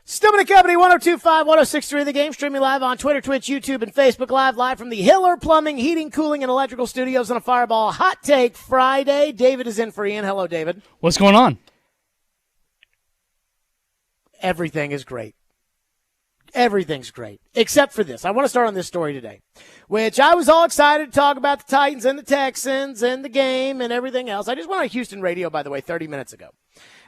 Stillman and Company, 102.5, 106.3 The Game, streaming live on Twitter, Twitch, YouTube, and Facebook live from the Hiller Plumbing, Heating, Cooling, and Electrical Studios on a Fireball Hot Take Friday. David is in for Ian. Hello, David. What's going on? Everything is great. Everything's great, except for this. I want to start on this story today, which I was all excited to talk about the Titans and the Texans and the game and everything else. I just went on Houston radio, by the way, 30 minutes ago.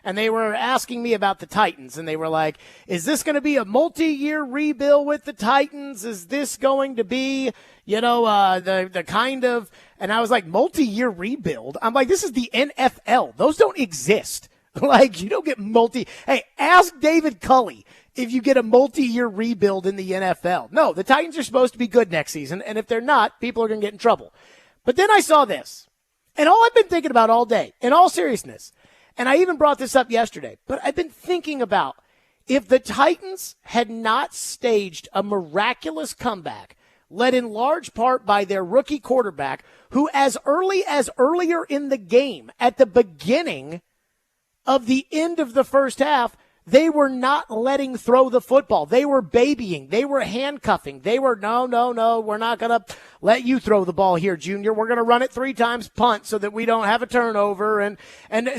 And they were asking me about the Titans, and they were like, is this going to be a multi-year rebuild with the Titans? Is this going to be, the kind of, and I was like, multi-year rebuild? I'm like, this is the NFL. Those don't exist. Like, you don't get hey, ask David Culley if you get a multi-year rebuild in the NFL. No, the Titans are supposed to be good next season, and if they're not, people are going to get in trouble. But then I saw this, and all I've been thinking about all day, in all seriousness, and I even brought this up yesterday, but I've been thinking about if the Titans had not staged a miraculous comeback, led in large part by their rookie quarterback, who as early as earlier in the game, at the beginning of the end of the first half, they were not letting throw the football. They were babying. They were handcuffing. They were, no, we're not going to let you throw the ball here, Junior. We're going to run it 3 times punt so that we don't have a turnover. And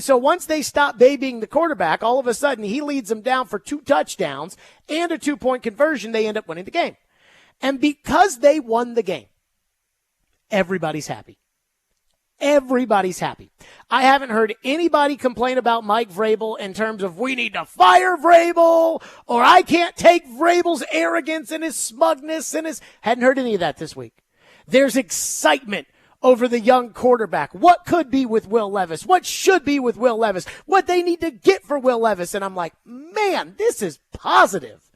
so once they stop babying the quarterback, all of a sudden he leads them down for 2 touchdowns and a 2-point conversion. They end up winning the game. And because they won the game, everybody's happy. Everybody's happy. I haven't heard anybody complain about Mike Vrabel in terms of we need to fire Vrabel or I can't take Vrabel's arrogance and his smugness and hadn't heard any of that this week. There's excitement over the young quarterback. What could be with Will Levis? What should be with Will Levis? What they need to get for Will Levis. And I'm like, man, this is positive.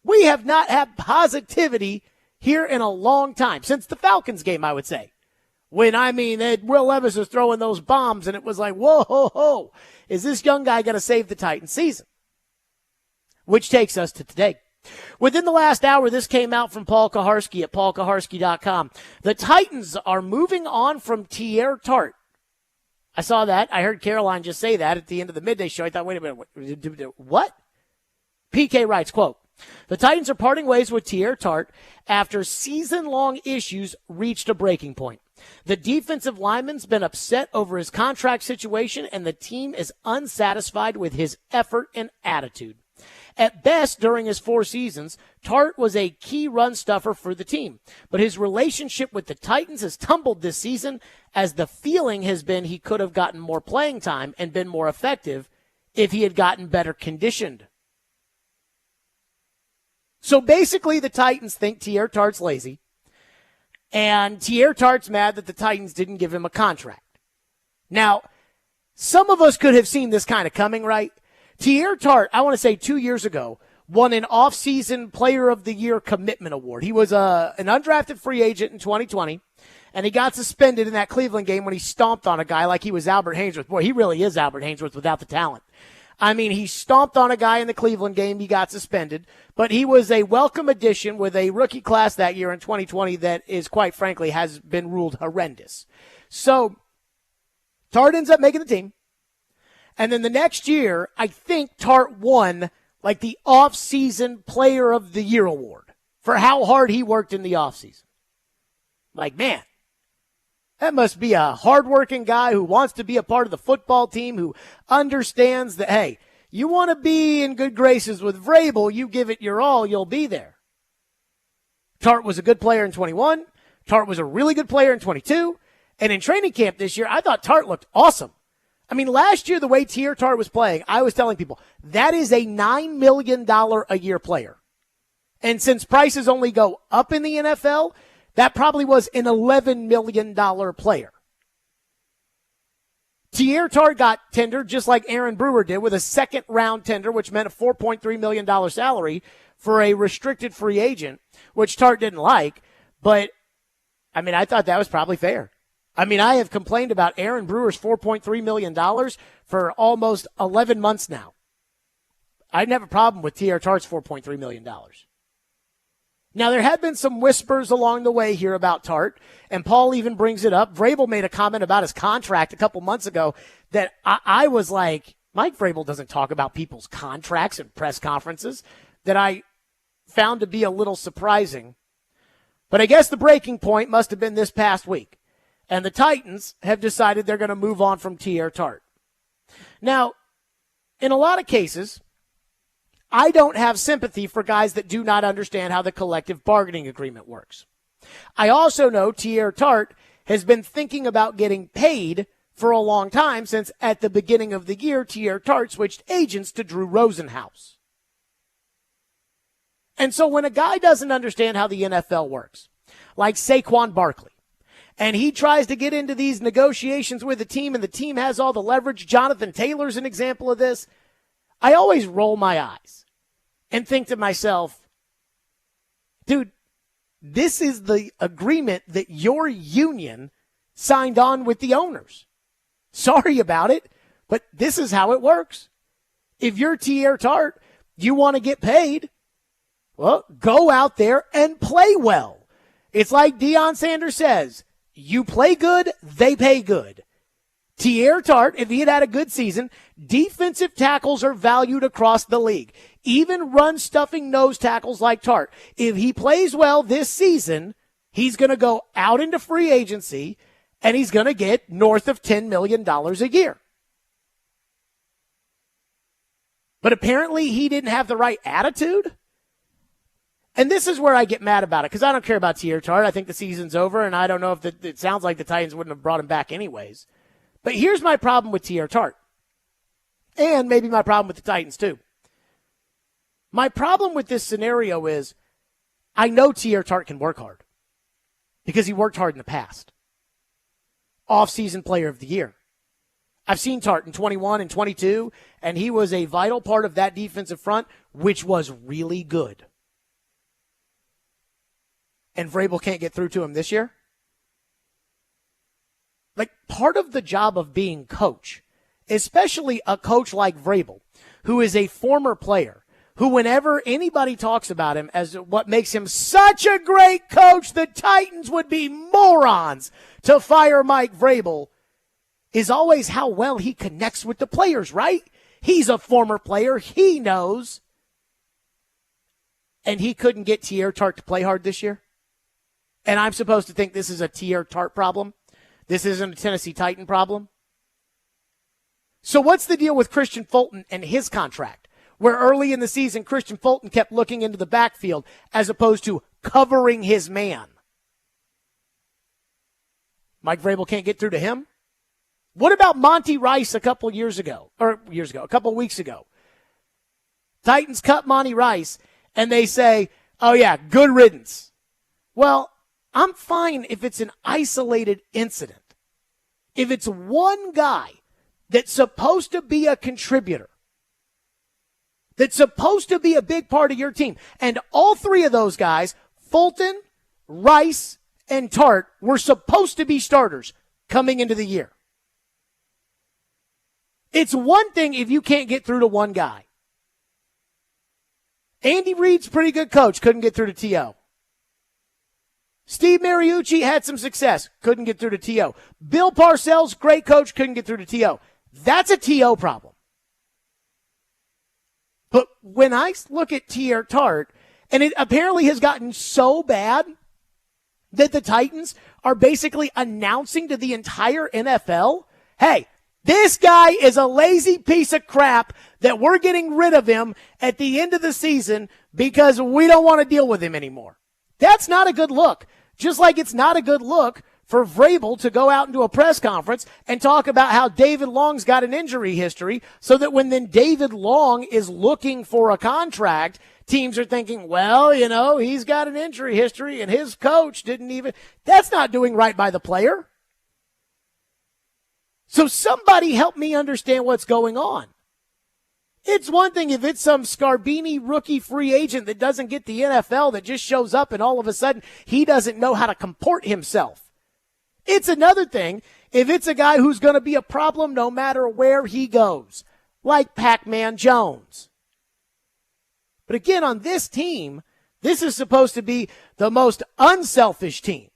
We have not had positivity here in a long time, since the Falcons game, I would say. When, Will Levis was throwing those bombs, and it was like, whoa, is this young guy going to save the Titans season? Which takes us to today. Within the last hour, this came out from Paul Kaharski at paulkaharski.com. The Titans are moving on from Tierre Tart. I saw that. I heard Caroline just say that at the end of the midday show. I thought, wait a minute, what? PK writes, quote, the Titans are parting ways with Tierre Tart after season-long issues reached a breaking point. The defensive lineman's been upset over his contract situation, and the team is unsatisfied with his effort and attitude. At best, during his 4 seasons, Tart was a key run stuffer for the team, but his relationship with the Titans has tumbled this season, as the feeling has been he could have gotten more playing time and been more effective if he had gotten better conditioned. So basically, the Titans think Tierre Tart's lazy, and Tierre Tart's mad that the Titans didn't give him a contract. Now, some of us could have seen this kind of coming, right? Tierre Tart, I want to say 2 years ago, won an off-season Player of the Year commitment award. He was an undrafted free agent in 2020, and he got suspended in that Cleveland game when he stomped on a guy like he was Albert Haynesworth. Boy, he really is Albert Haynesworth without the talent. He stomped on a guy in the Cleveland game. He got suspended. But he was a welcome addition with a rookie class that year in 2020 that is, quite frankly, has been ruled horrendous. So Tart ends up making the team. And then the next year, I think Tart won like the off-season Player of the Year award for how hard he worked in the offseason. Like, man, that must be a hardworking guy who wants to be a part of the football team, who understands that, hey, you want to be in good graces with Vrabel, you give it your all, you'll be there. Tart was a good player in 21. Tart was a really good player in 22. And in training camp this year, I thought Tart looked awesome. Last year, the way Tierre Tart was playing, I was telling people, that is a $9 million a year player. And since prices only go up in the NFL, that probably was an $11 million player. Tierre Tart got tendered just like Aaron Brewer did with a second-round tender, which meant a $4.3 million salary for a restricted free agent, which Tart didn't like. But, I thought that was probably fair. I have complained about Aaron Brewer's $4.3 million for almost 11 months now. I didn't have a problem with Tierre Tart's $4.3 million. Now, there have been some whispers along the way here about Tart, and Paul even brings it up. Vrabel made a comment about his contract a couple months ago that I was like, Mike Vrabel doesn't talk about people's contracts and press conferences that I found to be a little surprising. But I guess the breaking point must have been this past week. And the Titans have decided they're going to move on from Tierre Tart. Now, in a lot of cases, I don't have sympathy for guys that do not understand how the collective bargaining agreement works. I also know Tierre Tart has been thinking about getting paid for a long time, since at the beginning of the year, Tierre Tart switched agents to Drew Rosenhaus. And so when a guy doesn't understand how the NFL works, like Saquon Barkley, and he tries to get into these negotiations with the team, and the team has all the leverage, Jonathan Taylor's an example of this, I always roll my eyes and think to myself, dude, this is the agreement that your union signed on with the owners. Sorry about it, but this is how it works. If you're Tierre Tart, you want to get paid, well, go out there and play well. It's like Deion Sanders says, you play good, they pay good. Tierre Tart, if he had a good season, defensive tackles are valued across the league. Even run-stuffing nose tackles like Tart. If he plays well this season, he's going to go out into free agency, and he's going to get north of $10 million a year. But apparently he didn't have the right attitude. And this is where I get mad about it, because I don't care about Tierre Tart. I think the season's over, and I don't know if it sounds like the Titans wouldn't have brought him back anyways. But here's my problem with Tierre Tart, and maybe my problem with the Titans too. My problem with this scenario is I know Tierre Tart can work hard because he worked hard in the past. Off-season player of the year. I've seen Tart in 21 and 22, and he was a vital part of that defensive front, which was really good. And Vrabel can't get through to him this year? Like, part of the job of being coach, especially a coach like Vrabel, who is a former player, who whenever anybody talks about him as what makes him such a great coach, the Titans would be morons to fire Mike Vrabel, is always how well he connects with the players, right? He's a former player. He knows. And he couldn't get Tierre Tart to play hard this year? And I'm supposed to think this is a Tierre Tart problem? This isn't a Tennessee Titan problem? So what's the deal with Christian Fulton and his contract, where early in the season Christian Fulton kept looking into the backfield as opposed to covering his man? Mike Vrabel can't get through to him? What about Monty Rice a couple weeks ago? Titans cut Monty Rice, and they say, oh yeah, good riddance. Well, I'm fine if it's an isolated incident. If it's one guy that's supposed to be a contributor, that's supposed to be a big part of your team, and all three of those guys, Fulton, Rice, and Tart, were supposed to be starters coming into the year. It's one thing if you can't get through to one guy. Andy Reid's a pretty good coach, couldn't get through to T.O. Steve Mariucci had some success, couldn't get through to T.O. Bill Parcells, great coach, couldn't get through to T.O. That's a T.O. problem. But when I look at Tierre Tart, and it apparently has gotten so bad that the Titans are basically announcing to the entire NFL, hey, this guy is a lazy piece of crap that we're getting rid of him at the end of the season because we don't want to deal with him anymore. That's not a good look. Just like it's not a good look for Vrabel to go out into a press conference and talk about how David Long's got an injury history, so that when then David Long is looking for a contract, teams are thinking, well, you know, he's got an injury history and his coach didn't even. That's not doing right by the player. So somebody help me understand what's going on. It's one thing if it's some Scarbini rookie free agent that doesn't get the NFL, that just shows up and all of a sudden he doesn't know how to comport himself. It's another thing if it's a guy who's going to be a problem no matter where he goes, like Pac-Man Jones. But again, on this team, this is supposed to be the most unselfish team.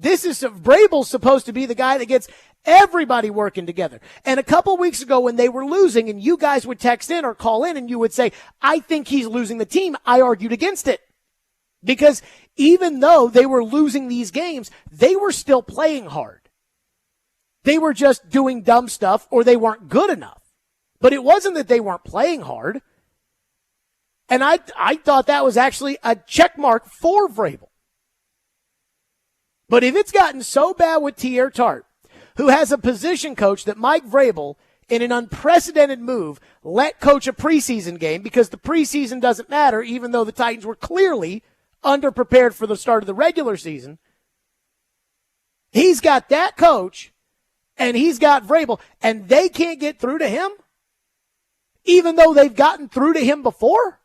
Vrabel's supposed to be the guy that gets everybody working together. And a couple weeks ago when they were losing and you guys would text in or call in and you would say, I think he's losing the team, I argued against it. Because even though they were losing these games, they were still playing hard. They were just doing dumb stuff or they weren't good enough. But it wasn't that they weren't playing hard. And I thought that was actually a check mark for Vrabel. But if it's gotten so bad with Tierre Tart, who has a position coach that Mike Vrabel, in an unprecedented move, let coach a preseason game because the preseason doesn't matter, even though the Titans were clearly underprepared for the start of the regular season. He's got that coach, and he's got Vrabel, and they can't get through to him, even though they've gotten through to him before?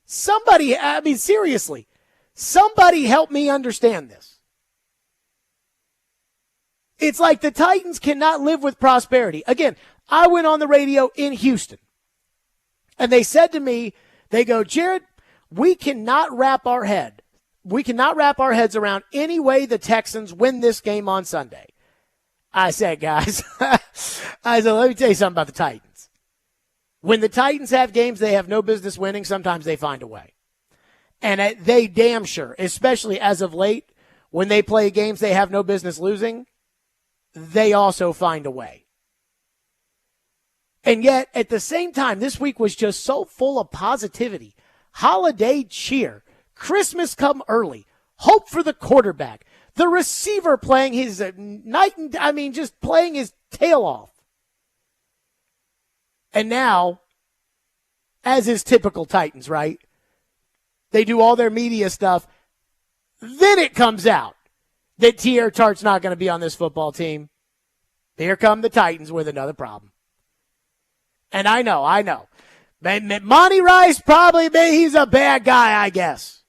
Seriously, somebody help me understand this. It's like the Titans cannot live with prosperity. Again, I went on the radio in Houston, and they said to me, they go, Jared, we cannot wrap our heads around any way the Texans win this game on Sunday. I said, guys, let me tell you something about the Titans. When the Titans have games they have no business winning, sometimes they find a way. And they damn sure, especially as of late, when they play games they have no business losing, they also find a way. And yet, at the same time, this week was just so full of positivity. Holiday cheer. Christmas come early. Hope for the quarterback. The receiver playing his just playing his tail off. And now, as is typical Titans, right? They do all their media stuff. Then it comes out that Tierre Tart's not going to be on this football team. Here come the Titans with another problem. And I know. Monty Rice, he's a bad guy, I guess.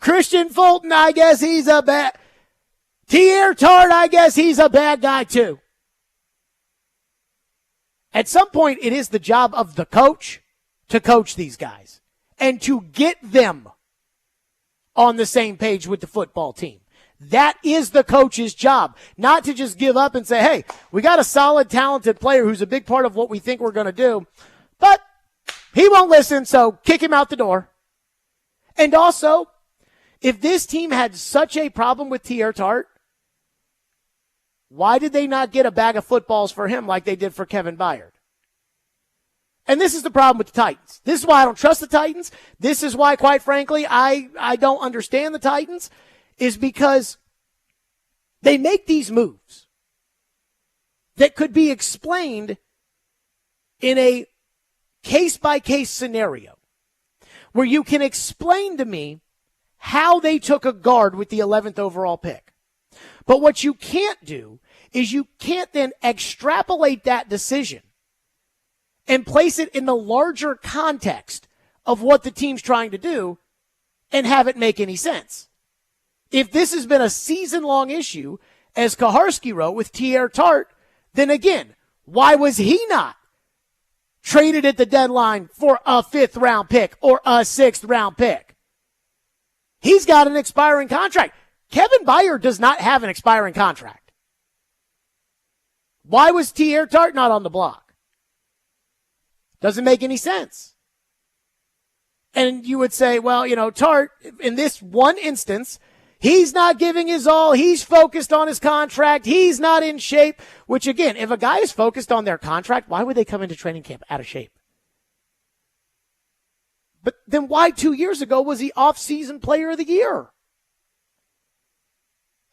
Christian Fulton, I guess he's a bad. Tierre Tart, I guess he's a bad guy too. At some point, it is the job of the coach to coach these guys and to get them on the same page with the football team. That is the coach's job, not to just give up and say, hey, we got a solid, talented player who's a big part of what we think we're going to do, but he won't listen, so kick him out the door. And also, if this team had such a problem with Tierre Tart, why did they not get a bag of footballs for him like they did for Kevin Byard? And this is the problem with the Titans. This is why I don't trust the Titans. This is why, quite frankly, I don't understand the Titans, is because they make these moves that could be explained in a case-by-case scenario where you can explain to me how they took a guard with the 11th overall pick. But what you can't do is you can't then extrapolate that decision and place it in the larger context of what the team's trying to do and have it make any sense. If this has been a season-long issue, as Kaharski wrote with Tierre Tart, then again, why was he not traded at the deadline for a 5th-round pick or a 6th-round pick? He's got an expiring contract. Kevin Byard does not have an expiring contract. Why was Tierre Tart not on the block? Doesn't make any sense. And you would say, well, Tart, in this one instance, he's not giving his all. He's focused on his contract. He's not in shape, which again, if a guy is focused on their contract, why would they come into training camp out of shape? But then why 2 years ago was he off-season player of the year?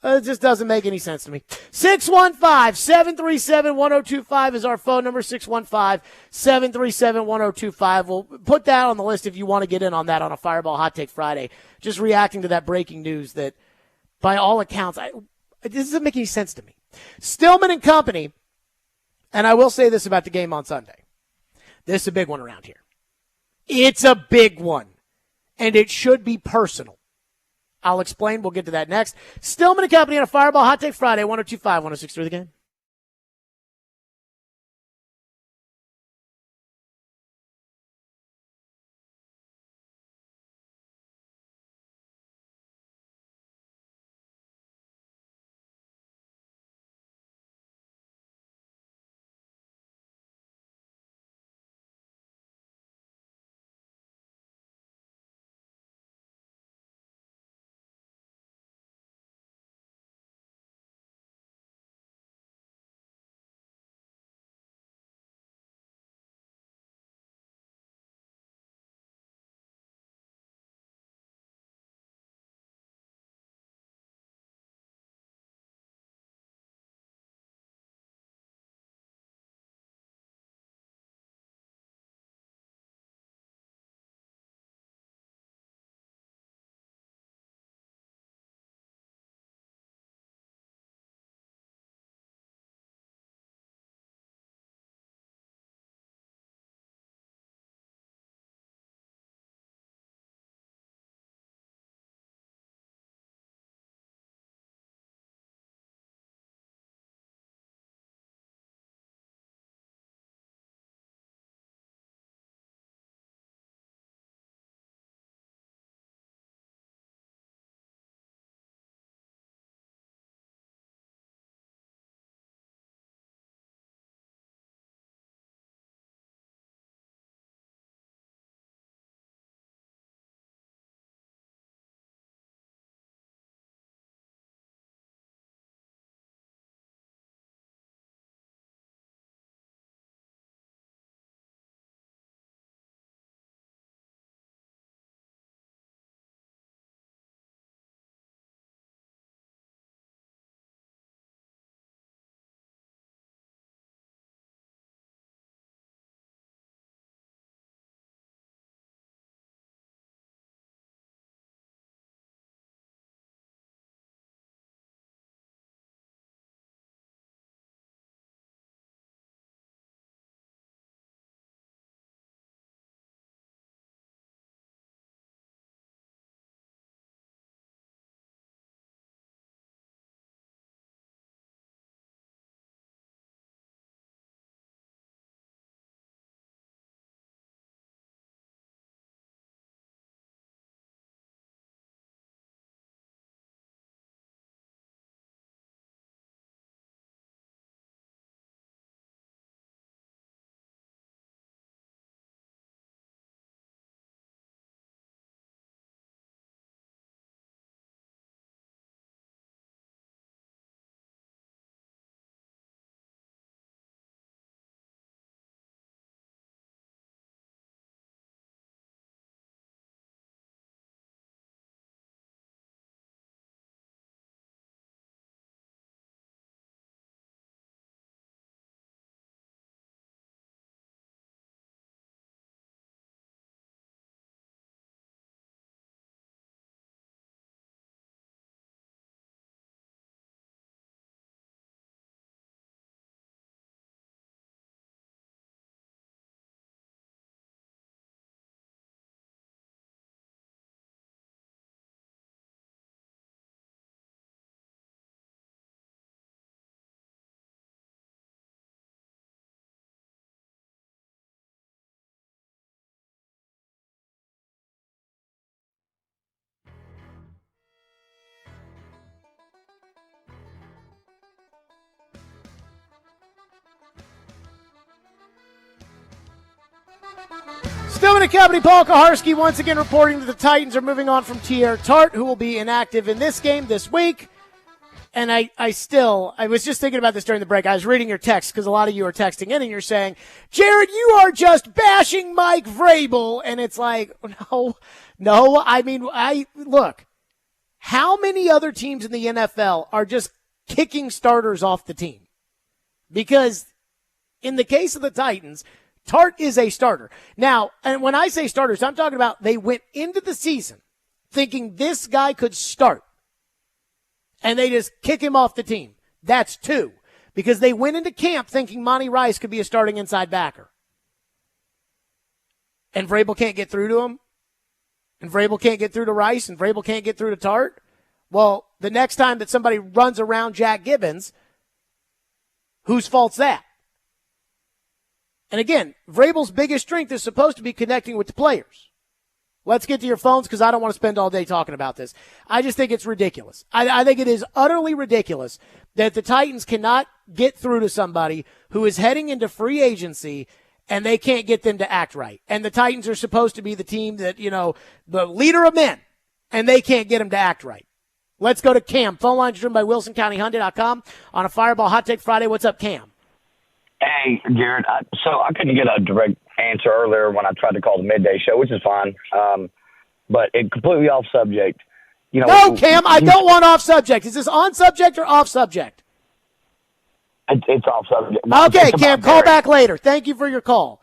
It just doesn't make any sense to me. 615-737-1025 is our phone number, 615-737-1025. We'll put that on the list if you want to get in on that on a Fireball Hot Take Friday. Just reacting to that breaking news that, by all accounts, it doesn't make any sense to me. Stillman and Company, and I will say this about the game on Sunday. This is a big one around here. It's a big one, and it should be personal. I'll explain. We'll get to that next. Stillman and Company on a Fireball Hot Take Friday, 102.5, 106.3 The Game. Stillman and Company, Paul Kaharski once again reporting that the Titans are moving on from Tierre Tart, who will be inactive in this game this week. And I was just thinking about this during the break. I was reading your text because a lot of you are texting in and you're saying, Jared, you are just bashing Mike Vrabel. And it's like, no. I mean, look, how many other teams in the NFL are just kicking starters off the team? Because in the case of the Titans, Tart is a starter. Now, and when I say starters, I'm talking about they went into the season thinking this guy could start. And they just kick him off the team. That's two. Because they went into camp thinking Monty Rice could be a starting inside backer. And Vrabel can't get through to him. And Vrabel can't get through to Rice. And Vrabel can't get through to Tart. Well, the next time that somebody runs around Jack Gibbons, whose fault's that? And again, Vrabel's biggest strength is supposed to be connecting with the players. Let's get to your phones because I don't want to spend all day talking about this. I just think it's ridiculous. I think it is utterly ridiculous that the Titans cannot get through to somebody who is heading into free agency and they can't get them to act right. And the Titans are supposed to be the team that, the leader of men, and they can't get them to act right. Let's go to Cam. Phone line driven by WilsonCountyHyundai.com on a Fireball Hot Take Friday. What's up, Cam? Hey, Jared. So I couldn't get a direct answer earlier when I tried to call the midday show, which is fine. But it completely off subject. No, Cam, I don't want off subject. Is this on subject or off subject? It's off subject. Okay, Cam, call back later. Thank you for your call.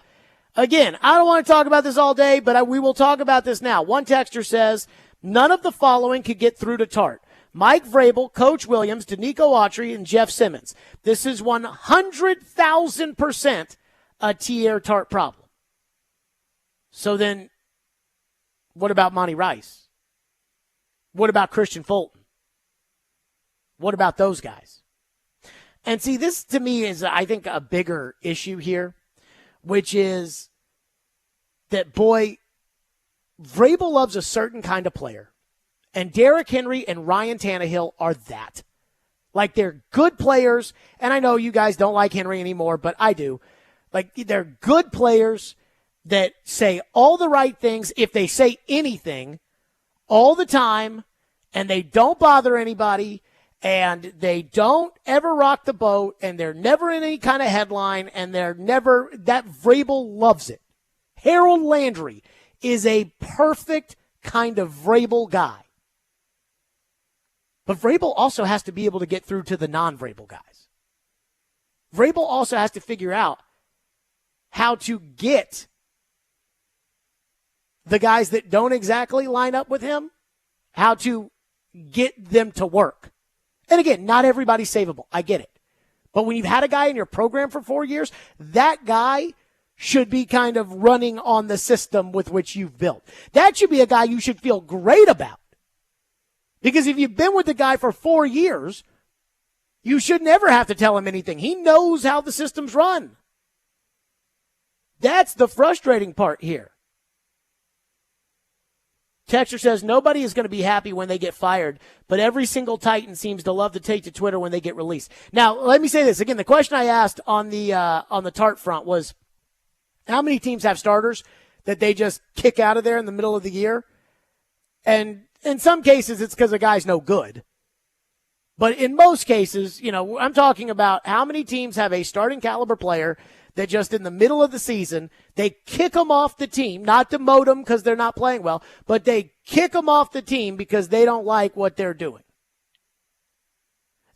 Again, I don't want to talk about this all day, but we will talk about this now. One texter says, none of the following could get through to Tart. Mike Vrabel, Coach Williams, Danico Autry, and Jeff Simmons. This is 100,000% a Tierre Tart problem. So then, what about Monty Rice? What about Christian Fulton? What about those guys? And see, this to me is, I think, a bigger issue here, which is that, boy, Vrabel loves a certain kind of player. And Derrick Henry and Ryan Tannehill are that. Like, they're good players, and I know you guys don't like Henry anymore, but I do. Like, they're good players that say all the right things, if they say anything, all the time, and they don't bother anybody, and they don't ever rock the boat, and they're never in any kind of headline, and they're never, that Vrabel loves it. Harold Landry is a perfect kind of Vrabel guy. But Vrabel also has to be able to get through to the non-Vrabel guys. Vrabel also has to figure out how to get the guys that don't exactly line up with him, how to get them to work. And again, not everybody's savable. I get it. But when you've had a guy in your program for 4 years, that guy should be kind of running on the system with which you've built. That should be a guy you should feel great about. Because if you've been with the guy for 4 years, you should never have to tell him anything. He knows how the system's run. That's the frustrating part here. Texter says nobody is going to be happy when they get fired, but every single Titan seems to love to take to Twitter when they get released. Now, let me say this. Again, the question I asked on the Tart front was, how many teams have starters that they just kick out of there in the middle of the year? And in some cases, it's because the guy's no good. But in most cases, I'm talking about how many teams have a starting caliber player that just in the middle of the season, they kick them off the team, not demote them because they're not playing well, but they kick them off the team because they don't like what they're doing.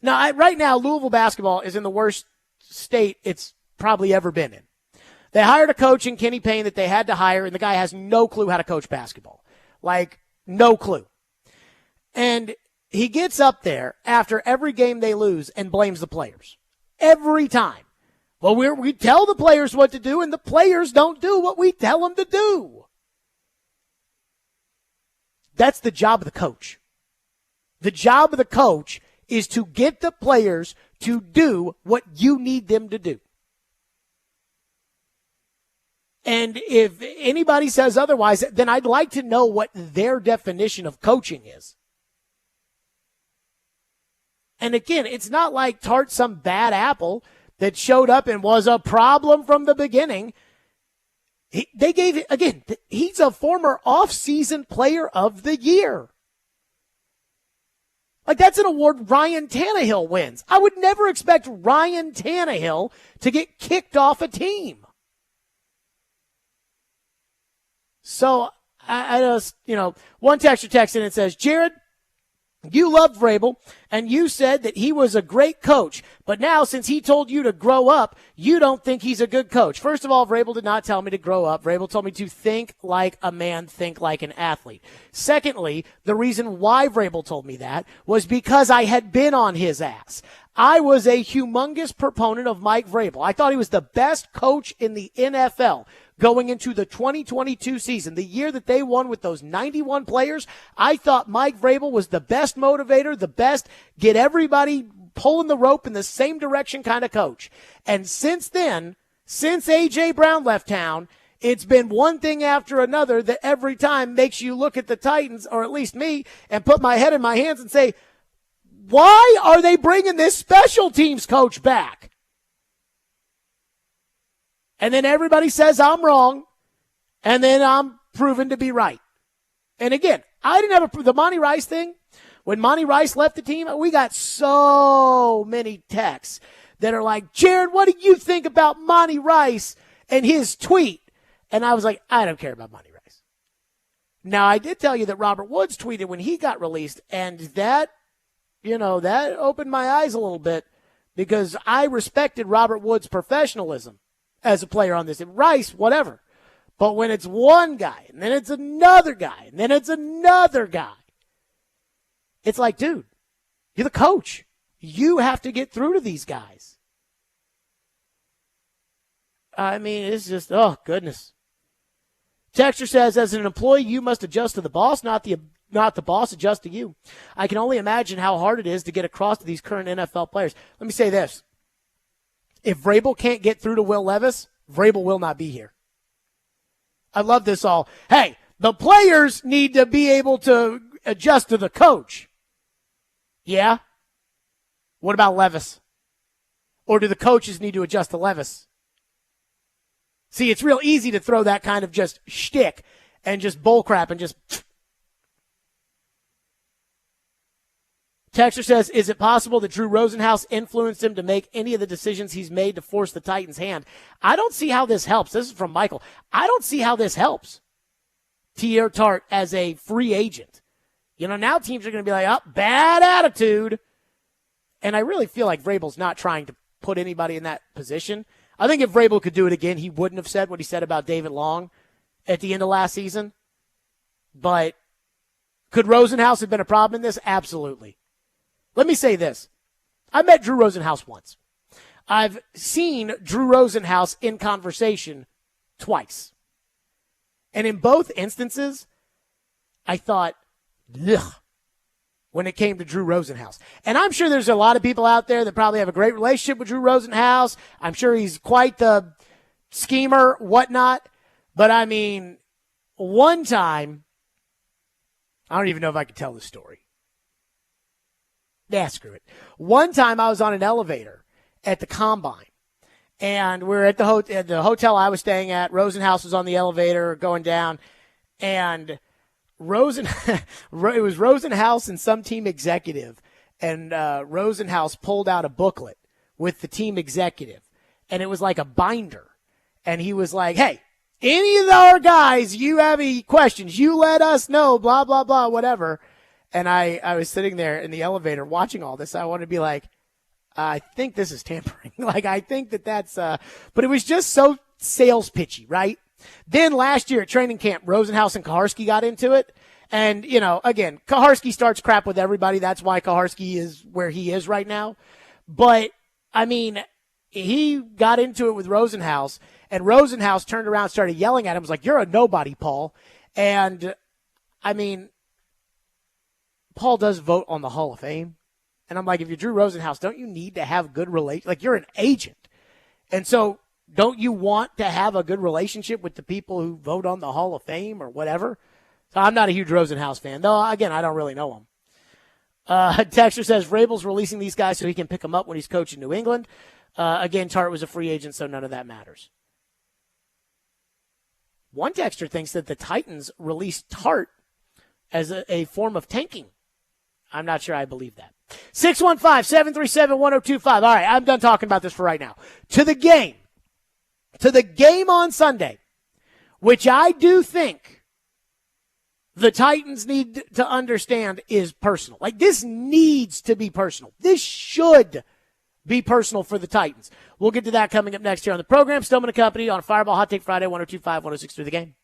Now, right now, Louisville basketball is in the worst state it's probably ever been in. They hired a coach in Kenny Payne that they had to hire, and the guy has no clue how to coach basketball. Like, no clue. And he gets up there after every game they lose and blames the players. Every time. Well, we tell the players what to do, and the players don't do what we tell them to do. That's the job of the coach. The job of the coach is to get the players to do what you need them to do. And if anybody says otherwise, then I'd like to know what their definition of coaching is. And again, it's not like Tart's some bad apple that showed up and was a problem from the beginning. They gave it, again, he's a former off-season player of the year. Like, that's an award Ryan Tannehill wins. I would never expect Ryan Tannehill to get kicked off a team. So, I just, one texter texts in and says, Jared, you loved Vrabel, and you said that he was a great coach. But now, since he told you to grow up, you don't think he's a good coach. First of all, Vrabel did not tell me to grow up. Vrabel told me to think like a man, think like an athlete. Secondly, the reason why Vrabel told me that was because I had been on his ass. I was a humongous proponent of Mike Vrabel. I thought he was the best coach in the NFL. Going into the 2022 season, the year that they won with those 91 players, I thought Mike Vrabel was the best motivator, the best get everybody pulling the rope in the same direction kind of coach. And since then, since A.J. Brown left town, it's been one thing after another that every time makes you look at the Titans, or at least me, and put my head in my hands and say, why are they bringing this special teams coach back? And then everybody says I'm wrong, and then I'm proven to be right. And again, I didn't have the Monty Rice thing. When Monty Rice left the team, we got so many texts that are like, Jared, what do you think about Monty Rice and his tweet? And I was like, I don't care about Monty Rice. Now, I did tell you that Robert Woods tweeted when he got released, and that opened my eyes a little bit because I respected Robert Woods' professionalism as a player on this. And Rice, whatever. But when it's one guy, and then it's another guy, and then it's another guy, it's like, dude, you're the coach. You have to get through to these guys. I mean, it's just, oh, goodness. Texture says, as an employee, you must adjust to the boss, not the boss adjust to you. I can only imagine how hard it is to get across to these current NFL players. Let me say this. If Vrabel can't get through to Will Levis, Vrabel will not be here. I love this all. Hey, the players need to be able to adjust to the coach. Yeah? What about Levis? Or do the coaches need to adjust to Levis? See, it's real easy to throw that kind of just shtick and just bullcrap and just... Texter says, is it possible that Drew Rosenhaus influenced him to make any of the decisions he's made to force the Titans' hand? I don't see how this helps. This is from Michael. I don't see how this helps Tierre Tart as a free agent. Now teams are going to be like, oh, bad attitude. And I really feel like Vrabel's not trying to put anybody in that position. I think if Vrabel could do it again, he wouldn't have said what he said about David Long at the end of last season. But could Rosenhaus have been a problem in this? Absolutely. Let me say this. I met Drew Rosenhaus once. I've seen Drew Rosenhaus in conversation twice. And in both instances, I thought, ugh, when it came to Drew Rosenhaus. And I'm sure there's a lot of people out there that probably have a great relationship with Drew Rosenhaus. I'm sure he's quite the schemer, whatnot. But I mean, one time, I don't even know if I can tell this story. Yeah, screw it. One time I was on an elevator at the Combine, and we're at the hotel I was staying at. Rosenhaus was on the elevator going down, and it was Rosenhaus and some team executive, and Rosenhaus pulled out a booklet with the team executive, and it was like a binder, and he was like, hey, any of our guys, you have any questions, you let us know, blah, blah, blah, whatever. And I was sitting there in the elevator watching all this. I wanted to be like, I think this is tampering. I think that's, but it was just so sales pitchy, right? Then last year at training camp, Rosenhaus and Kaharski got into it. And, again, Kaharski starts crap with everybody. That's why Kaharski is where he is right now. But, I mean, he got into it with Rosenhaus, and Rosenhaus turned around and started yelling at him. Was like, you're a nobody, Paul. And, I mean, Paul does vote on the Hall of Fame. And I'm like, if you're Drew Rosenhaus, don't you need to have good relations? Like, you're an agent. And so don't you want to have a good relationship with the people who vote on the Hall of Fame or whatever? So I'm not a huge Rosenhaus fan. Though, again, I don't really know him. Texter says, Vrabel's releasing these guys so he can pick them up when he's coaching New England. Again, Tart was a free agent, so none of that matters. One texter thinks that the Titans released Tart as a form of tanking. I'm not sure I believe that. 615-737-1025. All right, I'm done talking about this for right now. To the game on Sunday, which I do think the Titans need to understand is personal. Like, this needs to be personal. This should be personal for the Titans. We'll get to that coming up next here on the program. Stillman & Company on Fireball Hot Take Friday, 102.5, 106.3 The Game.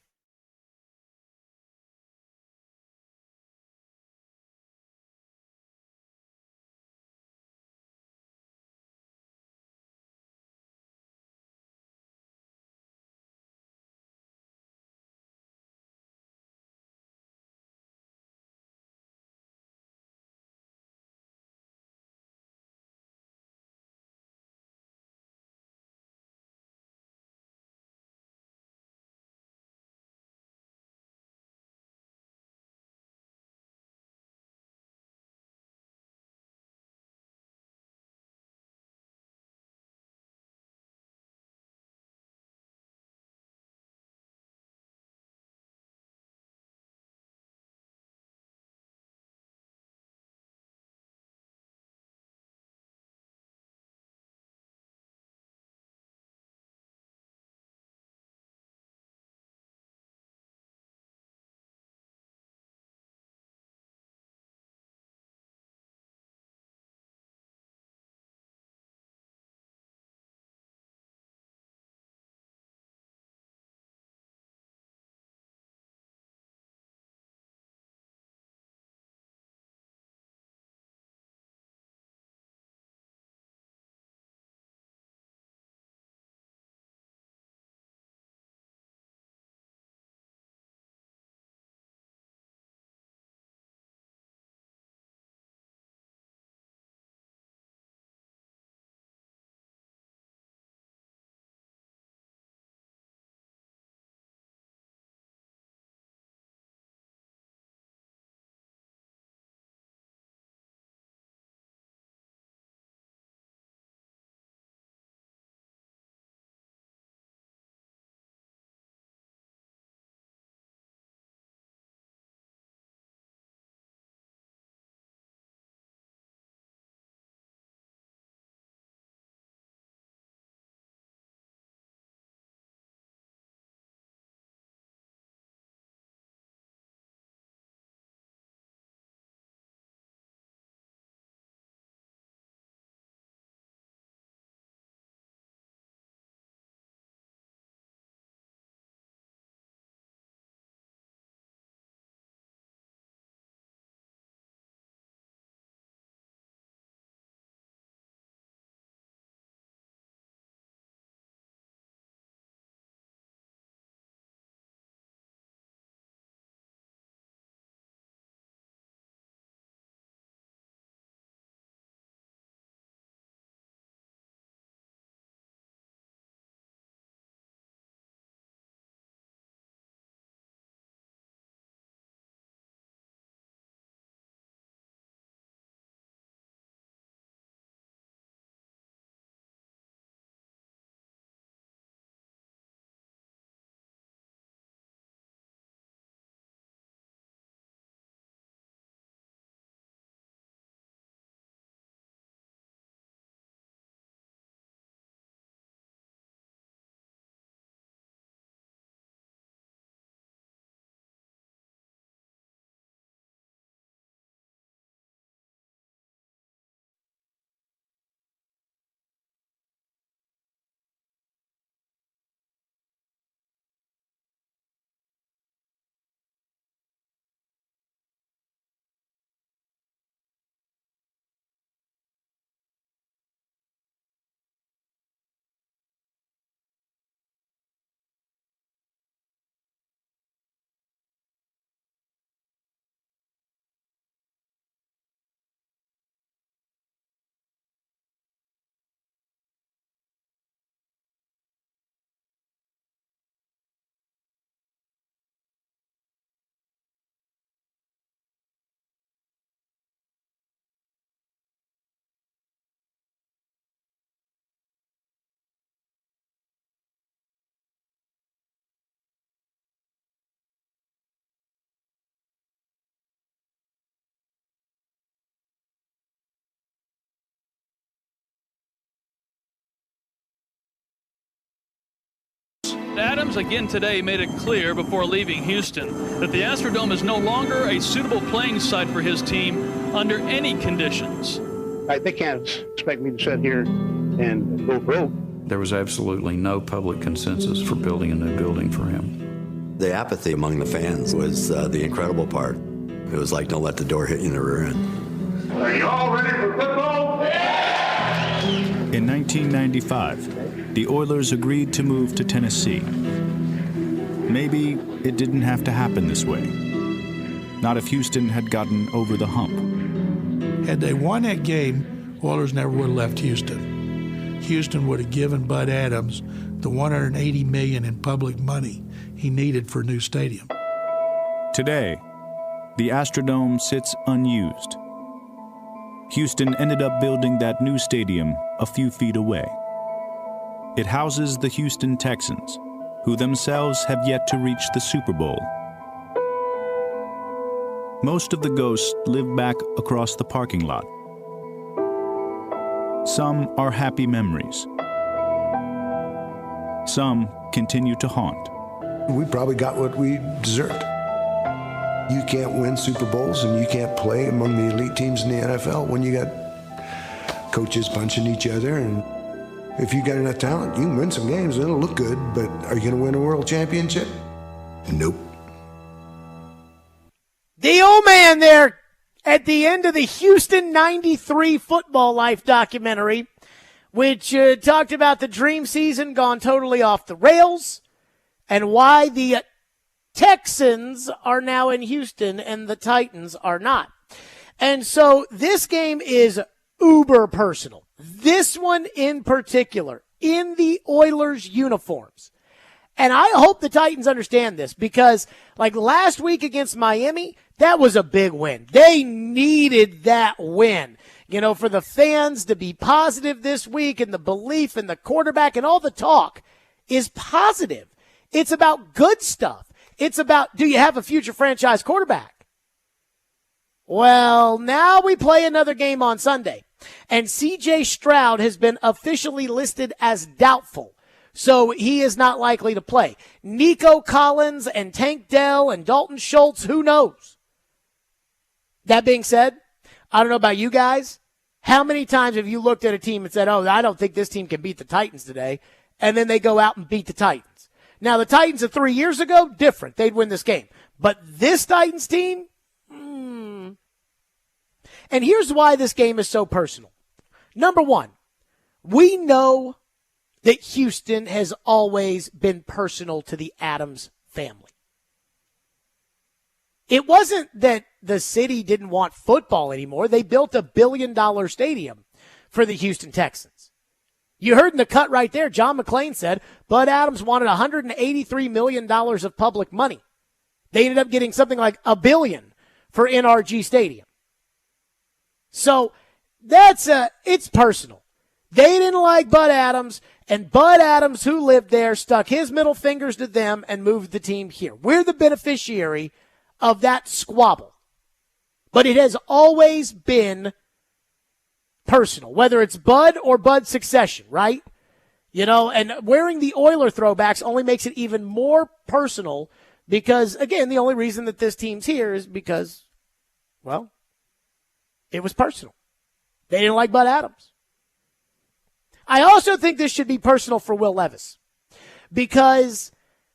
Adams again today made it clear before leaving Houston that the Astrodome is no longer a suitable playing site for his team under any conditions. They can't expect me to sit here and go broke. There was absolutely no public consensus for building a new building for him. The apathy among the fans was the incredible part. It was like, don't let the door hit you in the rear end. Are you all ready for football? Yeah! In 1995, the Oilers agreed to move to Tennessee. Maybe it didn't have to happen this way. Not if Houston had gotten over the hump. Had they won that game, Oilers never would have left Houston. Houston would have given Bud Adams the $180 million in public money he needed for a new stadium. Today, the Astrodome sits unused. Houston ended up building that new stadium a few feet away. It houses the Houston Texans, who themselves have yet to reach the Super Bowl. Most of the ghosts live back across the parking lot. Some are happy memories. Some continue to haunt. We probably got what we deserved. You can't win Super Bowls and you can't play among the elite teams in the NFL when you got coaches punching each other. And if you got enough talent, you can win some games. It'll look good, but are you going to win a world championship? Nope. The old man there at the end of the Houston 93 Football Life documentary, which talked about the dream season gone totally off the rails and why the Texans are now in Houston and the Titans are not. And so this game is uber personal. This one in particular, in the Oilers uniforms. And I hope the Titans understand this because, like last week against Miami, that was a big win. They needed that win, for the fans to be positive this week, and the belief in the quarterback and all the talk is positive. It's about good stuff. It's about, do you have a future franchise quarterback? Well, now we play another game on Sunday, and C.J. Stroud has been officially listed as doubtful. So he is not likely to play. Nico Collins and Tank Dell and Dalton Schultz, who knows? That being said, I don't know about you guys. How many times have you looked at a team and said, oh, I don't think this team can beat the Titans today, and then they go out and beat the Titans? Now, the Titans of 3 years ago, different. They'd win this game. But this Titans team, And here's why this game is so personal. Number one, we know that Houston has always been personal to the Adams family. It wasn't that the city didn't want football anymore. They built $1 billion stadium for the Houston Texans. You heard in the cut right there, John McClain said Bud Adams wanted $183 million of public money. They ended up getting something like $1 billion for NRG Stadium. So it's personal. They didn't like Bud Adams, and Bud Adams, who lived there, stuck his middle fingers to them and moved the team here. We're the beneficiary of that squabble. But it has always been personal, whether it's Bud or Bud succession, right? And wearing the Oiler throwbacks only makes it even more personal because, again, the only reason that this team's here is because, well, it was personal. They didn't like Bud Adams. I also think this should be personal for Will Levis because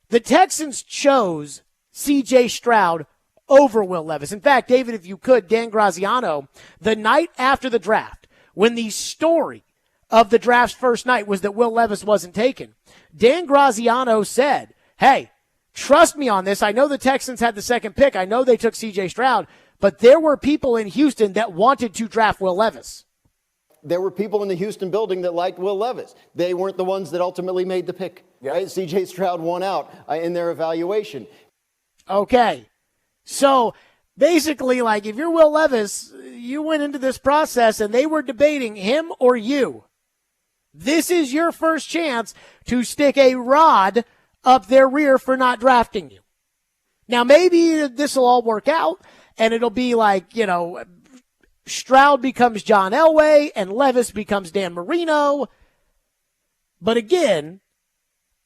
the Texans chose C.J. Stroud over Will Levis. In fact, David, if you could, Dan Graziano, the night after the draft, when the story of the draft's first night was that Will Levis wasn't taken, Dan Graziano said, hey, trust me on this. I know the Texans had the second pick. I know they took C.J. Stroud, but there were people in Houston that wanted to draft Will Levis. There were people in the Houston building that liked Will Levis. They weren't the ones that ultimately made the pick. Yeah. Right? C.J. Stroud won out in their evaluation. Okay. So basically, like, if you're Will Levis, you went into this process and they were debating him or you. This is your first chance to stick a rod up their rear for not drafting you. Now, maybe this will all work out and it'll be like, Stroud becomes John Elway and Levis becomes Dan Marino. But again,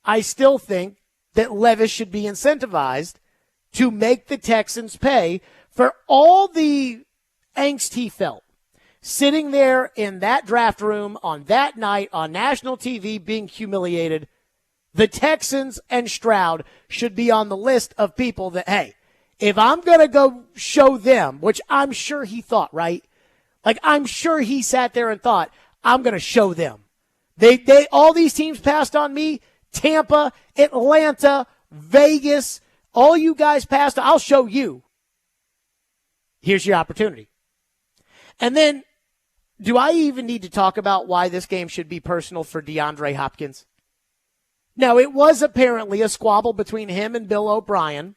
I still think that Levis should be incentivized to make the Texans pay for all the angst he felt sitting there in that draft room on that night on national TV being humiliated. The Texans and Stroud should be on the list of people that, hey, if I'm going to go show them, which I'm sure he thought, right? Like, I'm sure he sat there and thought, I'm going to show them. They all these teams passed on me. Tampa, Atlanta, Vegas, all you guys passed. I'll show you. Here's your opportunity. And then, do I even need to talk about why this game should be personal for DeAndre Hopkins? Now, it was apparently a squabble between him and Bill O'Brien,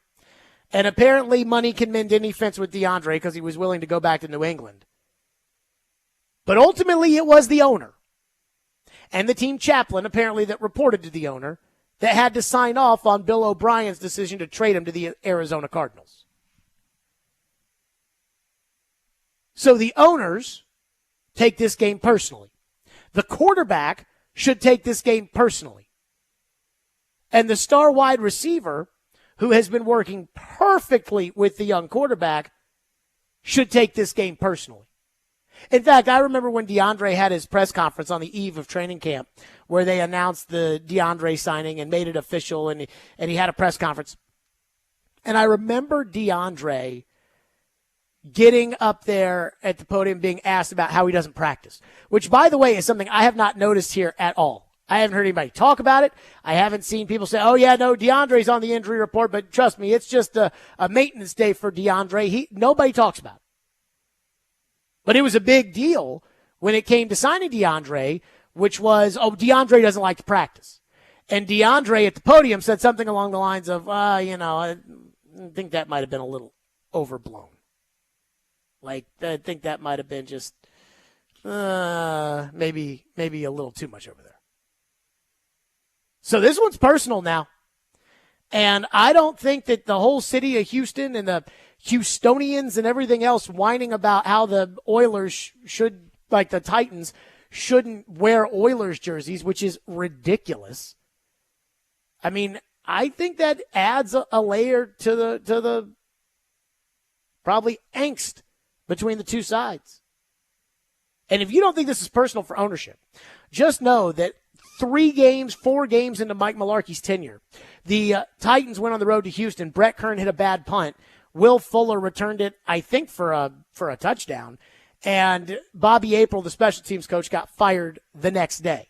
and apparently money can mend any fence with DeAndre because he was willing to go back to New England. But ultimately, it was the owner and the team chaplain, apparently, that reported to the owner that had to sign off on Bill O'Brien's decision to trade him to the Arizona Cardinals. So the owners take this game personally. The quarterback should take this game personally. And the star wide receiver, who has been working perfectly with the young quarterback, should take this game personally. In fact, I remember when DeAndre had his press conference on the eve of training camp where they announced the DeAndre signing and made it official, and he had a press conference. And I remember DeAndre getting up there at the podium being asked about how he doesn't practice, which, by the way, is something I have not noticed here at all. I haven't heard anybody talk about it. I haven't seen people say, oh, yeah, no, DeAndre's on the injury report, but trust me, it's just a maintenance day for DeAndre. Nobody talks about it. But it was a big deal when it came to signing DeAndre, which was, oh, DeAndre doesn't like to practice. And DeAndre at the podium said something along the lines of, I think that might have been a little overblown. Like, I think that might have been just maybe a little too much over there. So this one's personal now. And I don't think that the whole city of Houston and the Houstonians and everything else whining about how the Oilers should, like the Titans, shouldn't wear Oilers jerseys, which is ridiculous. I mean, I think that adds a layer to the probably angst between the two sides. And if you don't think this is personal for ownership, just know that 4 games into Mike Mularkey's tenure, the Titans went on the road to Houston. Brett Kern hit a bad punt. Will Fuller returned it, I think, for a touchdown. And Bobby April, the special teams coach, got fired the next day.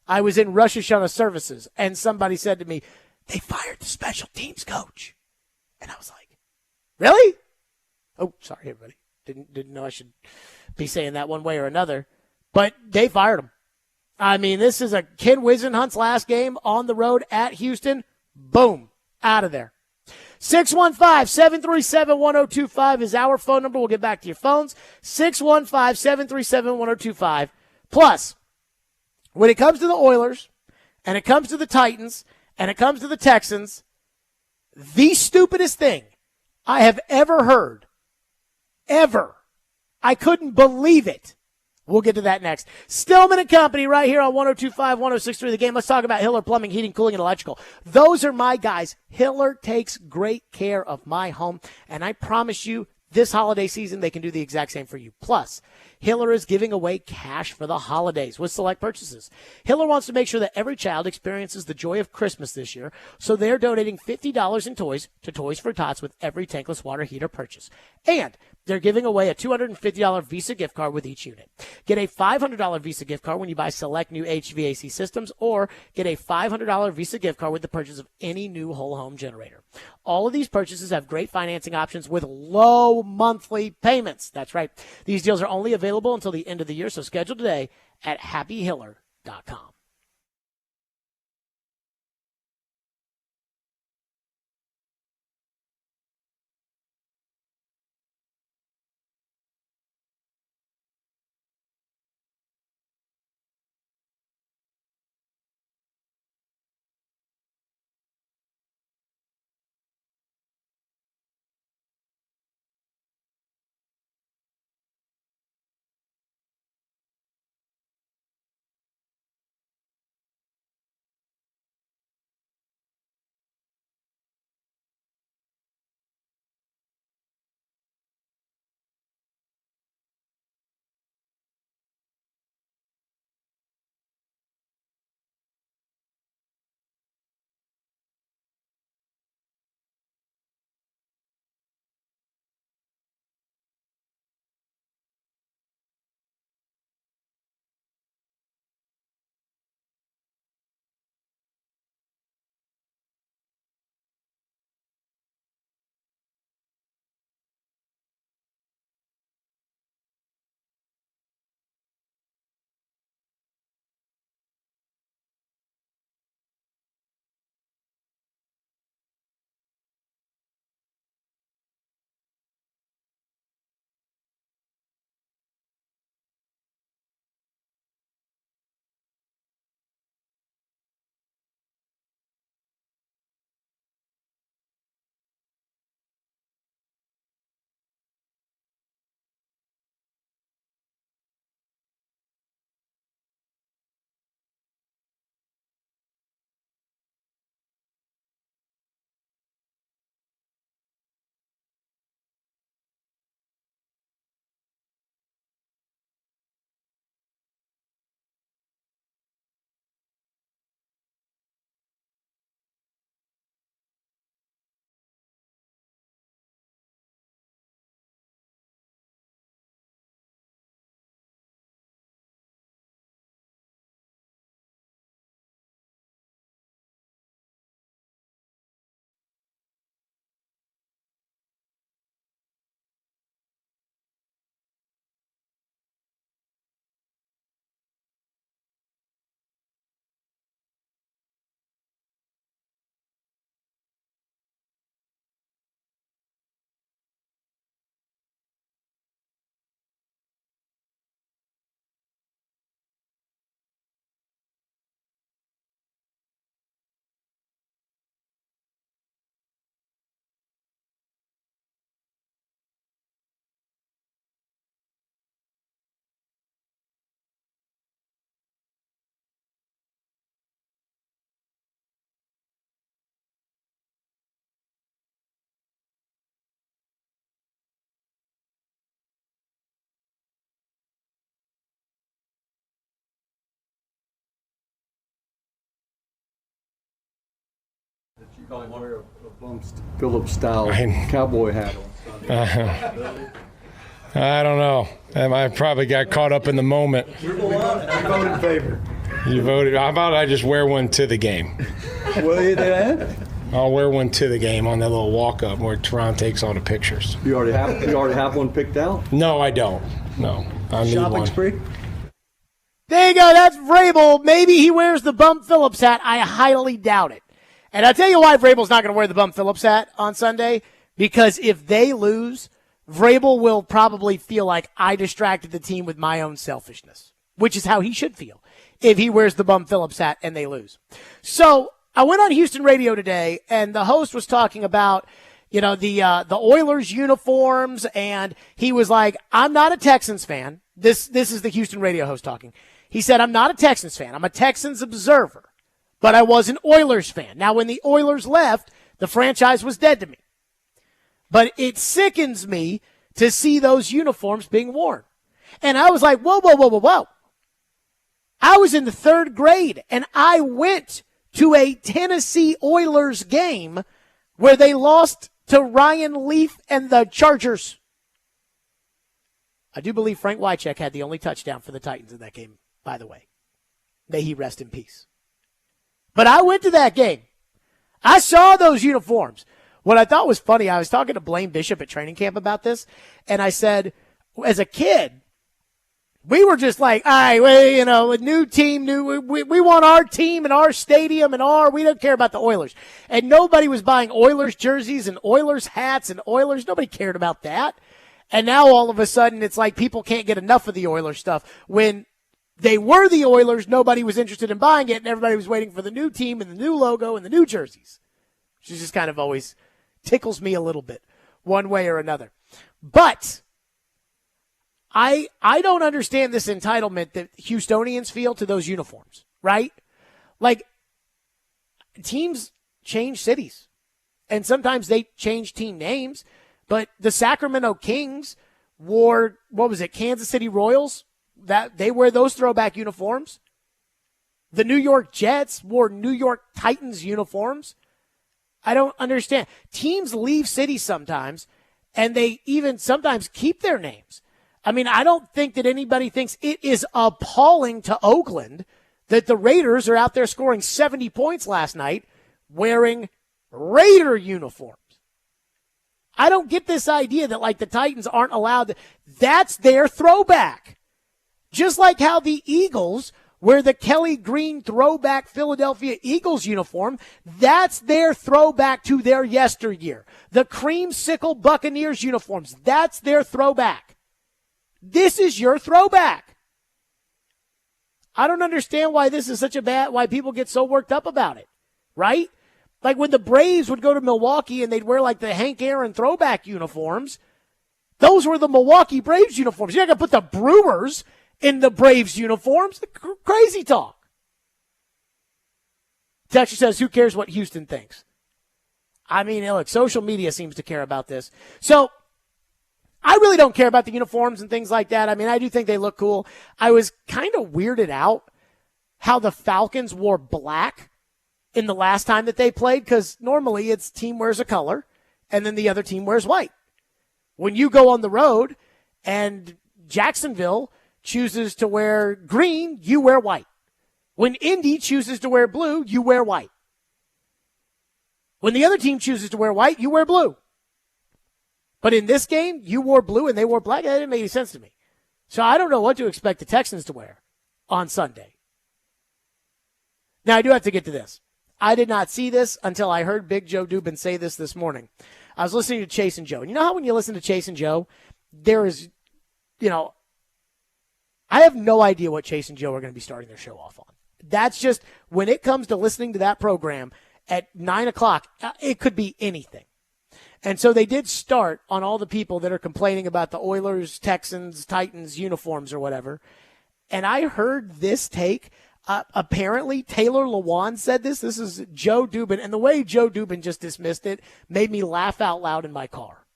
I was in Rosh Hashanah services, and somebody said to me, they fired the special teams coach. And I was like, really? Oh, sorry, everybody. Didn't know I should be saying that one way or another. But they fired him. I mean, this is a Ken Wisenhunt's last game on the road at Houston. Boom, out of there. 615-737-1025 is our phone number. We'll get back to your phones. 615-737-1025. Plus, when it comes to the Oilers, and it comes to the Titans, and it comes to the Texans, the stupidest thing I have ever heard, ever, I couldn't believe it. We'll get to that next. Stillman and Company right here on 102.5, 106.3 The Game. Let's talk about Hiller Plumbing, Heating, Cooling, and Electrical. Those are my guys. Hiller takes great care of my home, and I promise you this holiday season they can do the exact same for you. Plus, Hiller is giving away cash for the holidays with select purchases. Hiller wants to make sure that every child experiences the joy of Christmas this year, so they're donating $50 in toys to Toys for Tots with every tankless water heater purchase. And they're giving away a $250 Visa gift card with each unit. Get a $500 Visa gift card when you buy select new HVAC systems, or get a $500 Visa gift card with the purchase of any new whole home generator. All of these purchases have great financing options with low monthly payments. That's right. These deals are only available until the end of the year, so schedule today at happyhiller.com. You probably wear a Bum Phillips-style cowboy hat on. I don't know. I probably got caught up in the moment. You voted in favor. You voted. How about I just wear one to the game? Will you do that? I'll wear one to the game on that little walk-up where Teron takes all the pictures. You already have one picked out? No, I don't. No, I need Shopping one. spree? There you go. That's Vrabel. Maybe he wears the Bum Phillips hat. I highly doubt it. And I'll tell you why Vrabel's not going to wear the Bum Phillips hat on Sunday. Because if they lose, Vrabel will probably feel like I distracted the team with my own selfishness, which is how he should feel if he wears the Bum Phillips hat and they lose. So I went on Houston radio today, and the host was talking about, the Oilers uniforms, and he was like, I'm not a Texans fan. This is the Houston radio host talking. He said, I'm not a Texans fan. I'm a Texans observer, but I was an Oilers fan. Now, when the Oilers left, the franchise was dead to me. But it sickens me to see those uniforms being worn. And I was like, whoa. I was in the 3rd grade, and I went to a Tennessee Oilers game where they lost to Ryan Leaf and the Chargers. I do believe Frank Wycheck had the only touchdown for the Titans in that game, by the way. May he rest in peace. But I went to that game. I saw those uniforms. What I thought was funny, I was talking to Blaine Bishop at training camp about this, and I said, as a kid, we were just like, all right, well, a new team, we want our team and our stadium and we don't care about the Oilers. And nobody was buying Oilers jerseys and Oilers hats and Oilers. Nobody cared about that. And now all of a sudden it's like people can't get enough of the Oilers stuff. When they were the Oilers, nobody was interested in buying it, and everybody was waiting for the new team and the new logo and the new jerseys. Which just kind of always tickles me a little bit, one way or another. But I don't understand this entitlement that Houstonians feel to those uniforms, right? Like, teams change cities, and sometimes they change team names, but the Sacramento Kings wore, Kansas City Royals? That they wear those throwback uniforms. The New York Jets wore New York Titans uniforms. I don't understand. Teams leave cities sometimes, and they even sometimes keep their names. I mean, I don't think that anybody thinks it is appalling to Oakland that the Raiders are out there scoring 70 points last night wearing Raider uniforms. I don't get this idea that, like, the Titans aren't allowed. That's their throwback. Just like how the Eagles wear the Kelly Green throwback Philadelphia Eagles uniform, that's their throwback to their yesteryear. The creamsicle Buccaneers uniforms, that's their throwback. This is your throwback. I don't understand why this is why people get so worked up about it, right? Like when the Braves would go to Milwaukee and they'd wear like the Hank Aaron throwback uniforms, those were the Milwaukee Braves uniforms. You're not going to put the Brewers in the Braves uniforms. Crazy talk. Texture says, who cares what Houston thinks? I mean, look, social media seems to care about this. So I really don't care about the uniforms and things like that. I mean, I do think they look cool. I was kind of weirded out how the Falcons wore black in the last time that they played, because normally it's team wears a color and then the other team wears white. When you go on the road and Jacksonville chooses to wear green, you wear white. When Indy chooses to wear blue, you wear white. When the other team chooses to wear white, you wear blue. But in this game, you wore blue and they wore black. That didn't make any sense to me. So I don't know what to expect the Texans to wear on Sunday. Now, I do have to get to this. I did not see this until I heard Big Joe Dubin say this morning. I was listening to Chase and Joe. And you know how when you listen to Chase and Joe, there is, I have no idea what Chase and Joe are going to be starting their show off on. That's just, when it comes to listening to that program at 9 o'clock, it could be anything. And so they did start on all the people that are complaining about the Oilers, Texans, Titans uniforms or whatever. And I heard this take. Apparently, Taylor Lewan said this. This is Joe Dubin. And the way Joe Dubin just dismissed it made me laugh out loud in my car.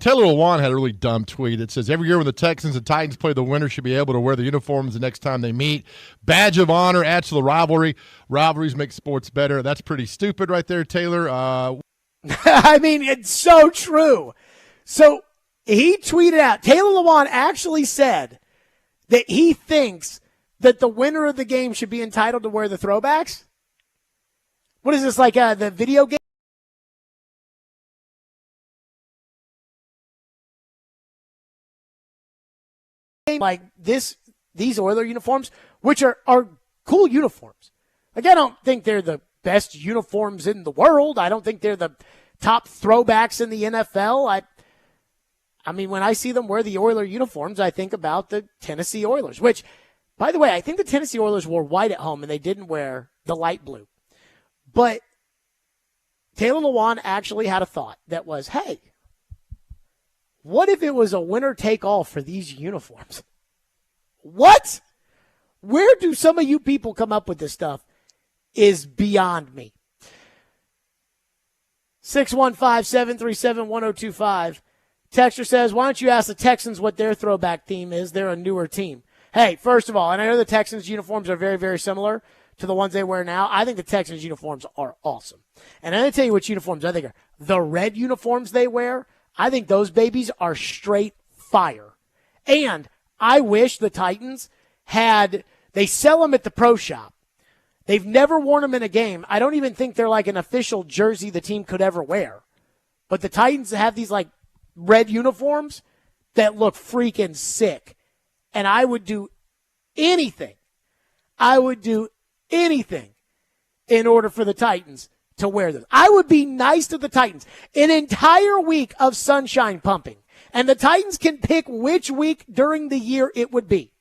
Taylor Lewan had a really dumb tweet that says, every year when the Texans and Titans play, the winner should be able to wear the uniforms the next time they meet. Badge of honor adds to the rivalry. Rivalries make sports better. That's pretty stupid right there, Taylor. I mean, it's so true. So he tweeted out, Taylor Lewan actually said that he thinks that the winner of the game should be entitled to wear the throwbacks. What is this, like the video game? Like these Oiler uniforms, which are cool uniforms. Like, I don't think they're the best uniforms in the world. I don't think they're the top throwbacks in the NFL. I mean, when I see them wear the Oiler uniforms, I think about the Tennessee Oilers, which, by the way, I think the Tennessee Oilers wore white at home and they didn't wear the light blue. But Taylor Lewan actually had a thought that was, hey, what if it was a winner-take-all for these uniforms? What? Where do some of you people come up with this stuff is beyond me. 615-737-1025. Texter says, why don't you ask the Texans what their throwback theme is? They're a newer team. Hey, first of all, and I know the Texans uniforms are very, very similar to the ones they wear now. I think the Texans uniforms are awesome. And I'm going to tell you which uniforms I think are. The red uniforms they wear, I think those babies are straight fire. And I wish the Titans they sell them at the pro shop. They've never worn them in a game. I don't even think they're like an official jersey the team could ever wear. But the Titans have these like red uniforms that look freaking sick. And I would do anything. In order for the Titans to wear them. I would be nice to the Titans. An entire week of sunshine pumping. And the Titans can pick which week during the year it would be.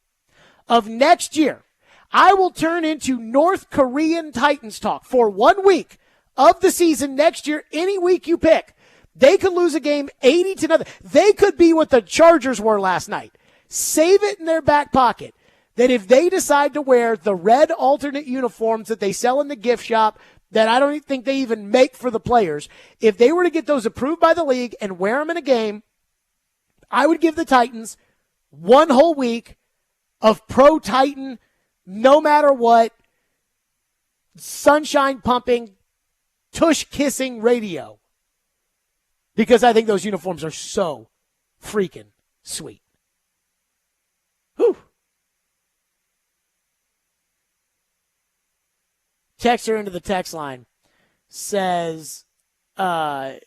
Of next year, I will turn into North Korean Titans talk for 1 week of the season next year, any week you pick. They could lose a game 80-0. They could be what the Chargers were last night. Save it in their back pocket that if they decide to wear the red alternate uniforms that they sell in the gift shop that I don't think they even make for the players, if they were to get those approved by the league and wear them in a game, I would give the Titans 1 whole week of pro Titan, no matter what, sunshine pumping, tush kissing radio. Because I think those uniforms are so freaking sweet. Whew. Texter into the text line says the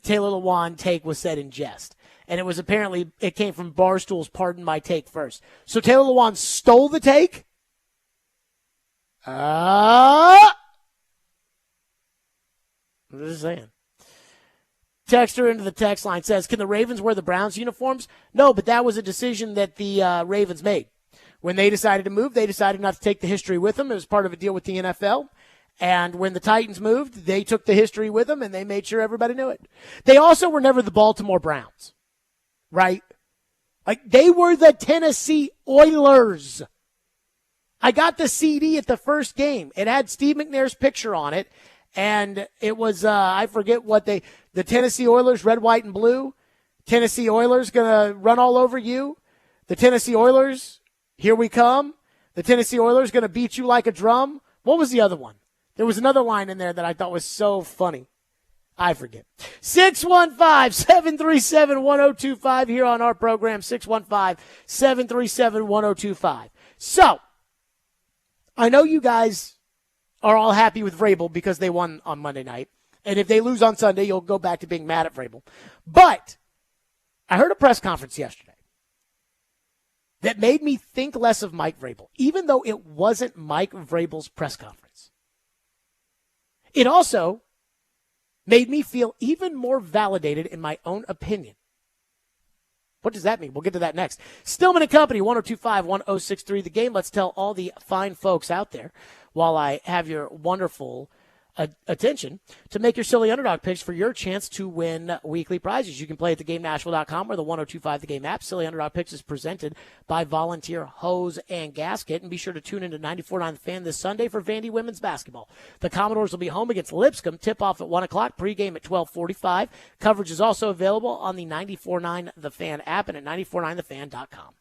Taylor Lewan take was said in jest. And it was apparently, it came from Barstool's Pardon My Take first. So Taylor Lewan stole the take? I'm just saying. Texter into the text line says, can the Ravens wear the Browns uniforms? No, but that was a decision that the Ravens made. When they decided to move, they decided not to take the history with them. It was part of a deal with the NFL. And when the Titans moved, they took the history with them, and they made sure everybody knew it. They also were never the Baltimore Browns, right? Like, they were the Tennessee Oilers. I got the CD at the first game. It had Steve McNair's picture on it, and it was, I forget what the Tennessee Oilers, red, white, and blue. Tennessee Oilers going to run all over you. The Tennessee Oilers, here we come. The Tennessee Oilers going to beat you like a drum. What was the other one? There was another line in there that I thought was so funny. I forget. 615-737-1025 here on our program, 615-737-1025. So, I know you guys are all happy with Vrabel because they won on Monday night. And if they lose on Sunday, you'll go back to being mad at Vrabel. But I heard a press conference yesterday that made me think less of Mike Vrabel, even though it wasn't Mike Vrabel's press conference. It also made me feel even more validated in my own opinion. What does that mean? We'll get to that next. Stillman and Company, 102.5-1063 The Game. Let's tell all the fine folks out there, while I have your wonderful attention to make your silly underdog picks for your chance to win weekly prizes. You can play at theGameNashville.com or the 102.5 The Game app. Silly Underdog Picks is presented by Volunteer Hose and Gasket. And be sure to tune into 94.9 The Fan this Sunday for Vandy women's basketball. The Commodores will be home against Lipscomb. Tip-off at 1 o'clock, pregame at 12:45. Coverage is also available on the 94.9 The Fan app and at 949thefan.com.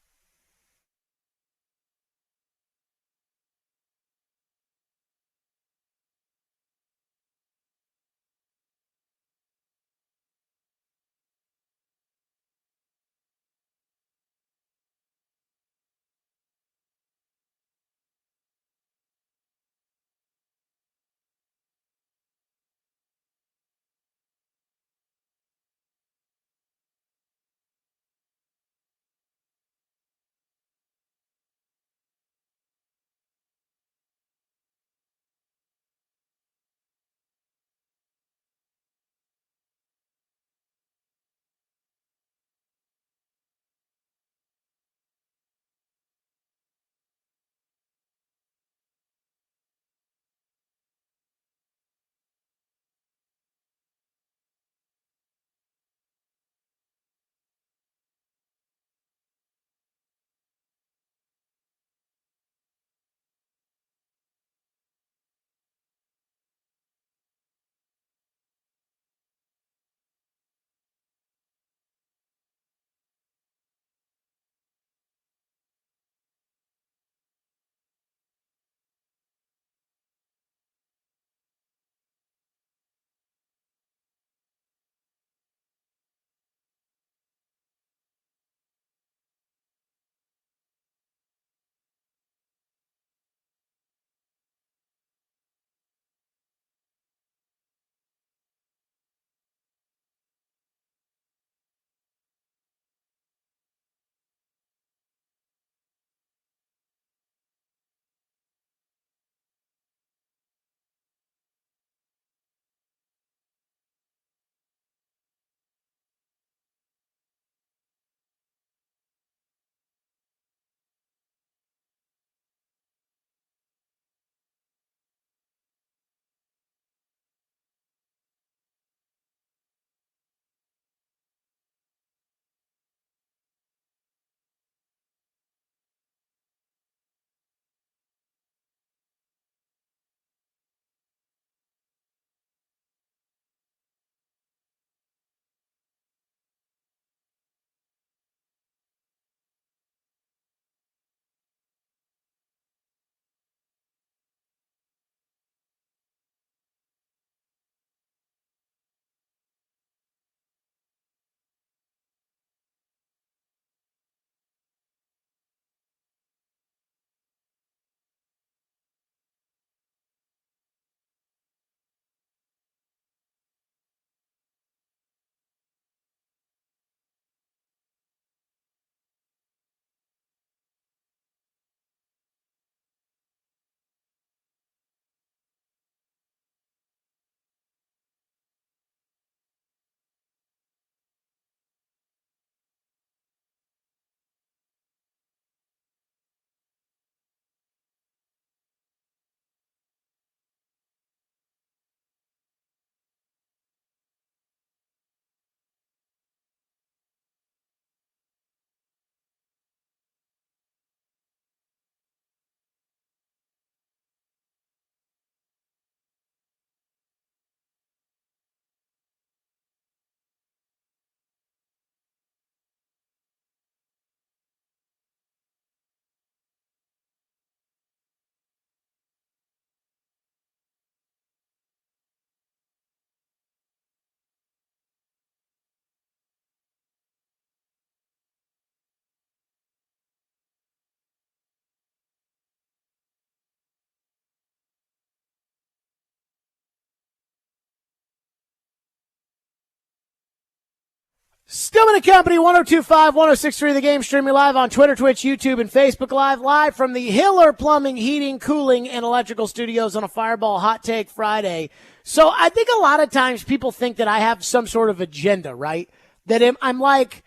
Stillman and Company, 102.5, 106.3 The Game, streaming live on Twitter, Twitch, YouTube, and Facebook live from the Hiller Plumbing, Heating, Cooling, and Electrical Studios on a Fireball Hot Take Friday. So I think a lot of times people think that I have some sort of agenda, right? That I'm like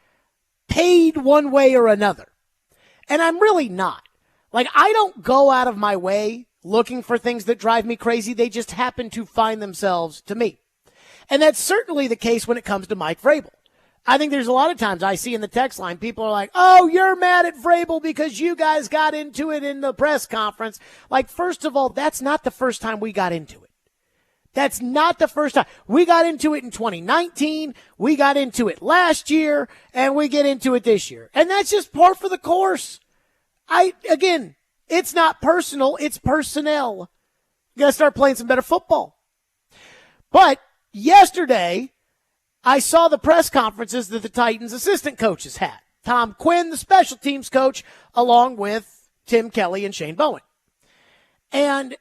paid one way or another. And I'm really not. Like, I don't go out of my way looking for things that drive me crazy. They just happen to find themselves to me. And that's certainly the case when it comes to Mike Vrabel. I think there's a lot of times I see in the text line, people are like, oh, you're mad at Vrabel because you guys got into it in the press conference. Like, first of all, that's not the first time we got into it. That's not the first time. We got into it in 2019. We got into it last year, and we get into it this year. And that's just par for the course. Again, it's not personal. It's personnel. You got to start playing some better football. But yesterday, I saw the press conferences that the Titans assistant coaches had. Tom Quinn, the special teams coach, along with Tim Kelly and Shane Bowen. And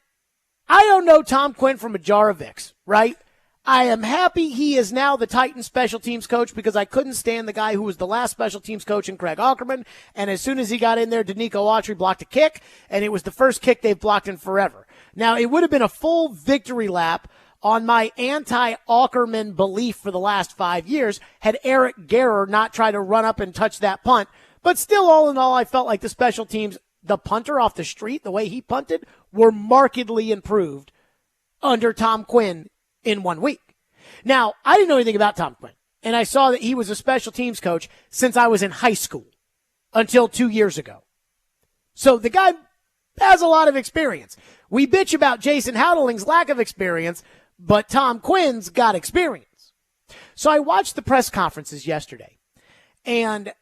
I don't know Tom Quinn from a jar of Vicks, right? I am happy he is now the Titans special teams coach because I couldn't stand the guy who was the last special teams coach in Craig Aukerman. And as soon as he got in there, Danico Autry blocked a kick, and it was the first kick they've blocked in forever. Now, it would have been a full victory lap on my anti-Aukerman belief for the last 5 years had Eric Garrer not tried to run up and touch that punt. But still, all in all, I felt like the special teams, the punter off the street, the way he punted, were markedly improved under Tom Quinn in 1 week. Now, I didn't know anything about Tom Quinn, and I saw that he was a special teams coach since I was in high school until 2 years ago. So the guy has a lot of experience. We bitch about Jason Houdeling's lack of experience, but Tom Quinn's got experience. So I watched the press conferences yesterday, and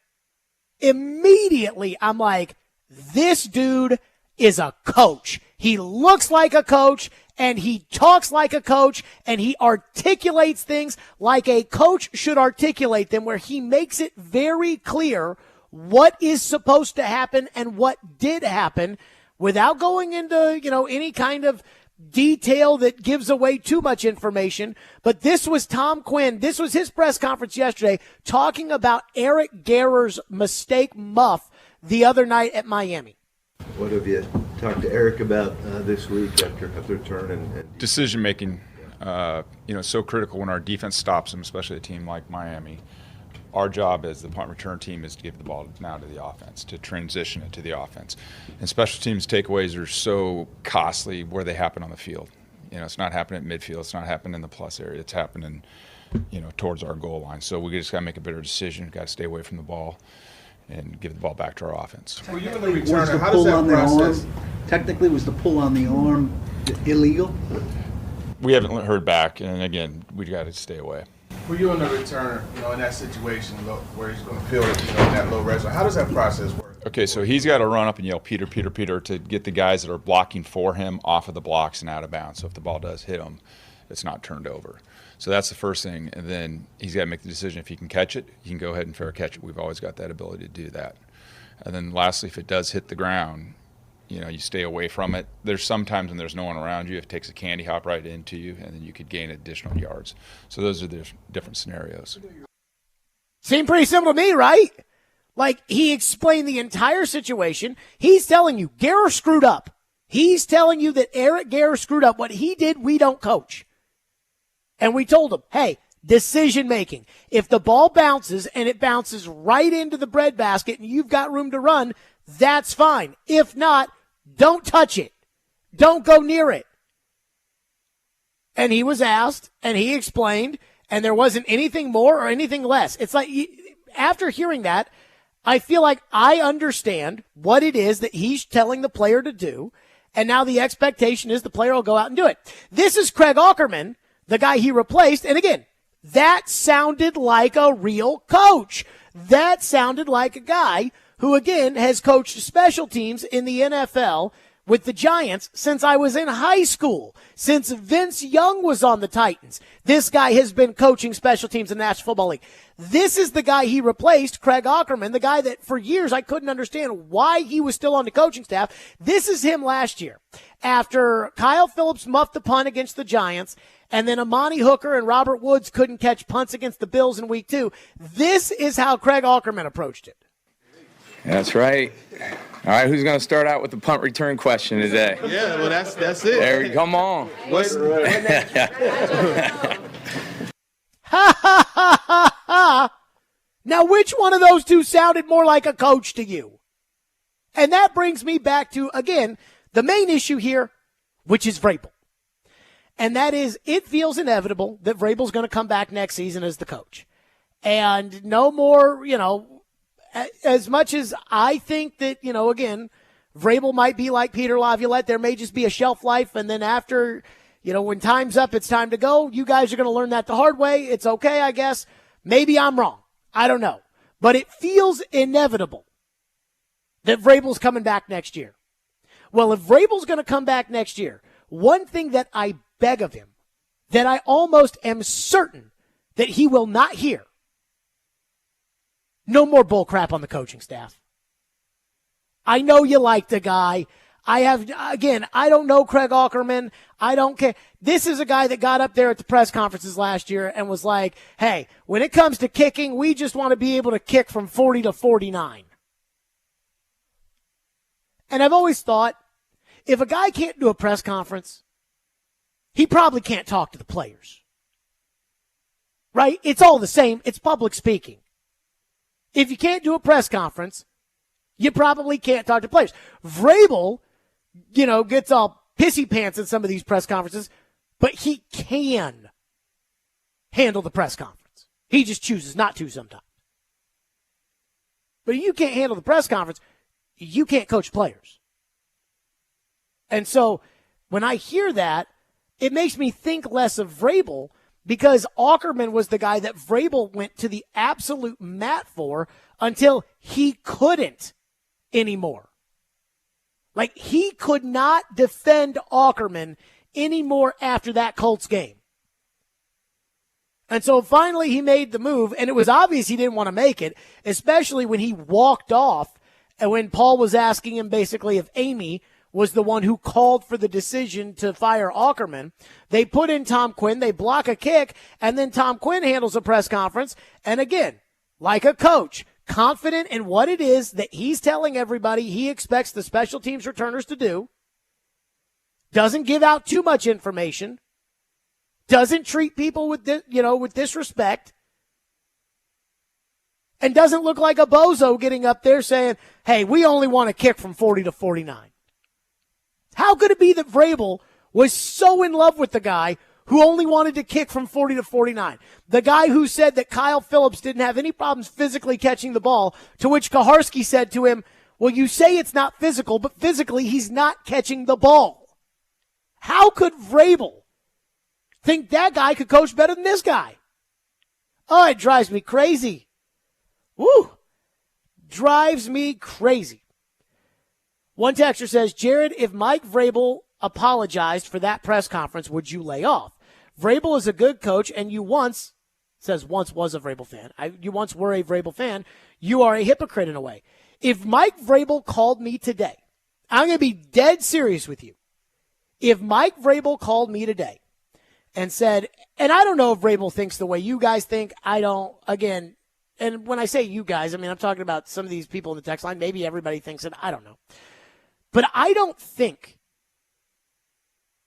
immediately I'm like, this dude is a coach. He looks like a coach, and he talks like a coach, and he articulates things like a coach should articulate them, where he makes it very clear what is supposed to happen and what did happen without going into, any kind of detail that gives away too much information. But this was Tom Quinn. This was his press conference yesterday talking about Eric Garrer's mistake muff the other night at Miami. What have you talked to Eric about this week after return and decision making? So critical when our defense stops them, especially a team like Miami. Our job as the punt return team is to give the ball now to the offense, to transition it to the offense. And special teams takeaways are so costly where they happen on the field. It's not happening at midfield. It's not happening in the plus area. It's happening, towards our goal line. So we just got to make a better decision. Got to stay away from the ball and give the ball back to our offense. Were you in the returner? How does that process? Technically, was the pull on the arm illegal? We haven't heard back, and again, we got to stay away. For you in the returner, in that situation where he's going to feel it, in that low red zone, how does that process work? Okay, so he's got to run up and yell, Peter, Peter, Peter, to get the guys that are blocking for him off of the blocks and out of bounds. So if the ball does hit him, it's not turned over. So that's the first thing. And then he's got to make the decision. If he can catch it, he can go ahead and fair catch it. We've always got that ability to do that. And then lastly, if it does hit the ground, you stay away from it. There's sometimes when there's no one around you, if it takes a candy hop right into you, and then you could gain additional yards. So those are the different scenarios. Seemed pretty simple to me, right? Like, he explained the entire situation. He's telling you, Garrer screwed up. He's telling you that Eric Garrer screwed up. What he did, we don't coach. And we told him, hey, decision making. If the ball bounces and it bounces right into the breadbasket and you've got room to run, that's fine. If not, don't touch it. Don't go near it. And he was asked, and he explained, and there wasn't anything more or anything less. It's like, after hearing that, I feel like I understand what it is that he's telling the player to do, and now the expectation is the player will go out and do it. This is Craig Aukerman, the guy he replaced, and again, that sounded like a real coach. That sounded like a guy who, again, has coached special teams in the NFL with the Giants since I was in high school, since Vince Young was on the Titans. This guy has been coaching special teams in the National Football League. This is the guy he replaced, Craig Aukerman, the guy that for years I couldn't understand why he was still on the coaching staff. This is him last year. After Kyle Phillips muffed the punt against the Giants, and then Amani Hooker and Robert Woods couldn't catch punts against the Bills in week 2, this is how Craig Aukerman approached it. That's right. All right, who's going to start out with the punt return question today? Yeah, well, that's it. There, come on. What's Ha ha ha ha ha. Now, which one of those two sounded more like a coach to you? And that brings me back to, again, the main issue here, which is Vrabel. And that is, it feels inevitable that Vrabel's going to come back next season as the coach. And no more, as much as I think that, again, Vrabel might be like Peter Laviolette. There may just be a shelf life. And then after, when time's up, it's time to go. You guys are going to learn that the hard way. It's okay, I guess. Maybe I'm wrong. I don't know. But it feels inevitable that Vrabel's coming back next year. Well, if Vrabel's going to come back next year, one thing that I beg of him, that I almost am certain that he will not hear, no more bull crap on the coaching staff. I know you like the guy. I don't know Craig Aukerman. I don't care. This is a guy that got up there at the press conferences last year and was like, hey, when it comes to kicking, we just want to be able to kick from 40 to 49. And I've always thought, if a guy can't do a press conference, he probably can't talk to the players. Right? It's all the same. It's public speaking. If you can't do a press conference, you probably can't talk to players. Vrabel, gets all pissy pants in some of these press conferences, but he can handle the press conference. He just chooses not to sometimes. But if you can't handle the press conference, you can't coach players. And so when I hear that, it makes me think less of Vrabel, because Aukerman was the guy that Vrabel went to the absolute mat for until he couldn't anymore. Like, he could not defend Aukerman anymore after that Colts game. And so finally he made the move, and it was obvious he didn't want to make it, especially when he walked off and when Paul was asking him basically if Amy was the one who called for the decision to fire Aukerman. They put in Tom Quinn, they block a kick, and then Tom Quinn handles a press conference. And again, like a coach, confident in what it is that he's telling everybody he expects the special teams returners to do, doesn't give out too much information, doesn't treat people with disrespect, and doesn't look like a bozo getting up there saying, hey, we only want to kick from 40 to 49. How could it be that Vrabel was so in love with the guy who only wanted to kick from 40 to 49? The guy who said that Kyle Phillips didn't have any problems physically catching the ball, to which Kaharski said to him, well, you say it's not physical, but physically he's not catching the ball. How could Vrabel think that guy could coach better than this guy? Oh, it drives me crazy. Woo! Drives me crazy. One texter says, Jared, if Mike Vrabel apologized for that press conference, would you lay off? Vrabel is a good coach, and you once was a Vrabel fan. You once were a Vrabel fan. You are a hypocrite in a way. If Mike Vrabel called me today, I'm going to be dead serious with you. If Mike Vrabel called me today and said, and I don't know if Vrabel thinks the way you guys think. I don't, again, and when I say you guys, I mean, I'm talking about some of these people in the text line. Maybe everybody thinks it. I don't know. But I don't think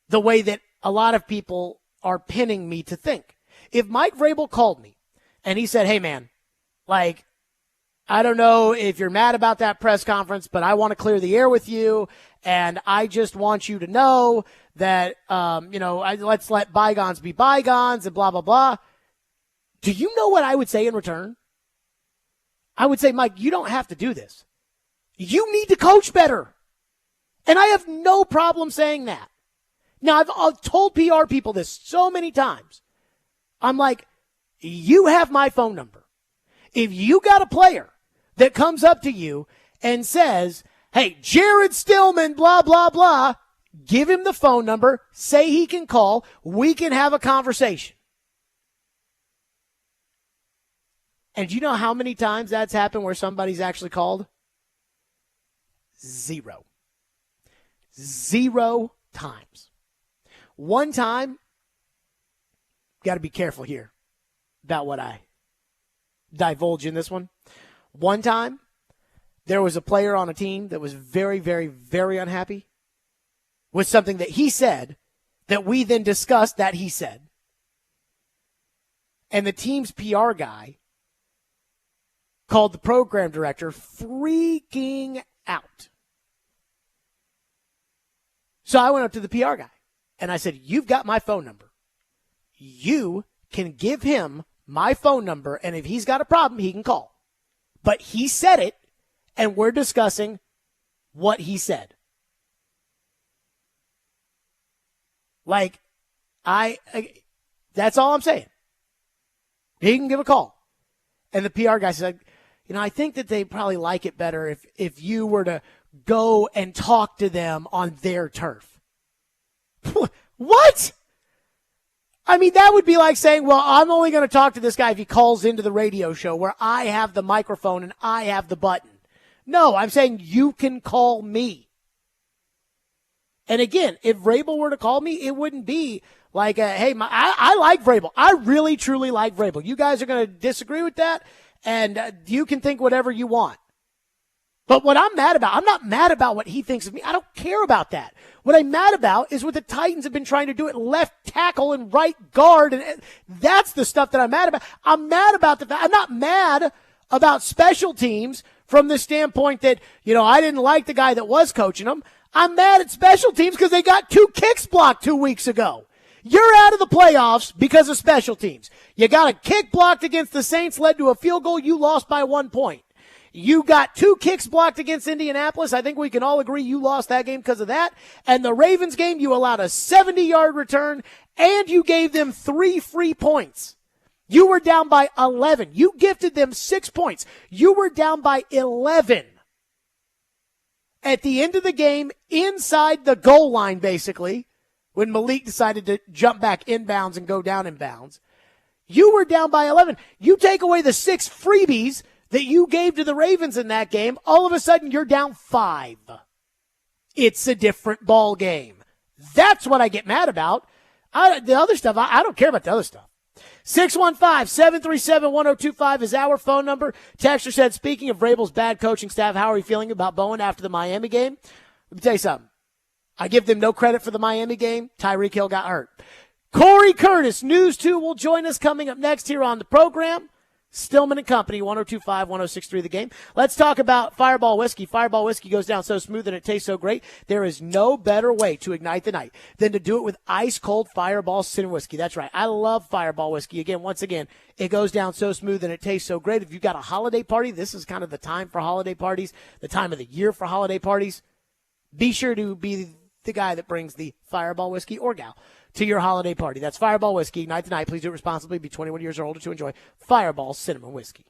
the way that a lot of people are pinning me to think. If Mike Vrabel called me and he said, hey, man, like, I don't know if you're mad about that press conference, but I want to clear the air with you, and I just want you to know that, let's let bygones be bygones and blah, blah, blah. Do you know what I would say in return? I would say, Mike, you don't have to do this. You need to coach better. And I have no problem saying that. Now, I've told PR people this so many times. I'm like, you have my phone number. If you got a player that comes up to you and says, hey, Jared Stillman, blah, blah, blah, give him the phone number, say he can call, we can have a conversation. And do you know how many times that's happened where somebody's actually called? 0. 0 times. One time, got to be careful here about what I divulge in this one. One time, there was a player on a team that was very, very, very unhappy with something that he said that we then discussed that he said. And the team's PR guy called the program director freaking out. So I went up to the PR guy and I said, you've got my phone number. You can give him my phone number, and if he's got a problem, he can call. But he said it, and we're discussing what he said. Like, that's all I'm saying. He can give a call. And the PR guy said, I think that they probably like it better if you were to go and talk to them on their turf. What? I mean, that would be like saying, well, I'm only going to talk to this guy if he calls into the radio show where I have the microphone and I have the button. No, I'm saying you can call me. And again, if Vrabel were to call me, it wouldn't be like, hey, I like Vrabel. I really, truly like Vrabel. You guys are going to disagree with that, and you can think whatever you want. But what I'm mad about, I'm not mad about what he thinks of me. I don't care about that. What I'm mad about is what the Titans have been trying to do at left tackle and right guard, and that's the stuff that I'm mad about. I'm mad about I'm not mad about special teams from the standpoint that, I didn't like the guy that was coaching them. I'm mad at special teams because they got 2 kicks blocked 2 weeks ago. You're out of the playoffs because of special teams. You got a kick blocked against the Saints, led to a field goal. You lost by 1 point. You got 2 kicks blocked against Indianapolis. I think we can all agree you lost that game because of that. And the Ravens game, you allowed a 70-yard return, and you gave them 3 free points. You were down by 11. You gifted them 6 points. You were down by 11. At the end of the game, inside the goal line, basically, when Malik decided to jump back inbounds and go down inbounds, you were down by 11. You take away the 6 freebies that you gave to the Ravens in that game, all of a sudden you're down 5. It's a different ball game. That's what I get mad about. The other stuff, I don't care about the other stuff. 615-737-1025 is our phone number. Texter said, speaking of Vrabel's bad coaching staff, how are you feeling about Bowen after the Miami game? Let me tell you something. I give them no credit for the Miami game. Tyreek Hill got hurt. Corey Curtis, News 2, will join us coming up next here on the program. Stillman and Company, 102.5, 106.3 The Game. Let's talk about Fireball Whiskey. Fireball Whiskey goes down so smooth and it tastes so great. There is no better way to ignite the night than to do it with ice-cold Fireball Cinnamon Whiskey. That's right. I love Fireball Whiskey. Once again, it goes down so smooth and it tastes so great. If you've got a holiday party, this is kind of the time for holiday parties, the time of the year for holiday parties. Be sure to be the guy that brings the Fireball Whiskey or gal to your holiday party. That's Fireball Whiskey. Ignite the night. Please do it responsibly. Be 21 years or older to enjoy Fireball Cinnamon Whiskey.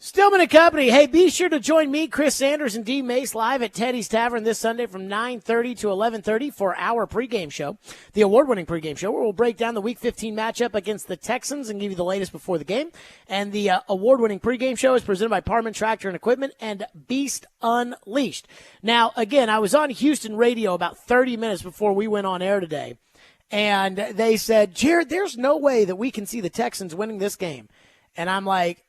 Stillman and Company. Hey, be sure to join me, Chris Sanders, and D. Mace live at Teddy's Tavern this Sunday from 9:30 to 11:30 for our pregame show, the award-winning pregame show, where we'll break down the Week 15 matchup against the Texans and give you the latest before the game. And the award-winning pregame show is presented by Parman Tractor and Equipment and Beast Unleashed. Now, again, I was on Houston radio about 30 minutes before we went on air today, and they said, Jared, there's no way that we can see the Texans winning this game. And I'm like,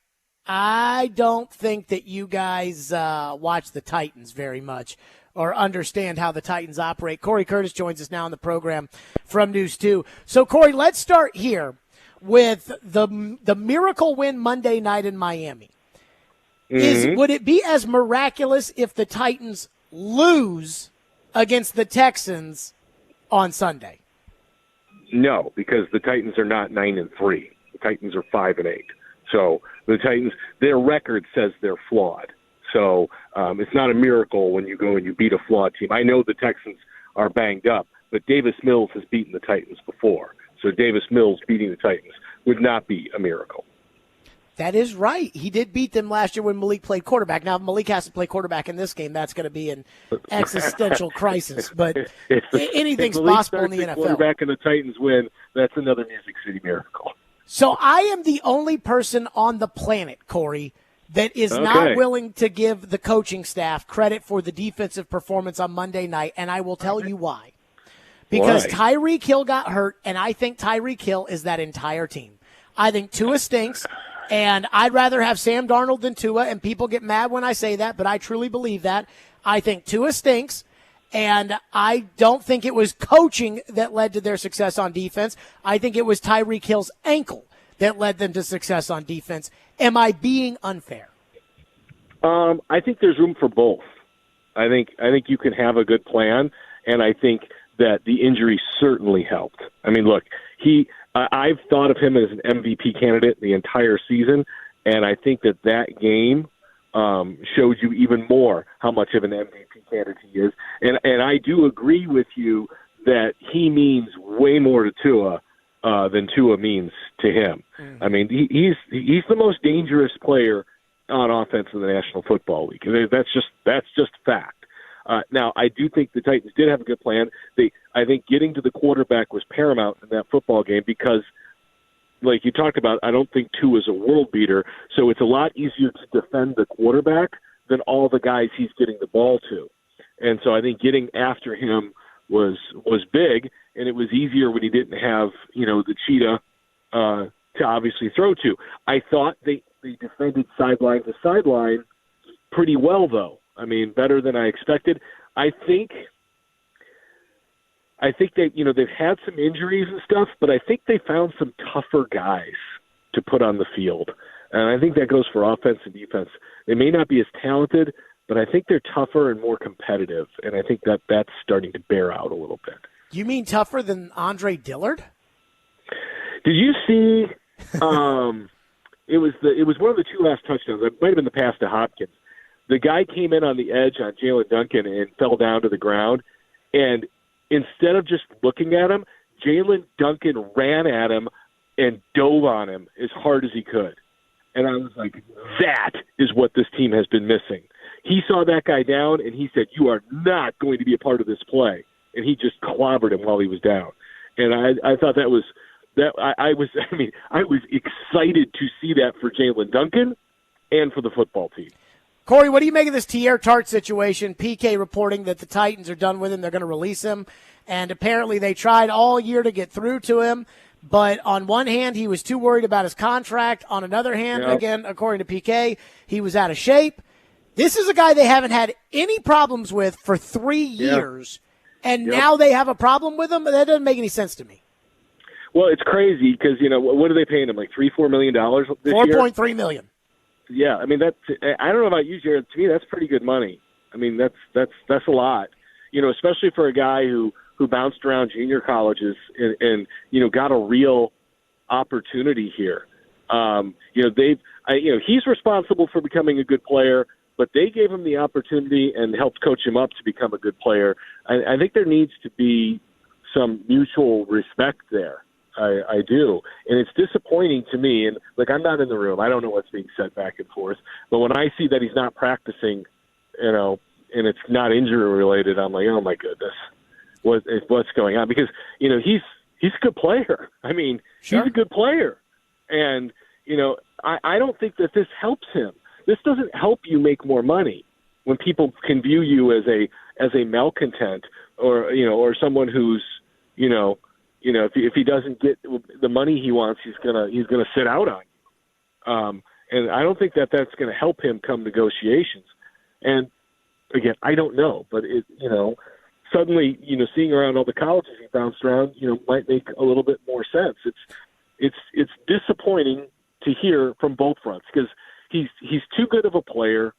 I don't think that you guys watch the Titans very much or understand how the Titans operate. Corey Curtis joins us now on the program from News 2. So, Corey, let's start here with the miracle win Monday night in Miami. Would it be as miraculous if the Titans lose against the Texans on Sunday? No, because the Titans are not 9-3. The Titans are 5-8. So the Titans, their record says they're flawed. So it's not a miracle when you go and you beat a flawed team. I know the Texans are banged up, but Davis Mills has beaten the Titans before. So Davis Mills beating the Titans would not be a miracle. That is right. He did beat them last year when Malik played quarterback. Now, if Malik has to play quarterback in this game, that's going to be an existential crisis. But anything's possible in the NFL. Quarterback and the Titans win, that's another Music City miracle. So I am the only person on the planet, Corey, that is not willing to give the coaching staff credit for the defensive performance on Monday night, and I will tell you why. Because Tyreek Hill got hurt, and I think Tyreek Hill is that entire team. I think Tua stinks, and I'd rather have Sam Darnold than Tua, and people get mad when I say that, but I truly believe that. I think Tua stinks. And I don't think it was coaching that led to their success on defense. I think it was Tyreek Hill's ankle that led them to success on defense. Am I being unfair? I think there's room for both. I think you can have a good plan, and I think that the injury certainly helped. I mean, look, I've thought of him as an MVP candidate the entire season, and I think that game shows you even more how much of an MVP candidate he is. And I do agree with you that he means way more to Tua than Tua means to him. I mean, he's the most dangerous player on offense in the National Football League. That's just fact. Now, I do think the Titans did have a good plan. I think getting to the quarterback was paramount in that football game because, like you talked about, I don't think Tua is a world beater, so it's a lot easier to defend the quarterback than all the guys he's getting the ball to. And so I think getting after him was big, and it was easier when he didn't have, the cheetah to obviously throw to. I thought they defended sideline to sideline pretty well, though. I mean, better than I expected. I think they, they've had some injuries and stuff, but I think they found some tougher guys to put on the field. And I think that goes for offense and defense. They may not be as talented, but I think they're tougher and more competitive. And I think that's starting to bear out a little bit. You mean tougher than Andre Dillard? Did you see, it was one of the two last touchdowns. It might have been the pass to Hopkins. The guy came in on the edge on Jalen Duncan and fell down to the ground. And instead of just looking at him, Jalen Duncan ran at him and dove on him as hard as he could. And I was like, that is what this team has been missing. He saw that guy down, and he said, you are not going to be a part of this play. And he just clobbered him while he was down. And I thought that was – I was excited to see that for Jalen Duncan and for the football team. Corey, what do you make of this Tierre Tart situation? PK reporting that the Titans are done with him. They're going to release him. And apparently they tried all year to get through to him. But on one hand, he was too worried about his contract. On another hand, again, according to PK, he was out of shape. This is a guy they haven't had any problems with for 3 years. And now they have a problem with him? That doesn't make any sense to me. Well, it's crazy because, what are they paying him? Like $3-4 million this year? $4.3 million. Yeah, I mean, I don't know about you, Jared. To me, that's pretty good money. I mean, that's a lot. Especially for a guy who bounced around junior colleges and got a real opportunity here. He's responsible for becoming a good player, but they gave him the opportunity and helped coach him up to become a good player. I think there needs to be some mutual respect there. I do. And it's disappointing to me. And, I'm not in the room. I don't know what's being said back and forth. But when I see that he's not practicing, and it's not injury-related, I'm like, oh, my goodness, what's going on? Because, he's a good player. I mean, He's a good player. And, I don't think that this helps him. This doesn't help you make more money when people can view you as a malcontent or someone who's, if he doesn't get the money he wants, he's gonna sit out on you. And I don't think that that's going to help him come negotiations. And again, I don't know, but suddenly, seeing around all the colleges he bounced around, might make a little bit more sense. It's disappointing to hear from both fronts because he's too good of a player,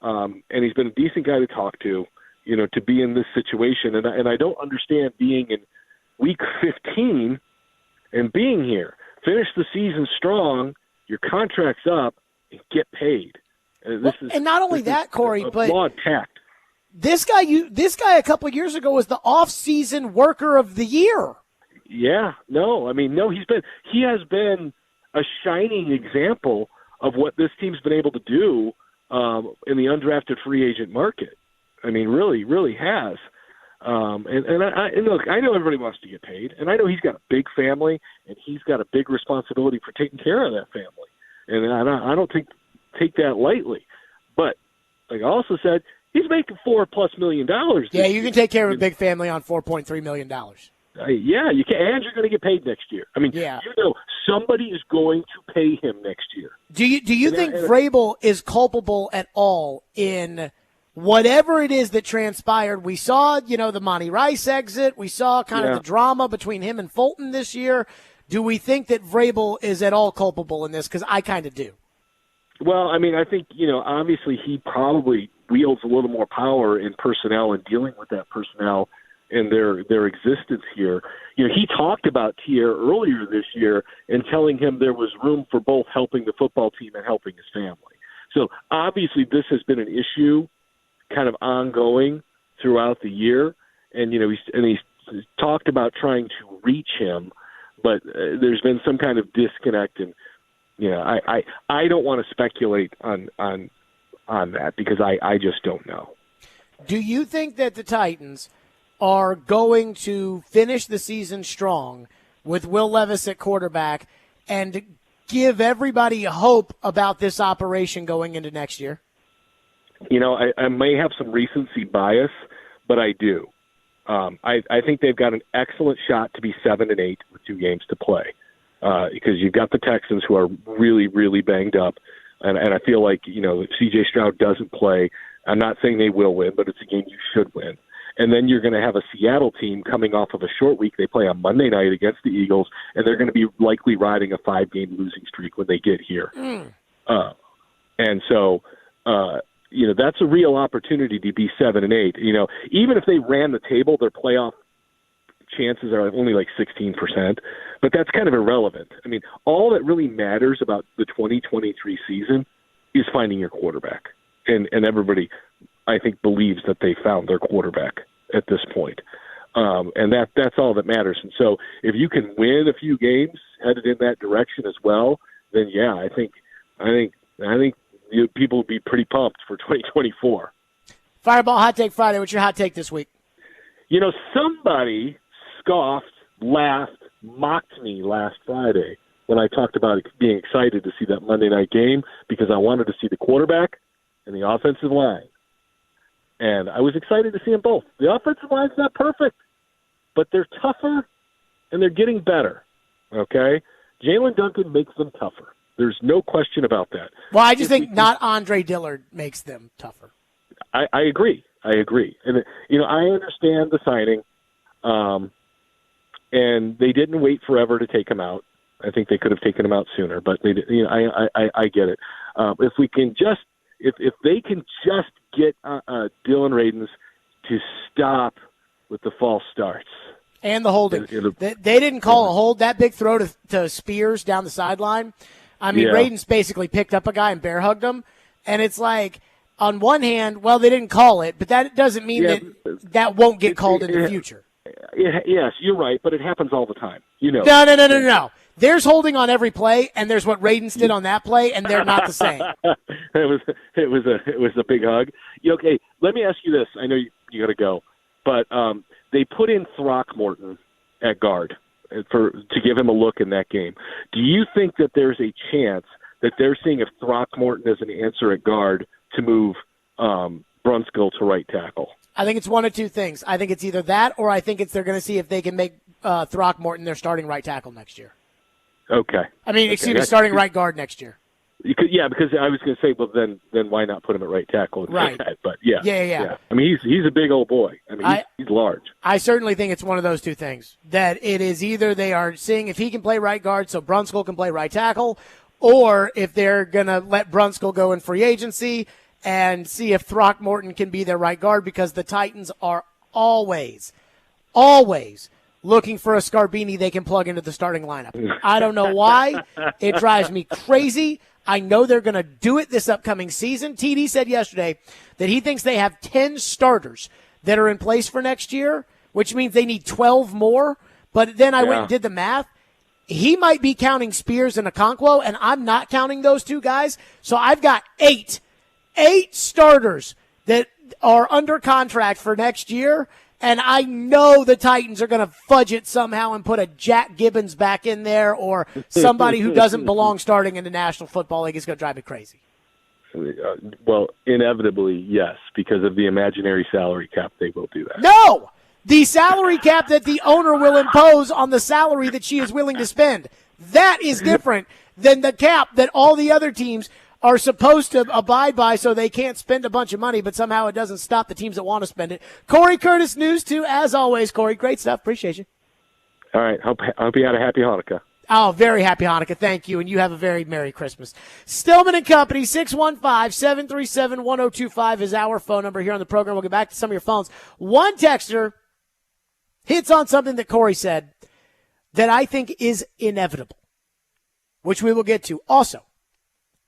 and he's been a decent guy to talk to be in this situation. And I don't understand being in week 15 and being here. Finish the season strong, your contract's up, and get paid. And not only that, Corey, but flawed tact. This guy a couple of years ago was the off-season worker of the year. Yeah, he has been a shining example of what this team's been able to do in the undrafted free agent market. I mean, really, really has. And look, I know everybody wants to get paid, and I know he's got a big family, and he's got a big responsibility for taking care of that family. And I don't take that lightly. But like I also said, he's making $4+ million. Yeah, you can take care of a big family on $4.3 million. Yeah, you can, and you're going to get paid next year. I mean, somebody is going to pay him next year. Do you think Vrabel is culpable at all in whatever it is that transpired? We saw, the Monty Rice exit. We saw kind of the drama between him and Fulton this year. Do we think that Vrabel is at all culpable in this? Because I kind of do. Well, I mean, I think, obviously he probably wields a little more power in personnel and dealing with that personnel and their existence here. He talked about Tierre earlier this year and telling him there was room for both helping the football team and helping his family. So obviously this has been an issue kind of ongoing throughout the year. And, he's talked about trying to reach him, but there's been some kind of disconnect. And, I don't want to speculate on that because I just don't know. Do you think that the Titans are going to finish the season strong with Will Levis at quarterback and give everybody hope about this operation going into next year? I may have some recency bias, but I do. I think they've got an excellent shot to be 7-8 with 2 games to play because you've got the Texans who are really, really banged up. And I feel like, if C.J. Stroud doesn't play, I'm not saying they will win, but it's a game you should win. And then you're going to have a Seattle team coming off of a short week. They play on Monday night against the Eagles, and they're going to be likely riding a 5-game losing streak when they get here. And so, that's a real opportunity to be 7-8. Even if they ran the table, their playoff chances are only like 16%, but that's kind of irrelevant. I mean, all that really matters about the 2023 season is finding your quarterback. And everybody, I think, believes that they found their quarterback at this point. And that's all that matters. And so if you can win a few games headed in that direction as well, then yeah, I think people will be pretty pumped for 2024. Fireball Hot Take Friday. What's your hot take this week? Somebody scoffed, laughed, mocked me last Friday when I talked about being excited to see that Monday night game because I wanted to see the quarterback and the offensive line. And I was excited to see them both. The offensive line's not perfect, but they're tougher and they're getting better. Okay? Jalen Duncan makes them tougher. There's no question about that. Well, I just think not Andre Dillard makes them tougher. I agree. And, I understand the signing, and they didn't wait forever to take him out. I think they could have taken him out sooner, but they, I get it. If we can just, if they can just get Dylan Radins to stop with the false starts. And the holding. They didn't call a hold. That big throw to Spears down the sideline. I mean, Radins basically picked up a guy and bear hugged him. And it's like, on one hand, well, they didn't call it, but that doesn't mean that won't get called in the future. Yes, you're right, but it happens all the time. No. There's holding on every play, and there's what Radens did on that play, and they're not the same. it was a big hug. Okay, let me ask you this. I know you got to go, but they put in Throckmorton at guard to give him a look in that game. Do you think that there's a chance that they're seeing if Throckmorton as an answer at guard to move Brunskill to right tackle? I think it's one of two things. I think it's either that, or I think they're going to see if they can make Throckmorton their starting right tackle next year. Okay. Excuse me, starting right guard next year. Yeah, because I was going to say, well, then why not put him at right tackle? Right. But yeah. I mean, he's a big old boy. I mean, he's large. I certainly think it's one of those two things. That it is either they are seeing if he can play right guard so Brunskill can play right tackle, or if they're going to let Brunskill go in free agency and see if Throckmorton can be their right guard, because the Titans are always looking for a Scarbini they can plug into the starting lineup. I don't know why. It drives me crazy. I know they're going to do it this upcoming season. TD said yesterday that he thinks they have 10 starters that are in place for next year, which means they need 12 more. But then I went and did the math. He might be counting Spears and Okonkwo, and I'm not counting those two guys. So I've got eight starters that are under contract for next year. And I know the Titans are going to fudge it somehow and put a Jack Gibbons back in there, or somebody who doesn't belong starting in the National Football League. Is going to drive me crazy. Well, inevitably, yes, because of the imaginary salary cap, they will do that. No! The salary cap that the owner will impose on the salary that she is willing to spend. That is different than the cap that all the other teams are supposed to abide by, so they can't spend a bunch of money, but somehow it doesn't stop the teams that want to spend it. Corey Curtis, News 2, as always. Corey, great stuff. Appreciate you. All right. Hope you had a happy Hanukkah. Oh, very happy Hanukkah. Thank you, and you have a very Merry Christmas. Stillman and Company, 615-737-1025 is our phone number here on the program. We'll get back to some of your phones. One texter hits on something that Corey said that I think is inevitable, which we will get to. Also,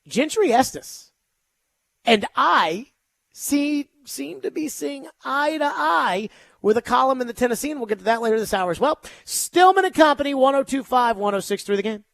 Gentry Estes and I seem to be seeing eye to eye with a column in the Tennessean. We'll get to that later this hour as well. Stillman and Company, 102.5, 106.3 The Game.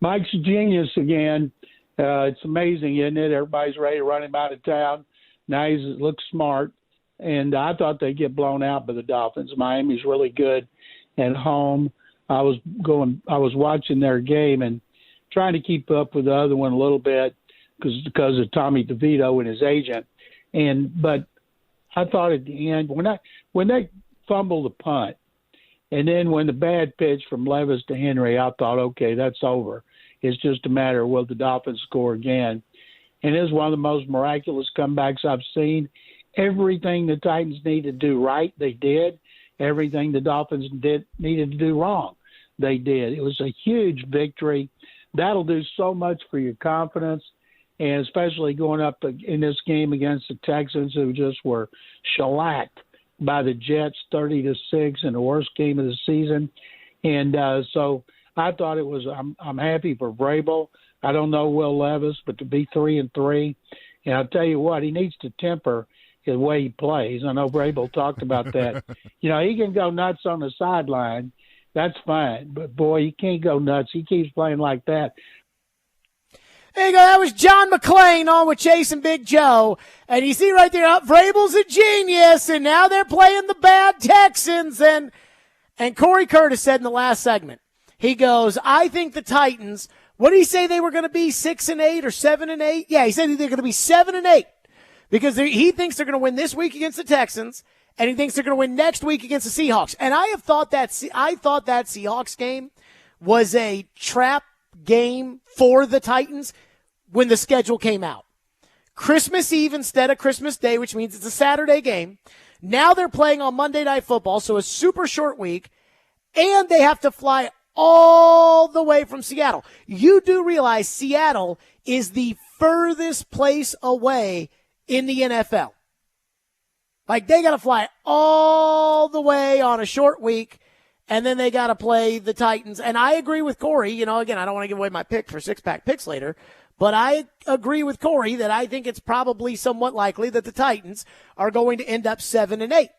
Mike's a genius again. It's amazing, isn't it? Everybody's ready to run him out of town. Now he looks smart. And I thought they'd get blown out by the Dolphins. Miami's really good at home. I was watching their game and trying to keep up with the other one a little bit because of Tommy DeVito and his agent. But I thought at the end when they fumbled the punt, and then when the bad pitch from Levis to Henry, I thought, okay, that's over. It's just a matter of will the Dolphins score again. And it was one of the most miraculous comebacks I've seen. Everything the Titans needed to do right, they did. Everything the Dolphins needed to do wrong, they did. It was a huge victory. That'll do so much for your confidence, and especially going up in this game against the Texans, who just were shellacked by the Jets 30-6 in the worst game of the season. And so I thought it was. I'm happy for Vrabel. I don't know Will Levis, but to be 3-3, and I'll tell you what, he needs to temper the way he plays. I know Vrabel talked about that. He can go nuts on the sideline. That's fine. But, boy, he can't go nuts. He keeps playing like that. There you go. That was John McClain on with Chase and Big Joe. And you see right there, Vrabel's a genius, and now they're playing the bad Texans. And Corey Curtis said in the last segment, he goes, I think the Titans, what did he say they were going to be, 6-8 or 7-8? Yeah, he said they're going to be 7-8. Because he thinks they're going to win this week against the Texans, and he thinks they're going to win next week against the Seahawks. And I thought that Seahawks game was a trap game for the Titans when the schedule came out. Christmas Eve instead of Christmas Day, which means it's a Saturday game. Now they're playing on Monday Night Football, so a super short week, and they have to fly all the way from Seattle. You do realize Seattle is the furthest place away in the NFL. Like, they got to fly all the way on a short week, and then they got to play the Titans. And I agree with Corey. Again, I don't want to give away my pick for six-pack picks later, but I agree with Corey that I think it's probably somewhat likely that the Titans are going to end up 7-8,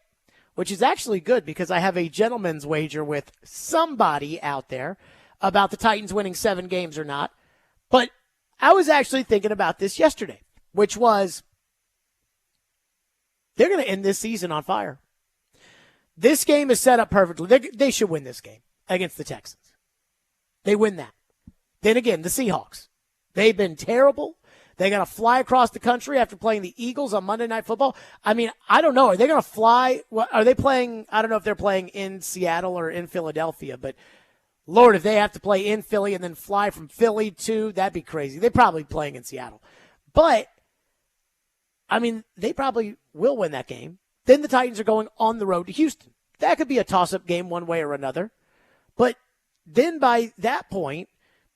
which is actually good because I have a gentleman's wager with somebody out there about the Titans winning 7 games or not. But I was actually thinking about this yesterday, which was, they're going to end this season on fire. This game is set up perfectly. They should win this game against the Texans. They win that. Then again, the Seahawks. They've been terrible. They got to fly across the country after playing the Eagles on Monday Night Football. I mean, I don't know. Are they going to fly? Are they playing? I don't know if they're playing in Seattle or in Philadelphia, but Lord, if they have to play in Philly and then fly from Philly to, that'd be crazy. They're probably playing in Seattle. But, I mean, they probably will win that game. Then the Titans are going on the road to Houston. That could be a toss-up game one way or another. But then by that point,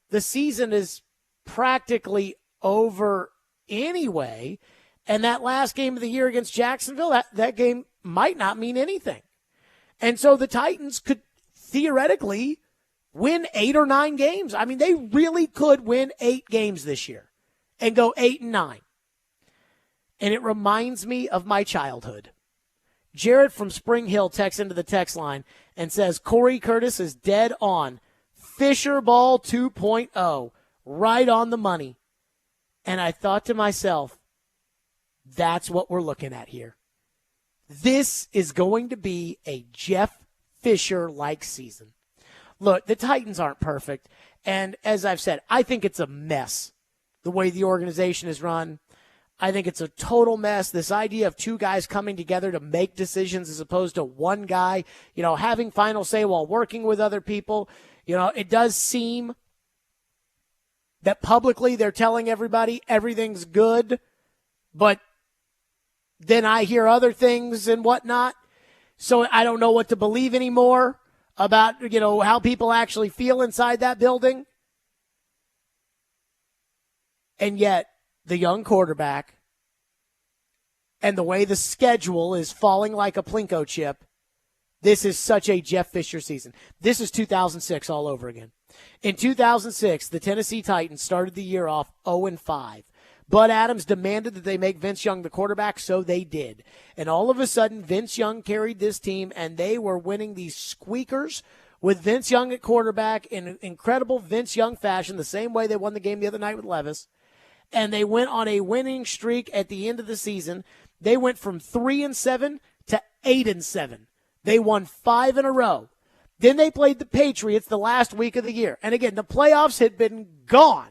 the season is practically over anyway. And that last game of the year against Jacksonville, that game might not mean anything. And so the Titans could theoretically win 8 or 9 games. I mean, they really could win 8 games this year and go 8-9. And it reminds me of my childhood. Jared from Spring Hill texts into the text line and says, Corey Curtis is dead on. Fisher Ball 2.0, right on the money. And I thought to myself, that's what we're looking at here. This is going to be a Jeff Fisher-like season. Look, the Titans aren't perfect. And as I've said, I think it's a mess, the way the organization is run. I think it's a total mess. This idea of 2 guys coming together to make decisions as opposed to one guy, having final say while working with other people. It does seem that publicly they're telling everybody everything's good, but then I hear other things and whatnot. So I don't know what to believe anymore about, how people actually feel inside that building. And yet, the young quarterback and the way the schedule is falling like a Plinko chip, this is such a Jeff Fisher season. This is 2006 all over again. In 2006, the Tennessee Titans started the year off 0-5. Bud Adams demanded that they make Vince Young the quarterback, so they did. And all of a sudden, Vince Young carried this team, and they were winning these squeakers with Vince Young at quarterback in incredible Vince Young fashion, the same way they won the game the other night with Levis. And they went on a winning streak at the end of the season. They went from 3-7 to 8-7. They won 5 in a row. Then they played the Patriots the last week of the year. And again, the playoffs had been gone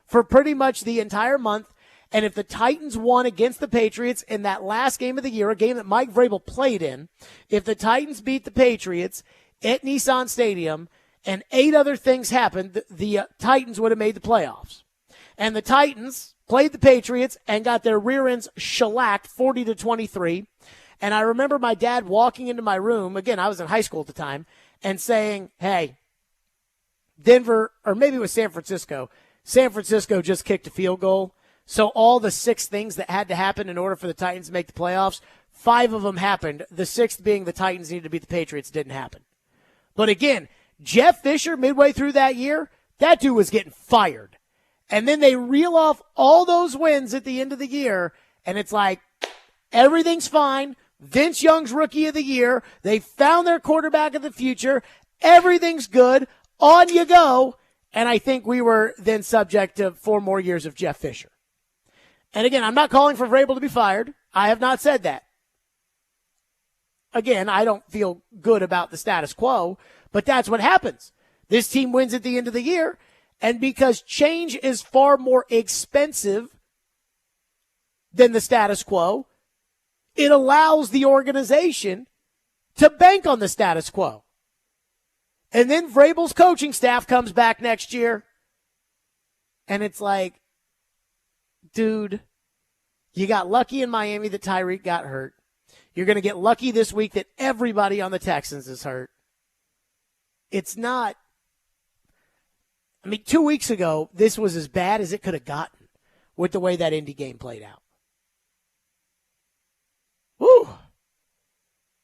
for pretty much the entire month. And if the Titans won against the Patriots in that last game of the year, a game that Mike Vrabel played in, if the Titans beat the Patriots at Nissan Stadium and 8 other things happened, the Titans would have made the playoffs. And the Titans played the Patriots and got their rear ends shellacked 40-23. And I remember my dad walking into my room, again, I was in high school at the time, and saying, hey, Denver, or maybe it was San Francisco just kicked a field goal. So all the 6 things that had to happen in order for the Titans to make the playoffs, 5 of them happened. The 6th being the Titans needed to beat the Patriots didn't happen. But again, Jeff Fisher, midway through that year, that dude was getting fired. And then they reel off all those wins at the end of the year, and it's like, everything's fine. Vince Young's rookie of the year. They found their quarterback of the future. Everything's good. On you go. And I think we were then subject to 4 more years of Jeff Fisher. And again, I'm not calling for Vrabel to be fired. I have not said that. Again, I don't feel good about the status quo, but that's what happens. This team wins at the end of the year, and because change is far more expensive than the status quo, it allows the organization to bank on the status quo. And then Vrabel's coaching staff comes back next year, and it's like, dude, you got lucky in Miami that Tyreek got hurt. You're going to get lucky this week that everybody on the Texans is hurt. It's not. I mean, 2 weeks ago, this was as bad as it could have gotten with the way that Indy game played out. Woo!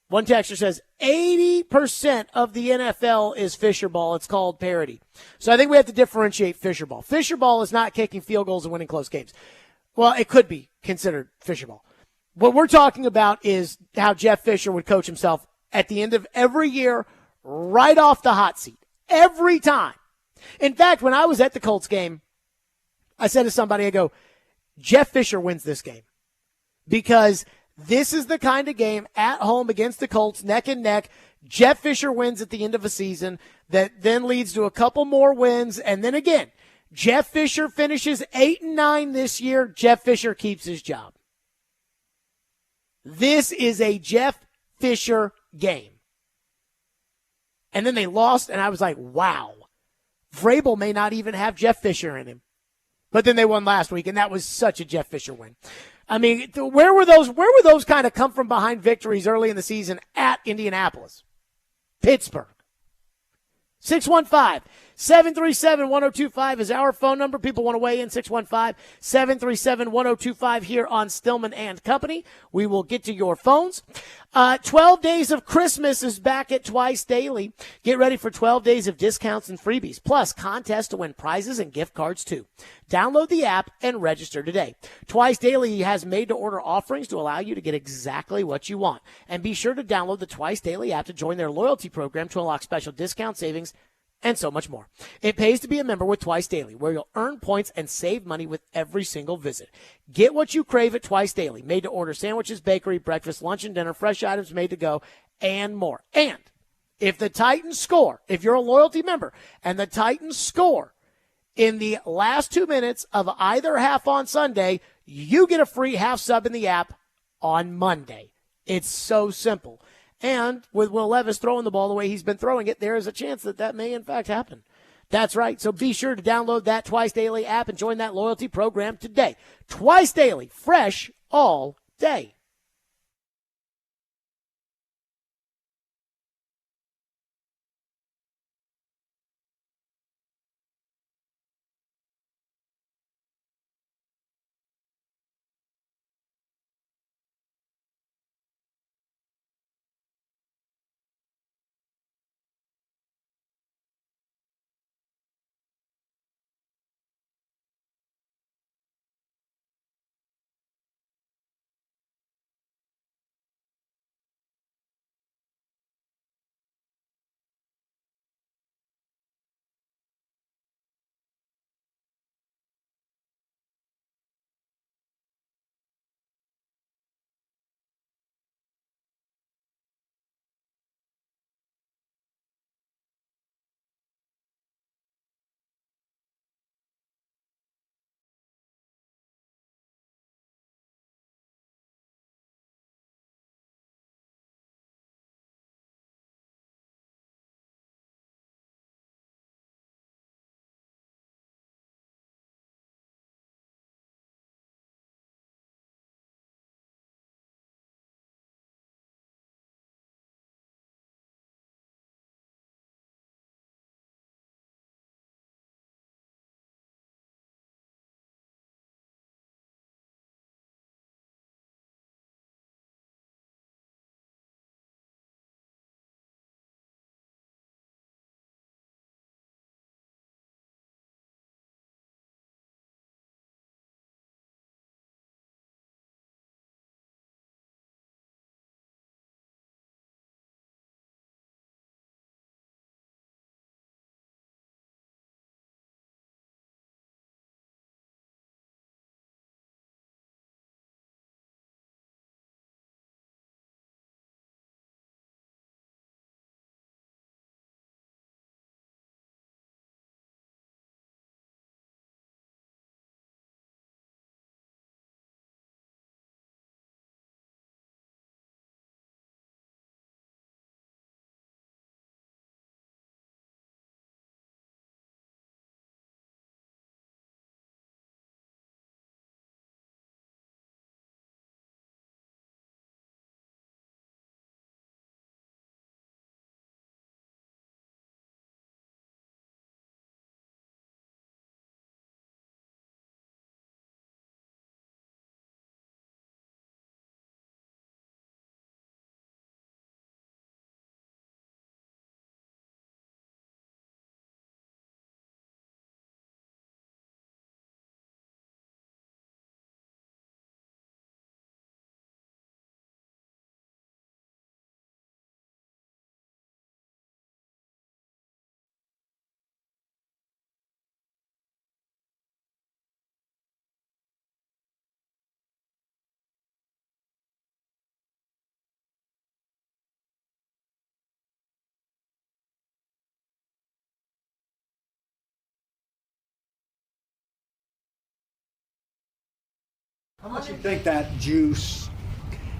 One texter says 80% of the NFL is Fisher ball. It's called parity. So I think we have to differentiate Fisher ball. Fisher ball is not kicking field goals and winning close games. Well, it could be considered Fisher ball. What we're talking about is how Jeff Fisher would coach himself at the end of every year, right off the hot seat, every time. In fact, when I was at the Colts game, I said to somebody, I go, Jeff Fisher wins this game because this is the kind of game at home against the Colts, neck and neck. Jeff Fisher wins at the end of a season that then leads to a couple more wins. And then again, Jeff Fisher finishes 8-9 this year. Jeff Fisher keeps his job. This is a Jeff Fisher game. And then they lost, and I was like, wow. Vrabel may not even have Jeff Fisher in him. But then they won last week, and that was such a Jeff Fisher win. I mean, where were those kind of come from behind victories early in the season at Indianapolis? Pittsburgh. 615-737-1025 is our phone number. People want to weigh in. 615-737-1025 here on Stillman and Company. We will get to your phones. 12 Days of Christmas is back at Twice Daily. Get ready for 12 days of discounts and freebies, plus contests to win prizes and gift cards too. Download the app and register today. Twice Daily has made-to-order offerings to allow you to get exactly what you want. And be sure to download the Twice Daily app to join their loyalty program to unlock special discount savings and so much more. It pays to be a member with Twice Daily, where you'll earn points and save money with every single visit. Get what you crave at Twice Daily. Made to order sandwiches, bakery, breakfast, lunch, and dinner, fresh items made to go, and more. And if the Titans score, if you're a loyalty member, and the Titans score in the last 2 minutes of either half on Sunday, you get a free half sub in the app on Monday. It's so simple. And with Will Levis throwing the ball the way he's been throwing it, there is a chance that may, in fact, happen. That's right. So be sure to download that Twice Daily app and join that loyalty program today. Twice Daily, fresh all day. How much do you think that juice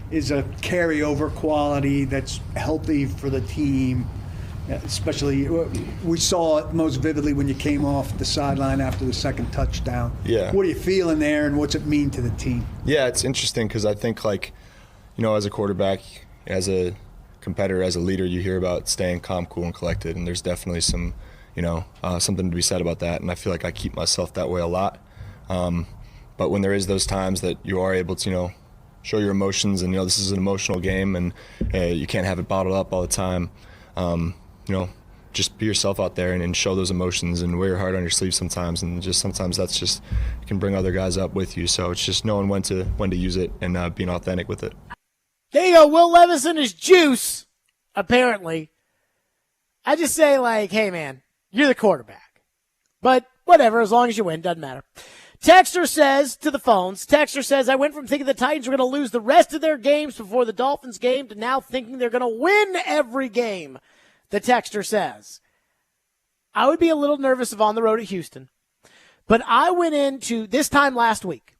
is a carryover quality that's healthy for the team? Especially, we saw it most vividly when you came off the sideline after the second touchdown. Yeah. What are you feeling there, and what's it mean to the team? Yeah, it's interesting because I think, as a quarterback, as a competitor, as a leader, you hear about staying calm, cool, and collected, and there's definitely some, something to be said about that, and I feel like I keep myself that way a lot. But when there is those times that you are able to, show your emotions, and, this is an emotional game, and you can't have it bottled up all the time, just be yourself out there and show those emotions and wear your heart on your sleeve sometimes, and just sometimes that's just you can bring other guys up with you. So it's just knowing when to use it and being authentic with it. There you go, Will Levis and his juice, apparently. I just say, hey, man, you're the quarterback. But whatever, as long as you win, doesn't matter. Texter says to the phones, I went from thinking the Titans were going to lose the rest of their games before the Dolphins game to now thinking they're going to win every game. The texter says, I would be a little nervous if on the road at Houston, but I went into this time last week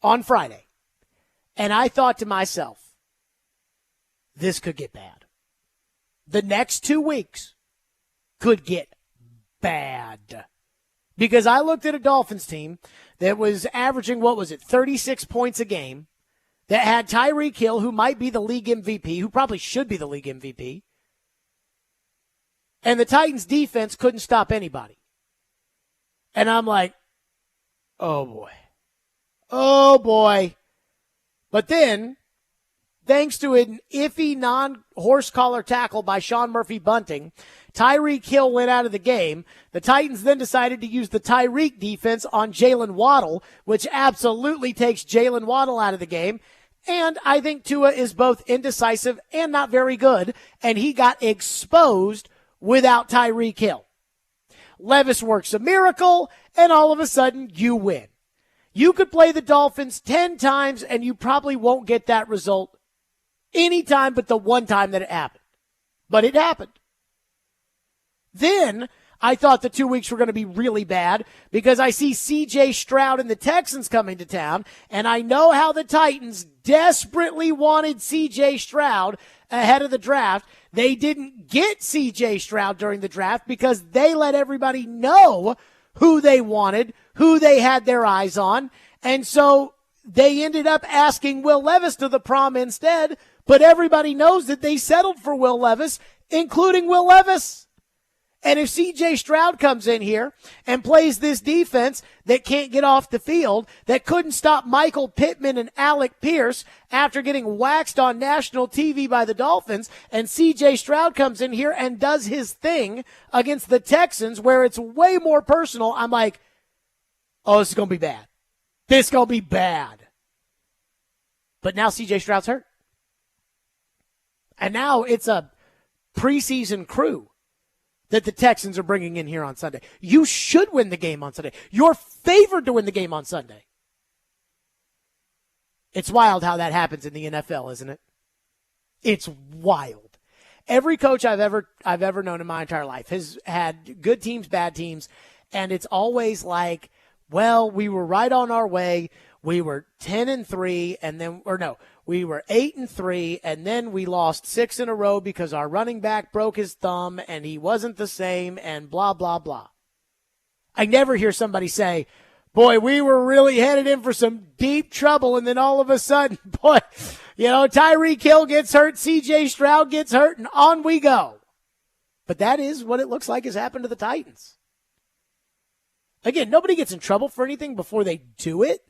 on Friday, and I thought to myself, this could get bad. The next 2 weeks could get bad. Because I looked at a Dolphins team that was averaging, 36 points a game, that had Tyreek Hill, who might be the league MVP, who probably should be the league MVP, and the Titans' defense couldn't stop anybody. And I'm like, oh, boy. Oh, boy. But then, thanks to an iffy non-horse collar tackle by Sean Murphy-Bunting, Tyreek Hill went out of the game. The Titans then decided to use the Tyreek defense on Jalen Waddle, which absolutely takes Jalen Waddle out of the game. And I think Tua is both indecisive and not very good, and he got exposed without Tyreek Hill. Levis works a miracle, and all of a sudden, you win. You could play the Dolphins 10 times, and you probably won't get that result any time but the one time that it happened. But it happened. Then, I thought the 2 weeks were going to be really bad because I see C.J. Stroud and the Texans coming to town, and I know how the Titans desperately wanted C.J. Stroud ahead of the draft. They didn't get C.J. Stroud during the draft because they let everybody know who they wanted, who they had their eyes on, and so they ended up asking Will Levis to the prom instead, but everybody knows that they settled for Will Levis, including Will Levis. And if C.J. Stroud comes in here and plays this defense that can't get off the field, that couldn't stop Michael Pittman and Alec Pierce after getting waxed on national TV by the Dolphins, and C.J. Stroud comes in here and does his thing against the Texans where it's way more personal, I'm like, oh, this is going to be bad. This is going to be bad. But now C.J. Stroud's hurt. And now it's a preseason crew that the Texans are bringing in here on Sunday. You should win the game on Sunday. You're favored to win the game on Sunday. It's wild how that happens in the NFL, isn't it? It's wild. Every coach I've ever known in my entire life has had good teams, bad teams, and it's always like, well, we were right on our way. We were 10-3, and then, we were 8-3, and then we lost 6 in a row because our running back broke his thumb and he wasn't the same, and blah, blah, blah. I never hear somebody say, boy, we were really headed in for some deep trouble, and then all of a sudden, boy, Tyreek Hill gets hurt, C.J. Stroud gets hurt, and on we go. But that is what it looks like has happened to the Titans. Again, nobody gets in trouble for anything before they do it,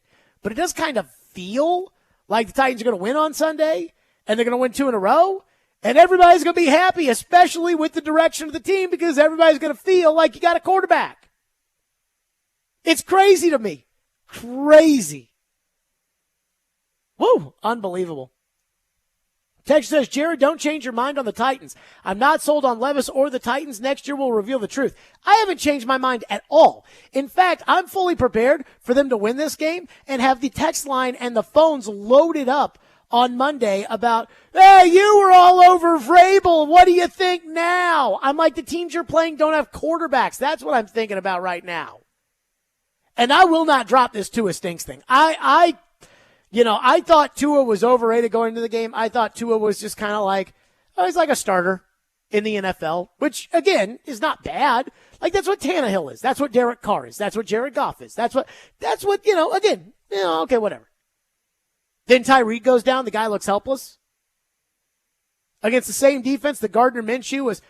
but it does kind of feel like the Titans are going to win on Sunday, and they're going to win 2 in a row, and everybody's going to be happy, especially with the direction of the team, because everybody's going to feel like you got a quarterback. It's crazy to me. Crazy. Woo, unbelievable. Text says, Jared, don't change your mind on the Titans. I'm not sold on Levis or the Titans. Next year will reveal the truth. I haven't changed my mind at all. In fact, I'm fully prepared for them to win this game and have the text line and the phones loaded up on Monday about, hey, you were all over Vrabel. What do you think now? I'm like, the teams you're playing don't have quarterbacks. That's what I'm thinking about right now. And I will not drop this Tua stinks thing. I thought Tua was overrated going into the game. I thought Tua was just kind of like, he's like a starter in the NFL, which, again, is not bad. Like, that's what Tannehill is. That's what Derek Carr is. That's what Jared Goff is. That's what, okay, whatever. Then Tyreek goes down. The guy looks helpless. Against the same defense that Gardner Minshew was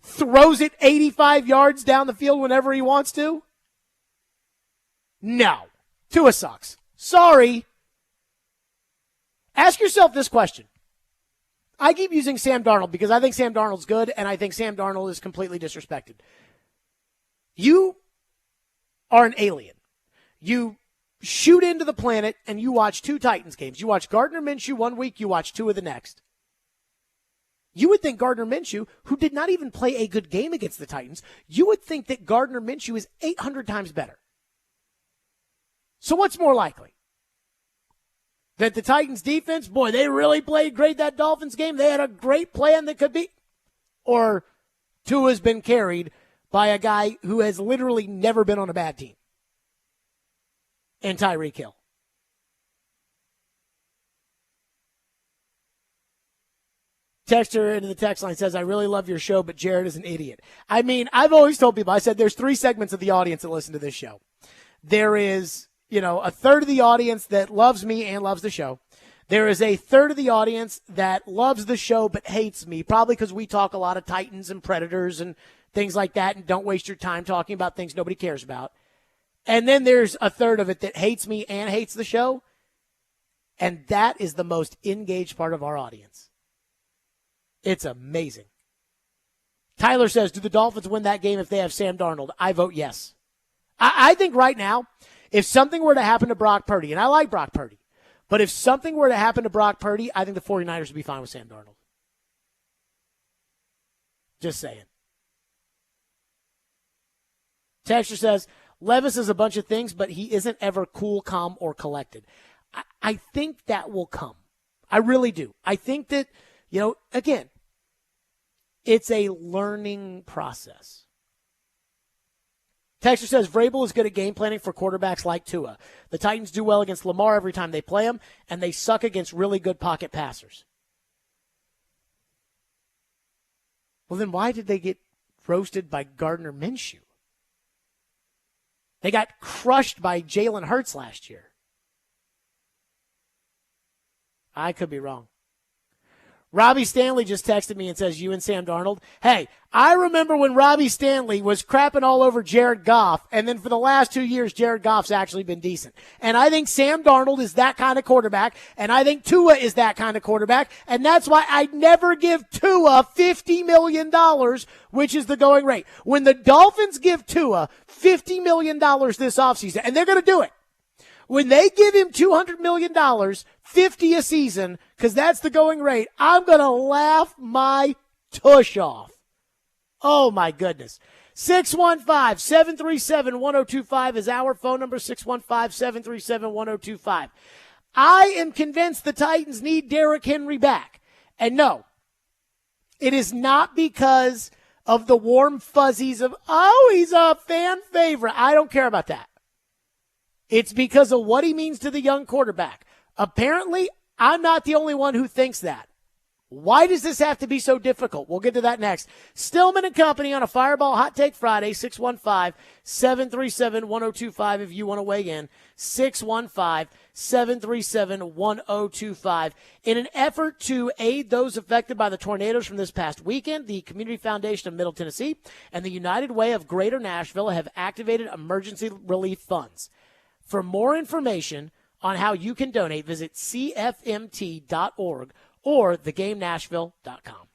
throws it 85 yards down the field whenever he wants to. No. Tua sucks. Sorry. Ask yourself this question. I keep using Sam Darnold because I think Sam Darnold's good, and I think Sam Darnold is completely disrespected. You are an alien. You shoot into the planet, and you watch 2 Titans games. You watch Gardner Minshew one week, you watch Tua the next. You would think Gardner Minshew, who did not even play a good game against the Titans, you would think that Gardner Minshew is 800 times better. So what's more likely? That the Titans defense, boy, they really played great that Dolphins game. They had a great plan that could be. Or Tua's been carried by a guy who has literally never been on a bad team. And Tyreek Hill. Texter into the text line says, I really love your show, but Jared is an idiot. I mean, I've always told people, I said there's 3 segments of the audience that listen to this show. There is, a third of the audience that loves me and loves the show. There is a third of the audience that loves the show but hates me, probably because we talk a lot of Titans and Predators and things like that and don't waste your time talking about things nobody cares about. And then there's a third of it that hates me and hates the show, and that is the most engaged part of our audience. It's amazing. Tyler says, do the Dolphins win that game if they have Sam Darnold? I vote yes. I think right now, if something were to happen to Brock Purdy, and I like Brock Purdy, but if something were to happen to Brock Purdy, I think the 49ers would be fine with Sam Darnold. Just saying. Texture says, Levis is a bunch of things, but he isn't ever cool, calm, or collected. I think that will come. I really do. I think that, again, it's a learning process. Texter says, Vrabel is good at game planning for quarterbacks like Tua. The Titans do well against Lamar every time they play him, and they suck against really good pocket passers. Well, then why did they get roasted by Gardner Minshew? They got crushed by Jalen Hurts last year. I could be wrong. Robbie Stanley just texted me and says, you and Sam Darnold. Hey, I remember when Robbie Stanley was crapping all over Jared Goff, and then for the last 2 years, Jared Goff's actually been decent. And I think Sam Darnold is that kind of quarterback, and I think Tua is that kind of quarterback, and that's why I'd never give Tua $50 million, which is the going rate. When the Dolphins give Tua $50 million this offseason, and they're going to do it, when they give him $200 million, $50 a season, because that's the going rate, I'm going to laugh my tush off. Oh, my goodness. 615-737-1025 is our phone number, 615-737-1025. I am convinced the Titans need Derrick Henry back. And no, it is not because of the warm fuzzies of, he's a fan favorite. I don't care about that. It's because of what he means to the young quarterback. Apparently, I'm not the only one who thinks that. Why does this have to be so difficult? We'll get to that next. Stillman and Company on a Fireball Hot Take Friday, 615-737-1025 if you want to weigh in. 615-737-1025. In an effort to aid those affected by the tornadoes from this past weekend, the Community Foundation of Middle Tennessee and the United Way of Greater Nashville have activated emergency relief funds. For more information on how you can donate, visit cfmt.org or thegamenashville.com.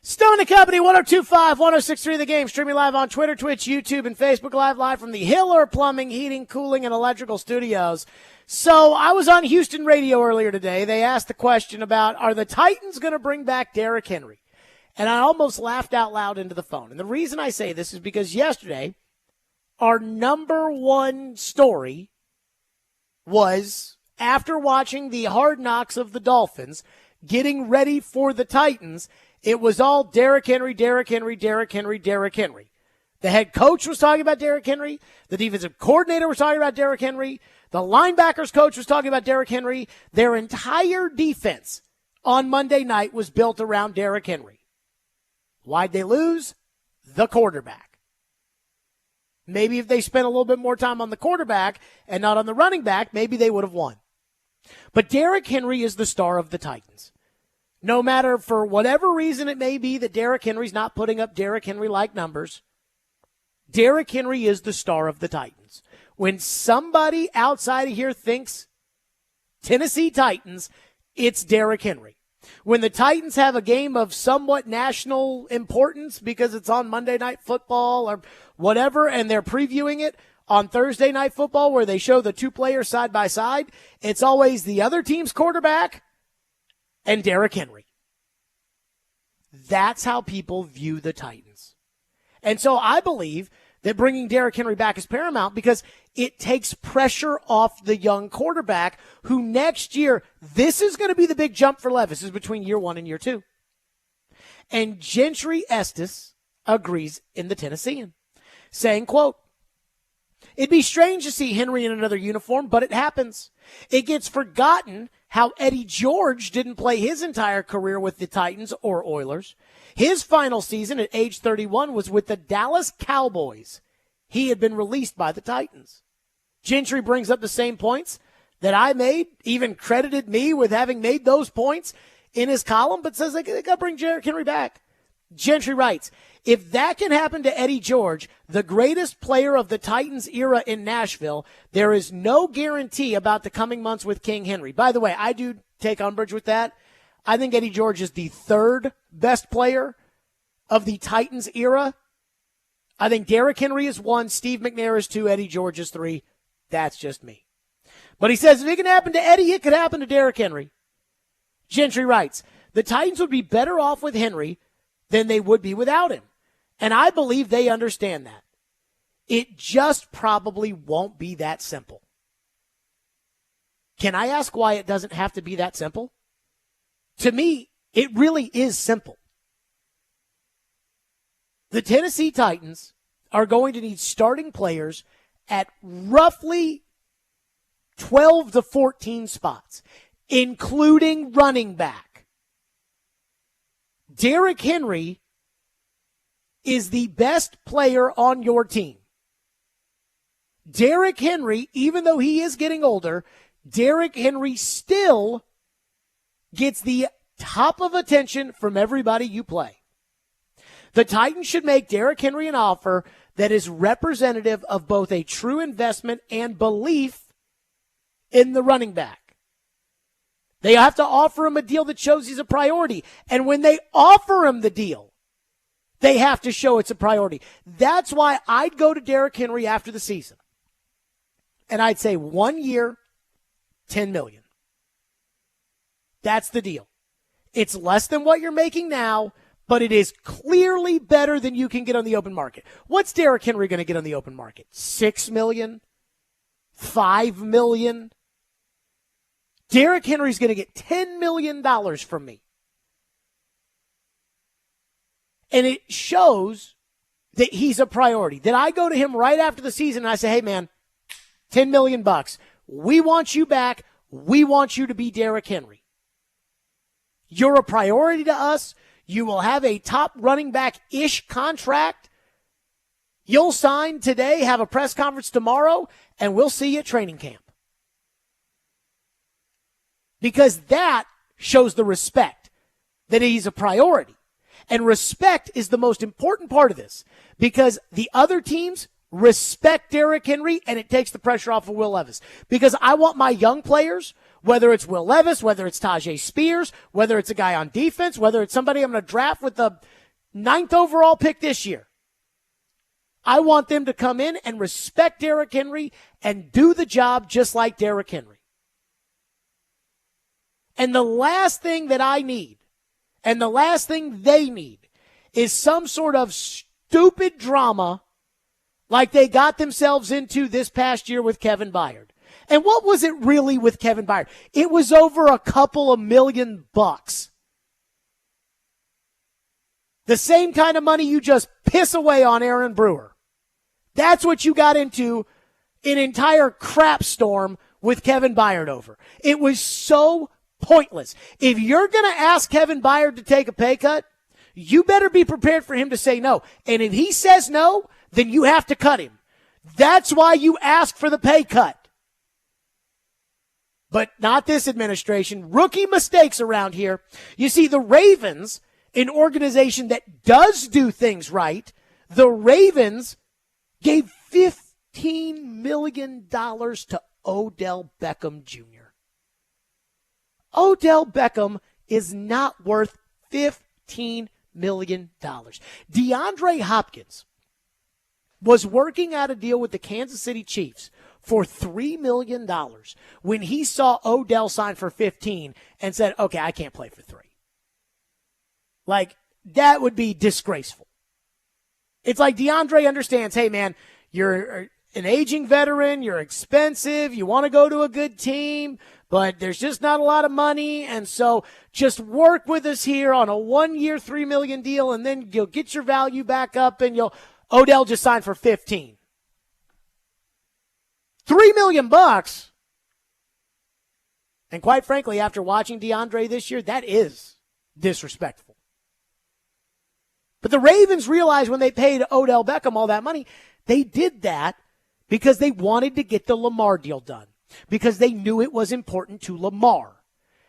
Stone and Company, 102.5, 106.3 The Game, streaming live on Twitter, Twitch, YouTube, and Facebook live from the Hiller Plumbing, Heating, Cooling, and Electrical Studios. So I was on Houston radio earlier today. They asked the question about, are the Titans going to bring back Derrick Henry? And I almost laughed out loud into the phone. And the reason I say this is because yesterday, our number one story was, after watching the Hard Knocks of the Dolphins, getting ready for the Titans, it was all Derrick Henry, Derrick Henry, Derrick Henry, Derrick Henry. The head coach was talking about Derrick Henry. The defensive coordinator was talking about Derrick Henry. The linebackers coach was talking about Derrick Henry. Their entire defense on Monday night was built around Derrick Henry. Why'd they lose? The quarterback. Maybe if they spent a little bit more time on the quarterback and not on the running back, maybe they would have won. But Derrick Henry is the star of the Titans. No matter for whatever reason it may be that Derrick Henry's not putting up Derrick Henry-like numbers, Derrick Henry is the star of the Titans. When somebody outside of here thinks Tennessee Titans, it's Derrick Henry. When the Titans have a game of somewhat national importance because it's on Monday Night Football or whatever, and they're previewing it on Thursday Night Football where they show the two players side by side, it's always the other team's quarterback and Derrick Henry. That's how people view the Titans. And so I believe that bringing Derrick Henry back is paramount because it takes pressure off the young quarterback who next year, this is going to be the big jump for Levis, is between year 1 and year 2. And Gentry Estes agrees in the Tennessean, saying, quote, "It'd be strange to see Henry in another uniform, but it happens. It gets forgotten how Eddie George didn't play his entire career with the Titans or Oilers. His final season at age 31 was with the Dallas Cowboys. He had been released by the Titans." Gentry brings up the same points that I made, even credited me with having made those points in his column, but says they got to bring Derrick Henry back. Gentry writes, "If that can happen to Eddie George, the greatest player of the Titans era in Nashville, there is no guarantee about the coming months with King Henry." By the way, I do take umbrage with that. I think Eddie George is the third best player of the Titans era. I think Derrick Henry is 1, Steve McNair is 2, Eddie George is 3. That's just me. But he says if it can happen to Eddie, it could happen to Derrick Henry. Gentry writes, "The Titans would be better off with Henry than they would be without him. And I believe they understand that. It just probably won't be that simple." Can I ask why it doesn't have to be that simple? To me, it really is simple. The Tennessee Titans are going to need starting players at roughly 12 to 14 spots, including running back. Derrick Henry is the best player on your team. Derrick Henry, even though he is getting older, Derrick Henry still gets the top of attention from everybody you play. The Titans should make Derrick Henry an offer that is representative of both a true investment and belief in the running back. They have to offer him a deal that shows he's a priority. And when they offer him the deal, they have to show it's a priority. That's why I'd go to Derrick Henry after the season. And I'd say 1 year, $10 million. That's the deal. It's less than what you're making now, but it is clearly better than you can get on the open market. What's Derrick Henry going to get on the open market? $6 million? $5 million? Derrick Henry's going to get $10 million from me. And it shows that he's a priority. That I go to him right after the season and I say, "Hey man, $10 million. We want you back. We want you to be Derrick Henry. You're a priority to us. You will have a top running back-ish contract. You'll sign today, have a press conference tomorrow, and we'll see you at training camp." Because that shows the respect that he's a priority. And respect is the most important part of this because the other teams respect Derrick Henry, and it takes the pressure off of Will Levis. Because I want my young players, whether it's Will Levis, whether it's Tajay Spears, whether it's a guy on defense, whether it's somebody I'm going to draft with the 9th overall pick this year, I want them to come in and respect Derrick Henry and do the job just like Derrick Henry. And the last thing that I need, and the last thing they need, is some sort of stupid drama like they got themselves into this past year with Kevin Byard. And what was it really with Kevin Byard? It was over a couple of $1,000,000. The same kind of money you just piss away on Aaron Brewer. That's what you got into an entire crap storm with Kevin Byard over. It was so pointless. If you're going to ask Kevin Byard to take a pay cut, you better be prepared for him to say no. And if he says no, then you have to cut him. That's why you ask for the pay cut. But not this administration. Rookie mistakes around here. You see, the Ravens, an organization that does do things right, the Ravens gave $15 million to Odell Beckham Jr. Odell Beckham is not worth $15 million. DeAndre Hopkins was working out a deal with the Kansas City Chiefs for $3 million when he saw Odell sign for 15 and said, okay, I can't play for 3. Like, that would be disgraceful. It's like DeAndre understands, hey, man, you're an aging veteran, you're expensive, you want to go to a good team, but there's just not a lot of money, and so just work with us here on a 1-year, $3 million deal, and then you'll get your value back up, and Odell just signed for 15. $3 million. And quite frankly, after watching DeAndre this year, that is disrespectful. But the Ravens realized when they paid Odell Beckham all that money, they did that because they wanted to get the Lamar deal done, because they knew it was important to Lamar.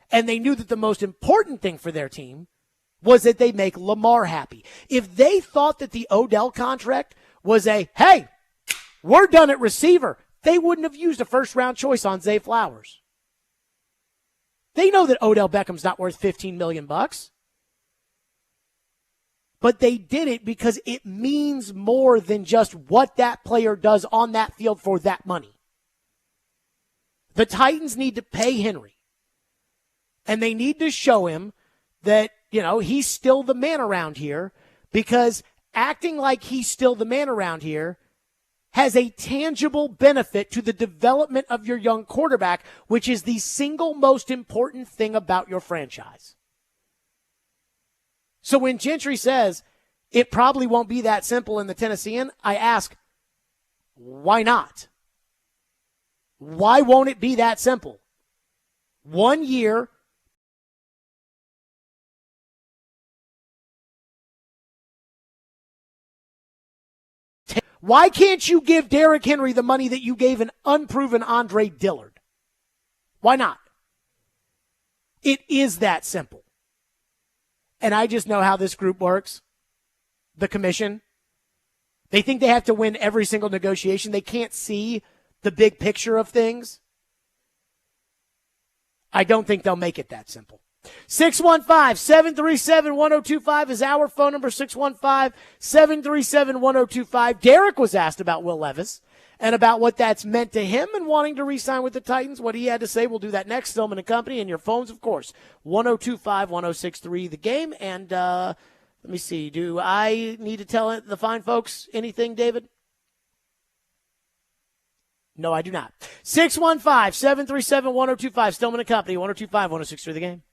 And they knew that the most important thing for their team was that they make Lamar happy. If they thought that the Odell contract was hey, we're done at receiver, they wouldn't have used a first-round choice on Zay Flowers. They know that Odell Beckham's not worth $15 million. But they did it because it means more than just what that player does on that field for that money. The Titans need to pay Henry. And they need to show him that, he's still the man around here, because acting like he's still the man around here has a tangible benefit to the development of your young quarterback, which is the single most important thing about your franchise. So when Gentry says it probably won't be that simple in the Tennessean, I ask, why not? Why won't it be that simple? 1 year. Why can't you give Derrick Henry the money that you gave an unproven Andre Dillard? Why not? It is that simple. And I just know how this group works. The commission. They think they have to win every single negotiation. They can't see the big picture of things. I don't think they'll make it that simple. 615-737-1025 is our phone number, 615-737-1025. Derek was asked about Will Levis and about what that's meant to him and wanting to re-sign with the Titans. What he had to say, we'll do that next. Stillman and Company, and your phones, of course, 1025-1063 The Game. And let me see, do I need to tell the fine folks anything, David? No, I do not. 615-737-1025, Stillman and Company, 1025-1063 The Game.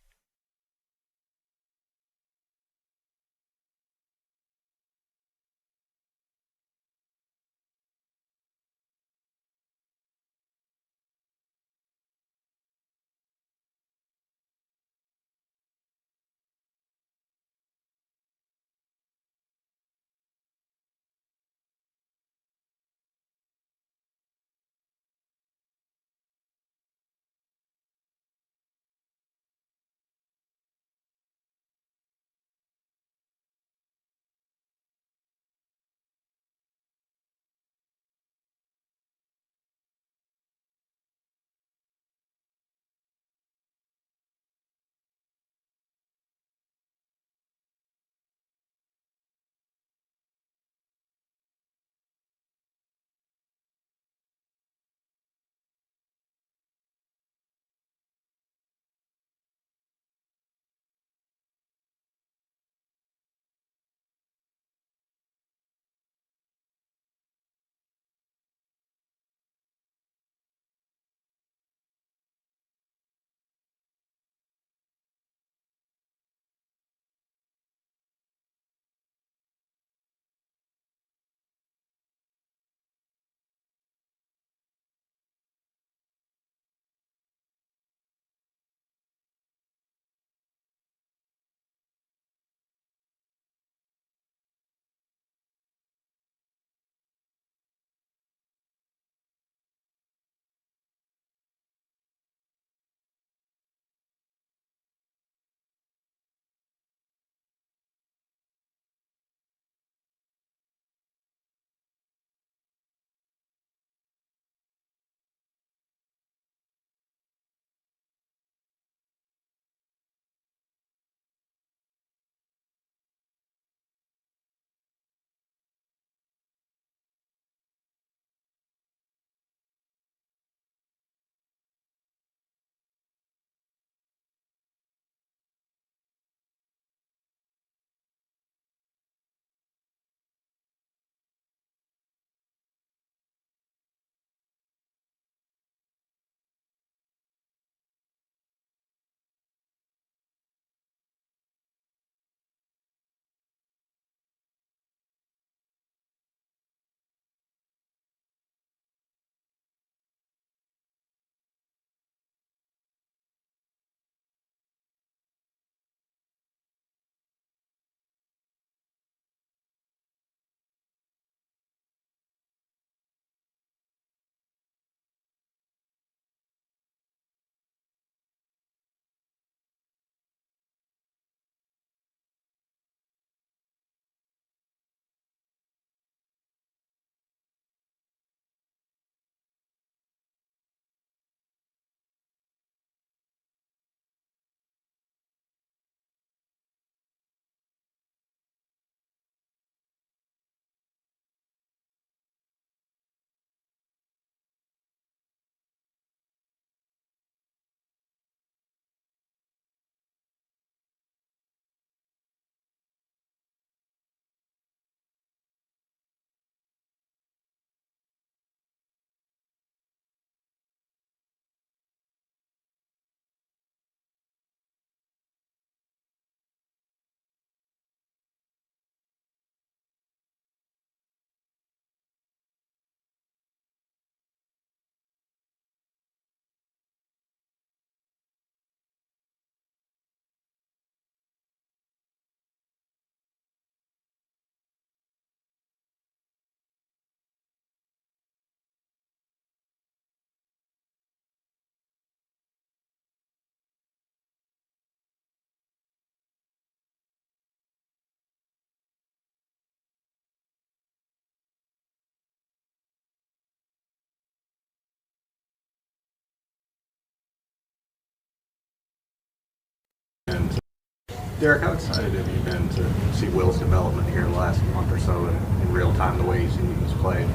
Derrick, how excited have you been to see Will's development here the last month or so in real time, the way he's played?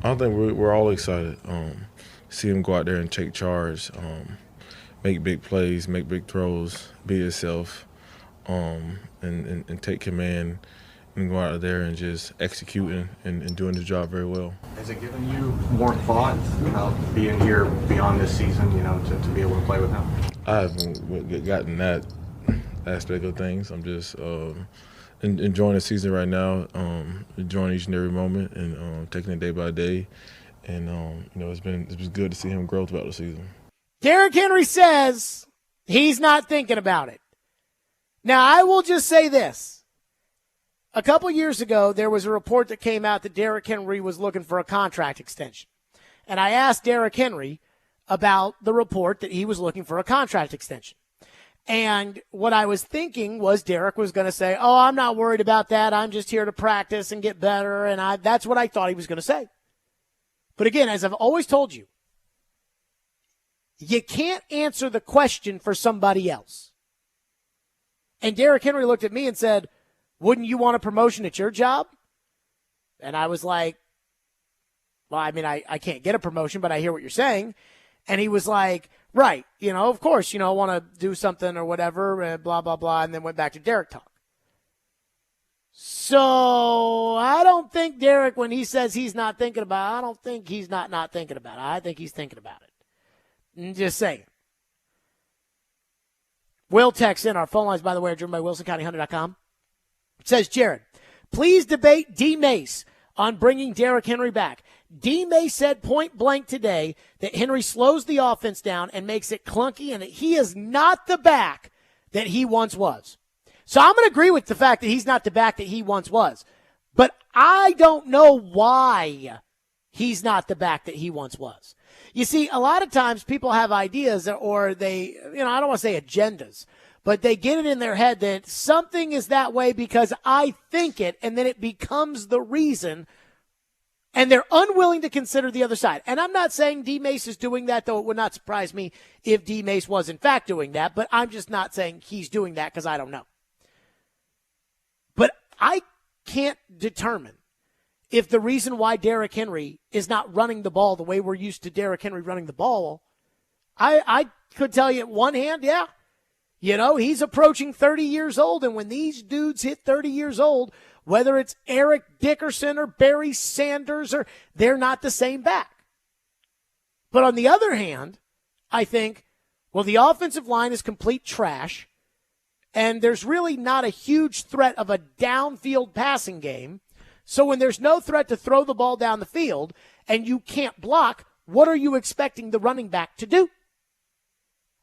I think we're all excited. See him go out there and take charge, make big plays, make big throws, be himself, and take command and go out there and just executing and doing the job very well. Has it given you more thought about being here beyond this season, to be able to play with him? I haven't gotten that aspect of things. I'm just enjoying the season right now, enjoying each and every moment, and taking it day by day. And it's been good to see him grow throughout the season. Derrick Henry says he's not thinking about it. Now, I will just say this. A couple years ago, there was a report that came out that Derrick Henry was looking for a contract extension. And I asked Derrick Henry about the report that he was looking for a contract extension. And what I was thinking was Derrick was going to say, oh, I'm not worried about that. I'm just here to practice and get better. And that's what I thought he was going to say. But again, as I've always told you, you can't answer the question for somebody else. And Derrick Henry looked at me and said, wouldn't you want a promotion at your job? And I was like, well, I mean, I can't get a promotion, but I hear what you're saying. And he was like, right, of course, I want to do something or whatever, blah, blah, blah, and then went back to Derrick talk. So I don't think Derrick, when he says he's not thinking about it, I don't think he's not thinking about it. I think he's thinking about it. I'm just saying. Will texts in. Our phone lines, by the way, are driven by WilsonCountyHunter.com. It says, Jared, please debate D. Mace on bringing Derrick Henry back. D. Mace said point blank today that Henry slows the offense down and makes it clunky and that he is not the back that he once was. So I'm going to agree with the fact that he's not the back that he once was. But I don't know why he's not the back that he once was. You see, a lot of times people have ideas or they, I don't want to say agendas, but they get it in their head that something is that way because I think it, and then it becomes the reason, and they're unwilling to consider the other side. And I'm not saying D. Mace is doing that, though it would not surprise me if D. Mace was in fact doing that, but I'm just not saying he's doing that because I don't know. But I can't determine if the reason why Derrick Henry is not running the ball the way we're used to Derrick Henry running the ball, I could tell you at one hand, yeah, he's approaching 30 years old, and when these dudes hit 30 years old, whether it's Eric Dickerson or Barry Sanders, they're not the same back. But on the other hand, I think, well, the offensive line is complete trash, and there's really not a huge threat of a downfield passing game. So when there's no threat to throw the ball down the field and you can't block, what are you expecting the running back to do?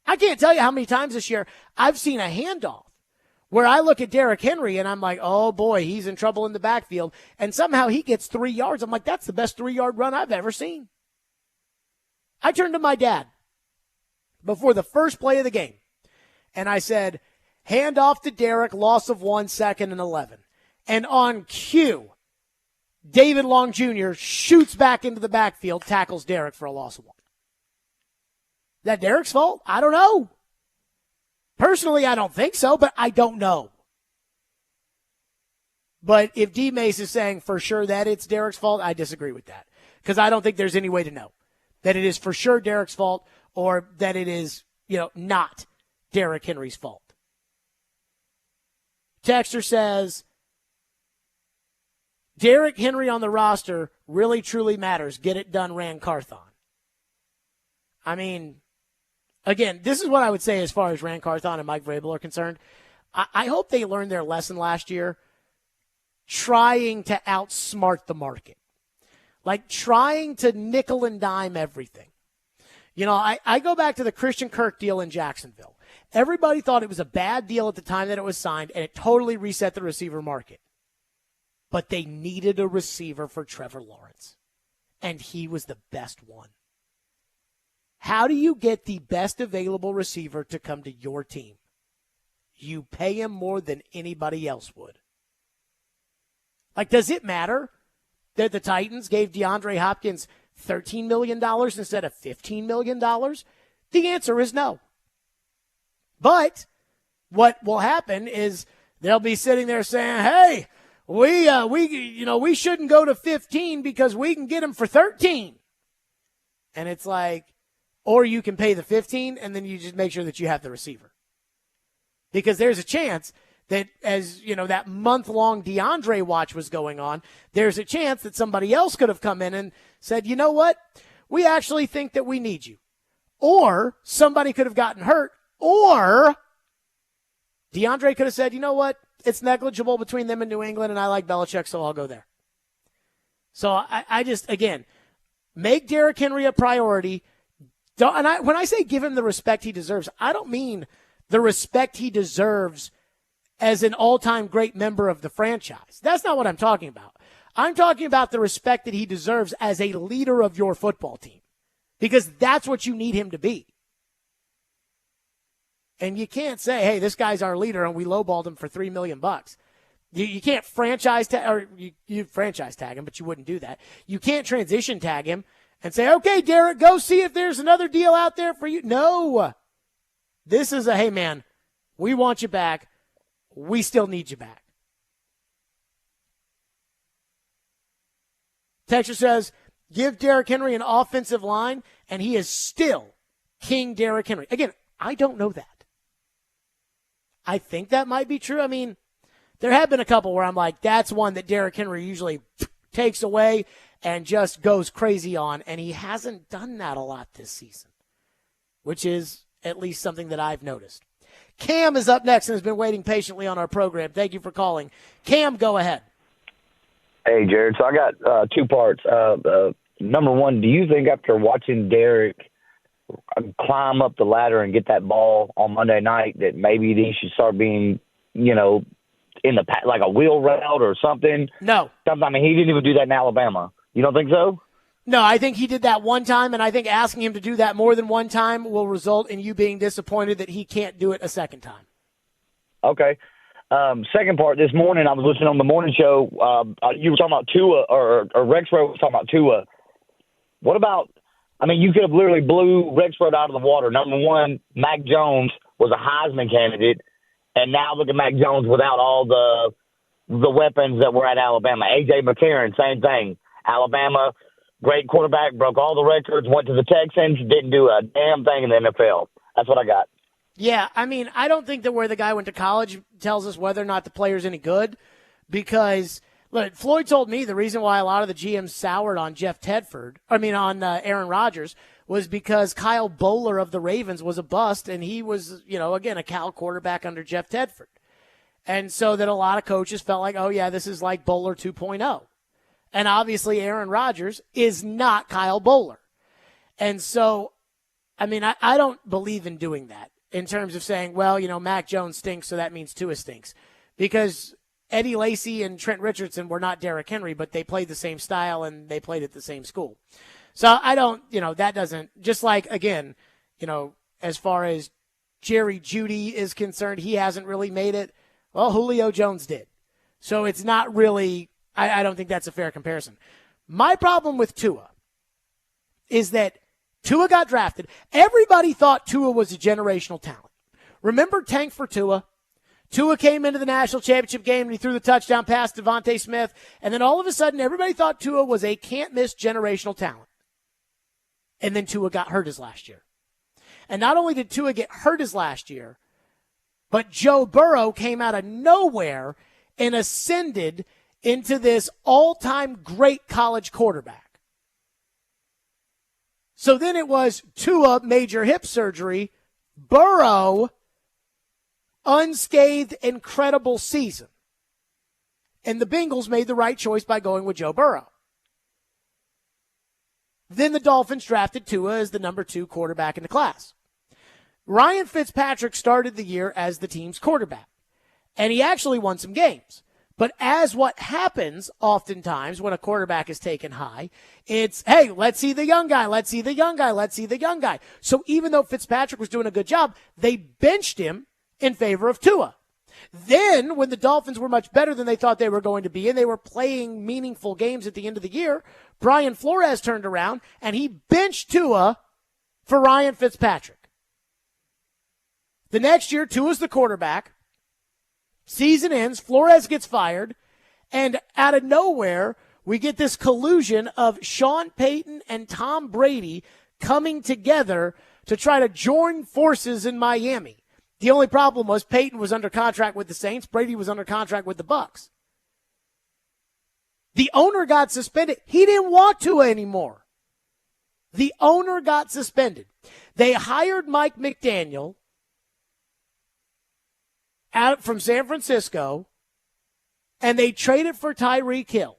I can't tell you how many times this year I've seen a handoff where I look at Derrick Henry and I'm like, oh boy, he's in trouble in the backfield. And somehow he gets 3 yards. I'm like, that's the best 3-yard run I've ever seen. I turned to my dad before the first play of the game and I said, hand off to Derrick, loss of 1, 2nd and 11. And on cue, David Long Jr. shoots back into the backfield, tackles Derrick for a loss of 1. Is that Derrick's fault? I don't know. Personally, I don't think so, but I don't know. But if D. Mace is saying for sure that it's Derrick's fault, I disagree with that. Because I don't think there's any way to know that it is for sure Derrick's fault or that it is, not Derrick Henry's fault. Texter says, Derrick Henry on the roster really truly matters. Get it done, Rand Carthon. I mean, again, this is what I would say as far as Rand Carthon and Mike Vrabel are concerned. I hope they learned their lesson last year trying to outsmart the market. Like trying to nickel and dime everything. I go back to the Christian Kirk deal in Jacksonville. Everybody thought it was a bad deal at the time that it was signed, and it totally reset the receiver market. But they needed a receiver for Trevor Lawrence, and he was the best one. How do you get the best available receiver to come to your team? You pay him more than anybody else would. Like, does it matter that the Titans gave DeAndre Hopkins $13 million instead of $15 million? The answer is no. But what will happen is they'll be sitting there saying, hey, we shouldn't go to 15 because we can get him for 13. And it's like, or you can pay the 15 and then you just make sure that you have the receiver. Because there's a chance that as, that month-long DeAndre watch was going on, there's a chance that somebody else could have come in and said, you know what? We actually think that we need you. Or somebody could have gotten hurt. Or DeAndre could have said, you know what? It's negligible between them and New England, and I like Belichick, so I'll go there. So I just, again, make Derrick Henry a priority. When I say give him the respect he deserves, I don't mean the respect he deserves as an all-time great member of the franchise. That's not what I'm talking about. I'm talking about the respect that he deserves as a leader of your football team, because that's what you need him to be. And you can't say, hey, this guy's our leader and we lowballed him for $3 million. You can't franchise tag, or you franchise tag him, but you wouldn't do that. You can't transition tag him and say, okay, Derrick, go see if there's another deal out there for you. No. This is a, hey, man, we want you back. We still need you back. Texture says, give Derrick Henry an offensive line, and he is still King Derrick Henry. Again, I don't know that. I think that might be true. I mean, there have been a couple where I'm like, that's one that Derrick Henry usually takes away and just goes crazy on, and he hasn't done that a lot this season, which is at least something that I've noticed. Cam is up next and has been waiting patiently on our program. Thank you for calling. Cam, go ahead. Hey, Jared. So I got 2 parts. Number one, do you think after watching Derrick climb up the ladder and get that ball on Monday night that maybe he should start being, in the like a wheel route or something? No. I mean, he didn't even do that in Alabama. You don't think so? No, I think he did that one time, and I think asking him to do that more than one time will result in you being disappointed that he can't do it a second time. Okay. Second part, this morning I was listening on the morning show. You were talking about Tua, or Rexroad was talking about Tua. What about, you could have literally blew Rexroad out of the water. Number one, Mac Jones was a Heisman candidate, and now look at Mac Jones without all the weapons that were at Alabama. A.J. McCarron, same thing. Alabama, great quarterback, broke all the records, went to the Texans, didn't do a damn thing in the NFL. That's what I got. Yeah, I don't think that where the guy went to college tells us whether or not the player's any good, because look, Floyd told me the reason why a lot of the GMs soured on on Aaron Rodgers, was because Kyle Bowler of the Ravens was a bust, and he was, again, a Cal quarterback under Jeff Tedford. And so that a lot of coaches felt like, oh, yeah, this is like Bowler 2.0. And obviously Aaron Rodgers is not Kyle Bowler. And so, I don't believe in doing that in terms of saying, well, Mac Jones stinks, so that means Tua stinks. Because Eddie Lacy and Trent Richardson were not Derrick Henry, but they played the same style and they played at the same school. So I don't, that doesn't, just like, again, as far as Jerry Jeudy is concerned, he hasn't really made it. Well, Julio Jones did. So it's not really, I don't think that's a fair comparison. My problem with Tua is that Tua got drafted. Everybody thought Tua was a generational talent. Remember Tank for Tua? Tua came into the national championship game and he threw the touchdown pass to Devontae Smith. And then all of a sudden, everybody thought Tua was a can't-miss generational talent. And then Tua got hurt his last year. And not only did Tua get hurt his last year, but Joe Burrow came out of nowhere and ascended into this all-time great college quarterback. So then it was Tua, major hip surgery, Burrow, unscathed, incredible season. And the Bengals made the right choice by going with Joe Burrow. Then the Dolphins drafted Tua as the number 2 quarterback in the class. Ryan Fitzpatrick started the year as the team's quarterback, and he actually won some games. But as what happens oftentimes when a quarterback is taken high, it's, hey, let's see the young guy, let's see the young guy, let's see the young guy. So even though Fitzpatrick was doing a good job, they benched him in favor of Tua. Then when the Dolphins were much better than they thought they were going to be and they were playing meaningful games at the end of the year, Brian Flores turned around and he benched Tua for Ryan Fitzpatrick. The next year, Tua's the quarterback. Season ends, Flores gets fired, and out of nowhere, we get this collusion of Sean Payton and Tom Brady coming together to try to join forces in Miami. The only problem was Peyton was under contract with the Saints. Brady was under contract with the Bucs. The owner got suspended. He didn't want Tua anymore. The owner got suspended. They hired Mike McDaniel out from San Francisco, and they traded for Tyreek Hill.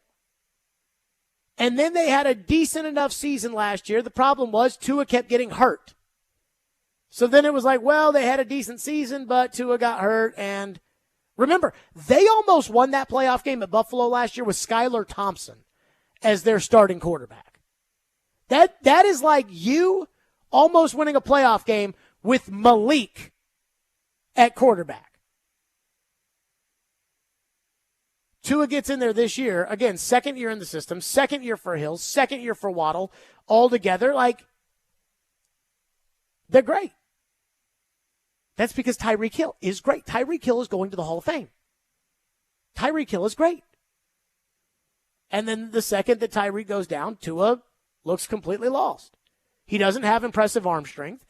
And then they had a decent enough season last year. The problem was Tua kept getting hurt. So then it was like, well, they had a decent season, but Tua got hurt. And remember, they almost won that playoff game at Buffalo last year with Skylar Thompson as their starting quarterback. That is like you almost winning a playoff game with Malik at quarterback. Tua gets in there this year. Again, second year in the system, second year for Hill, second year for Waddle. All together, they're great. That's because Tyreek Hill is great. Tyreek Hill is going to the Hall of Fame. Tyreek Hill is great. And then the second that Tyreek goes down, Tua looks completely lost. He doesn't have impressive arm strength.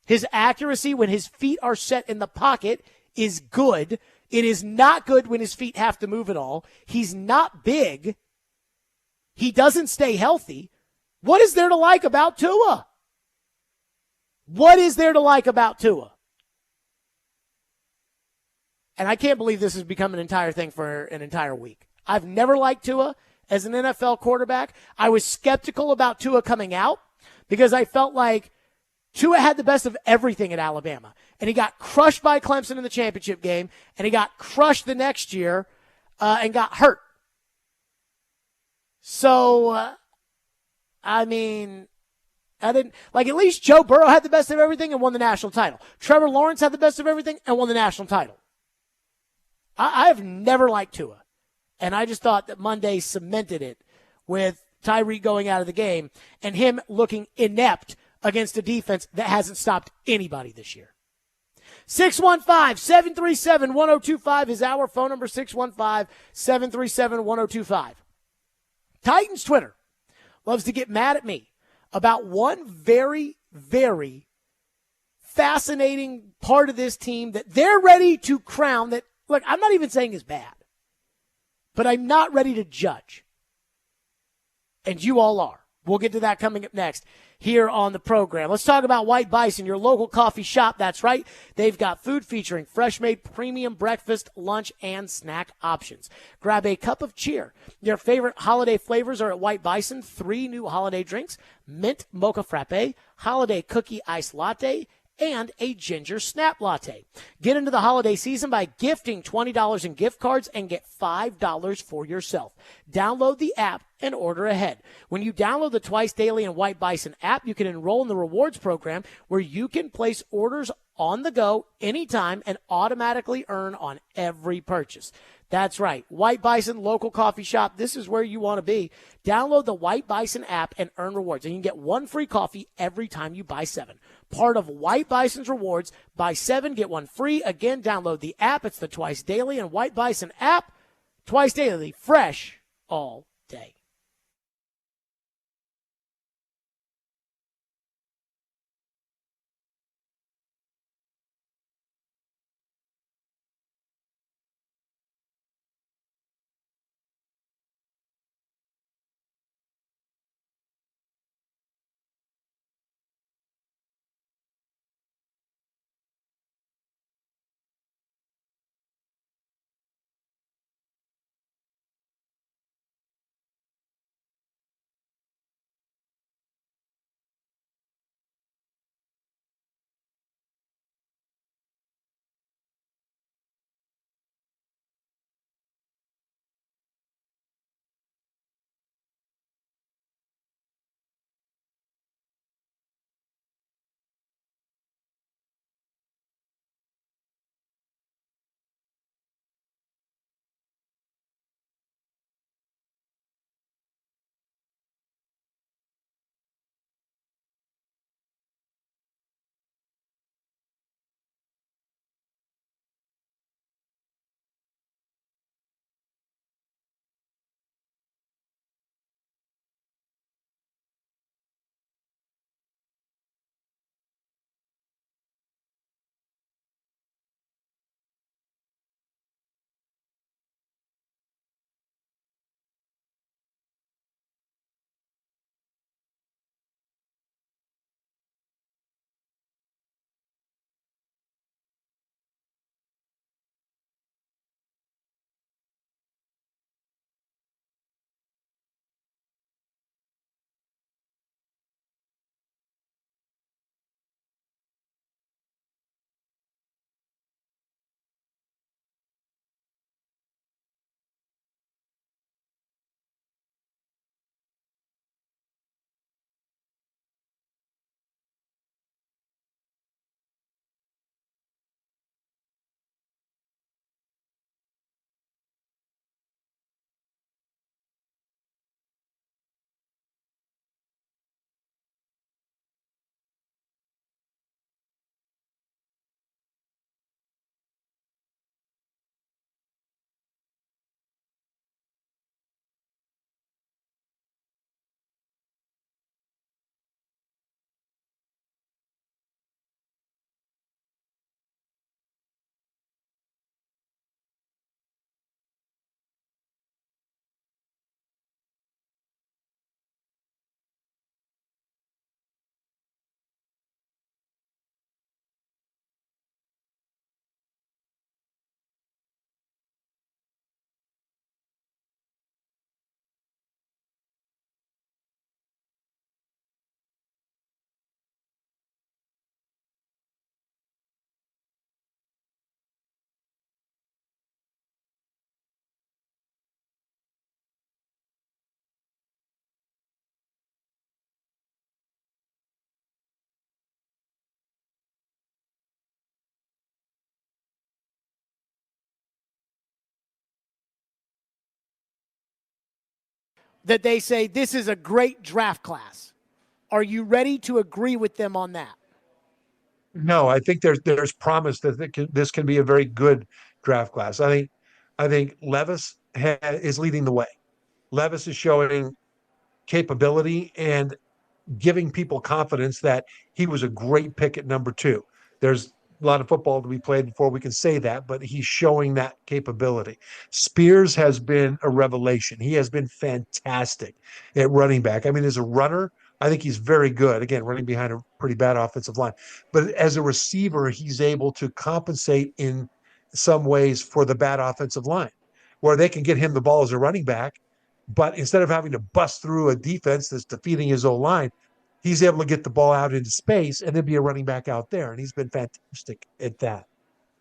His accuracy when his feet are set in the pocket is good. It is not good when his feet have to move at all. He's not big. He doesn't stay healthy. What is there to like about Tua? What is there to like about Tua? And I can't believe this has become an entire thing for an entire week. I've never liked Tua as an NFL quarterback. I was skeptical about Tua coming out because I felt like Tua had the best of everything at Alabama. And he got crushed by Clemson in the championship game, and he got crushed the next year and got hurt. So, I didn't like, at least Joe Burrow had the best of everything and won the national title. Trevor Lawrence had the best of everything and won the national title. I have never liked Tua, and I just thought that Monday cemented it with Tyreek going out of the game and him looking inept against a defense that hasn't stopped anybody this year. 615-737-1025 is our phone number, 615-737-1025. Titans Twitter loves to get mad at me about one very, very fascinating part of this team that they're ready to crown that, look, I'm not even saying is bad, but I'm not ready to judge. And you all are. We'll get to that coming up next here on the program. Let's talk about White Bison, your local coffee shop. That's right. They've got food featuring fresh-made premium breakfast, lunch, and snack options. Grab a cup of cheer. Your favorite holiday flavors are at White Bison. 3 new holiday drinks: mint mocha frappe, holiday cookie ice latte, and a ginger snap latte. Get into the holiday season by gifting $20 in gift cards and get $5 for yourself. Download the app and order ahead. When you download the Twice Daily and White Bison app, you can enroll in the rewards program where you can place orders on the go anytime and automatically earn on every purchase. That's right. White Bison local coffee shop. This is where you want to be. Download the White Bison app and earn rewards. And you can get 1 free coffee every time you buy 7. Part of White Bison's rewards. Buy 7, get 1 free. Again, download the app. It's the Twice Daily and White Bison app. Twice Daily, fresh all day. that they say this is a great draft class. Are you ready to agree with them on that? No, I think there's promise that this can be a very good draft class. I think Levis is leading the way. Levis is showing capability and giving people confidence that he was a great pick at number 2. There's a lot of football to be played before we can say that, but he's showing that capability. Spears has been a revelation. He has been fantastic at running back. I mean, as a runner, I think he's very good. Again, running behind a pretty bad offensive line. But as a receiver, he's able to compensate in some ways for the bad offensive line, where they can get him the ball as a running back. But instead of having to bust through a defense that's defeating his own line, he's able to get the ball out into space and then be a running back out there. And he's been fantastic at that.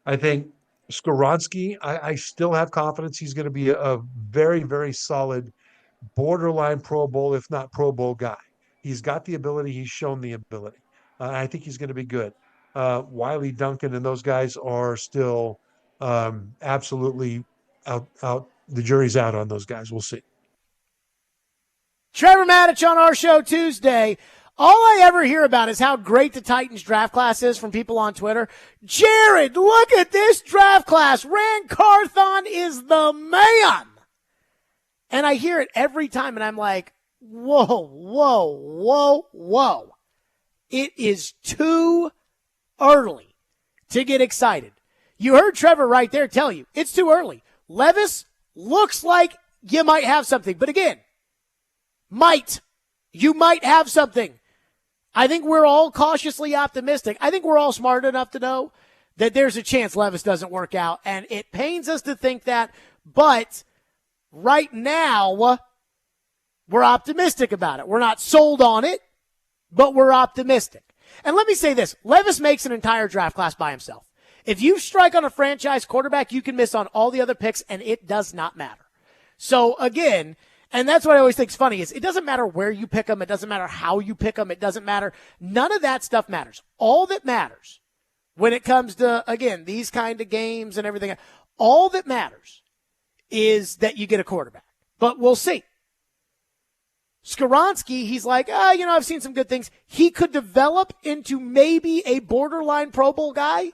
I think Skoronski, I still have confidence he's going to be a very, very solid borderline Pro Bowl, if not Pro Bowl guy. He's got the ability. He's shown the ability. I think he's going to be good. Wiley Duncan and those guys are still absolutely out. The jury's out on those guys. We'll see. Trevor Maddich on our show Tuesday. All I ever hear about is how great the Titans draft class is from people on Twitter. Jared, look at this draft class. Rand Carthon is the man. And I hear it every time, and I'm like, whoa. It is too early to get excited. You heard Trevor right there tell you, it's too early. Levis looks like you might have something. But again, you might have something. I think we're all cautiously optimistic. I think we're all smart enough to know that there's a chance Levis doesn't work out, and it pains us to think that, but right now we're optimistic about it. We're not sold on it, but we're optimistic. And let me say this, Levis makes an entire draft class by himself. If you strike on a franchise quarterback, you can miss on all the other picks, and it does not matter. So again, and that's what I always think is funny is it doesn't matter where you pick them. It doesn't matter how you pick them. It doesn't matter. None of that stuff matters. All that matters when it comes to, again, these kind of games and everything, all that matters is that you get a quarterback. But we'll see. Skoronski, he's like, I've seen some good things. He could develop into maybe a borderline Pro Bowl guy.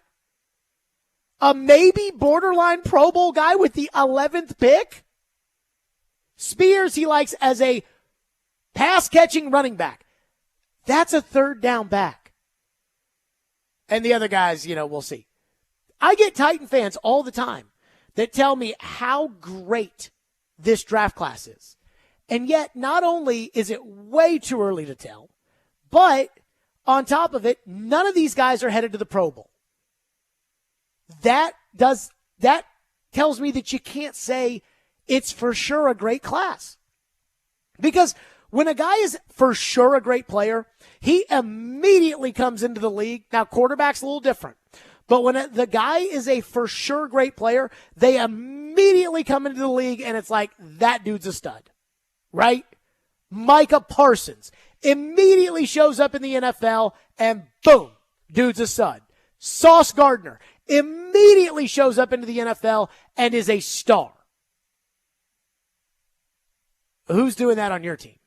A maybe borderline Pro Bowl guy with the 11th pick. Spears he likes as a pass-catching running back. That's a third down back. And the other guys, we'll see. I get Titan fans all the time that tell me how great this draft class is. And yet, not only is it way too early to tell, but on top of it, none of these guys are headed to the Pro Bowl. That tells me that you can't say it's for sure a great class. Because when a guy is for sure a great player, he immediately comes into the league. Now, quarterback's a little different. But when the guy is a for sure great player, they immediately come into the league, and it's like, that dude's a stud. Right? Micah Parsons immediately shows up in the NFL, and boom, dude's a stud. Sauce Gardner immediately shows up into the NFL and is a star. Who's doing that on your team?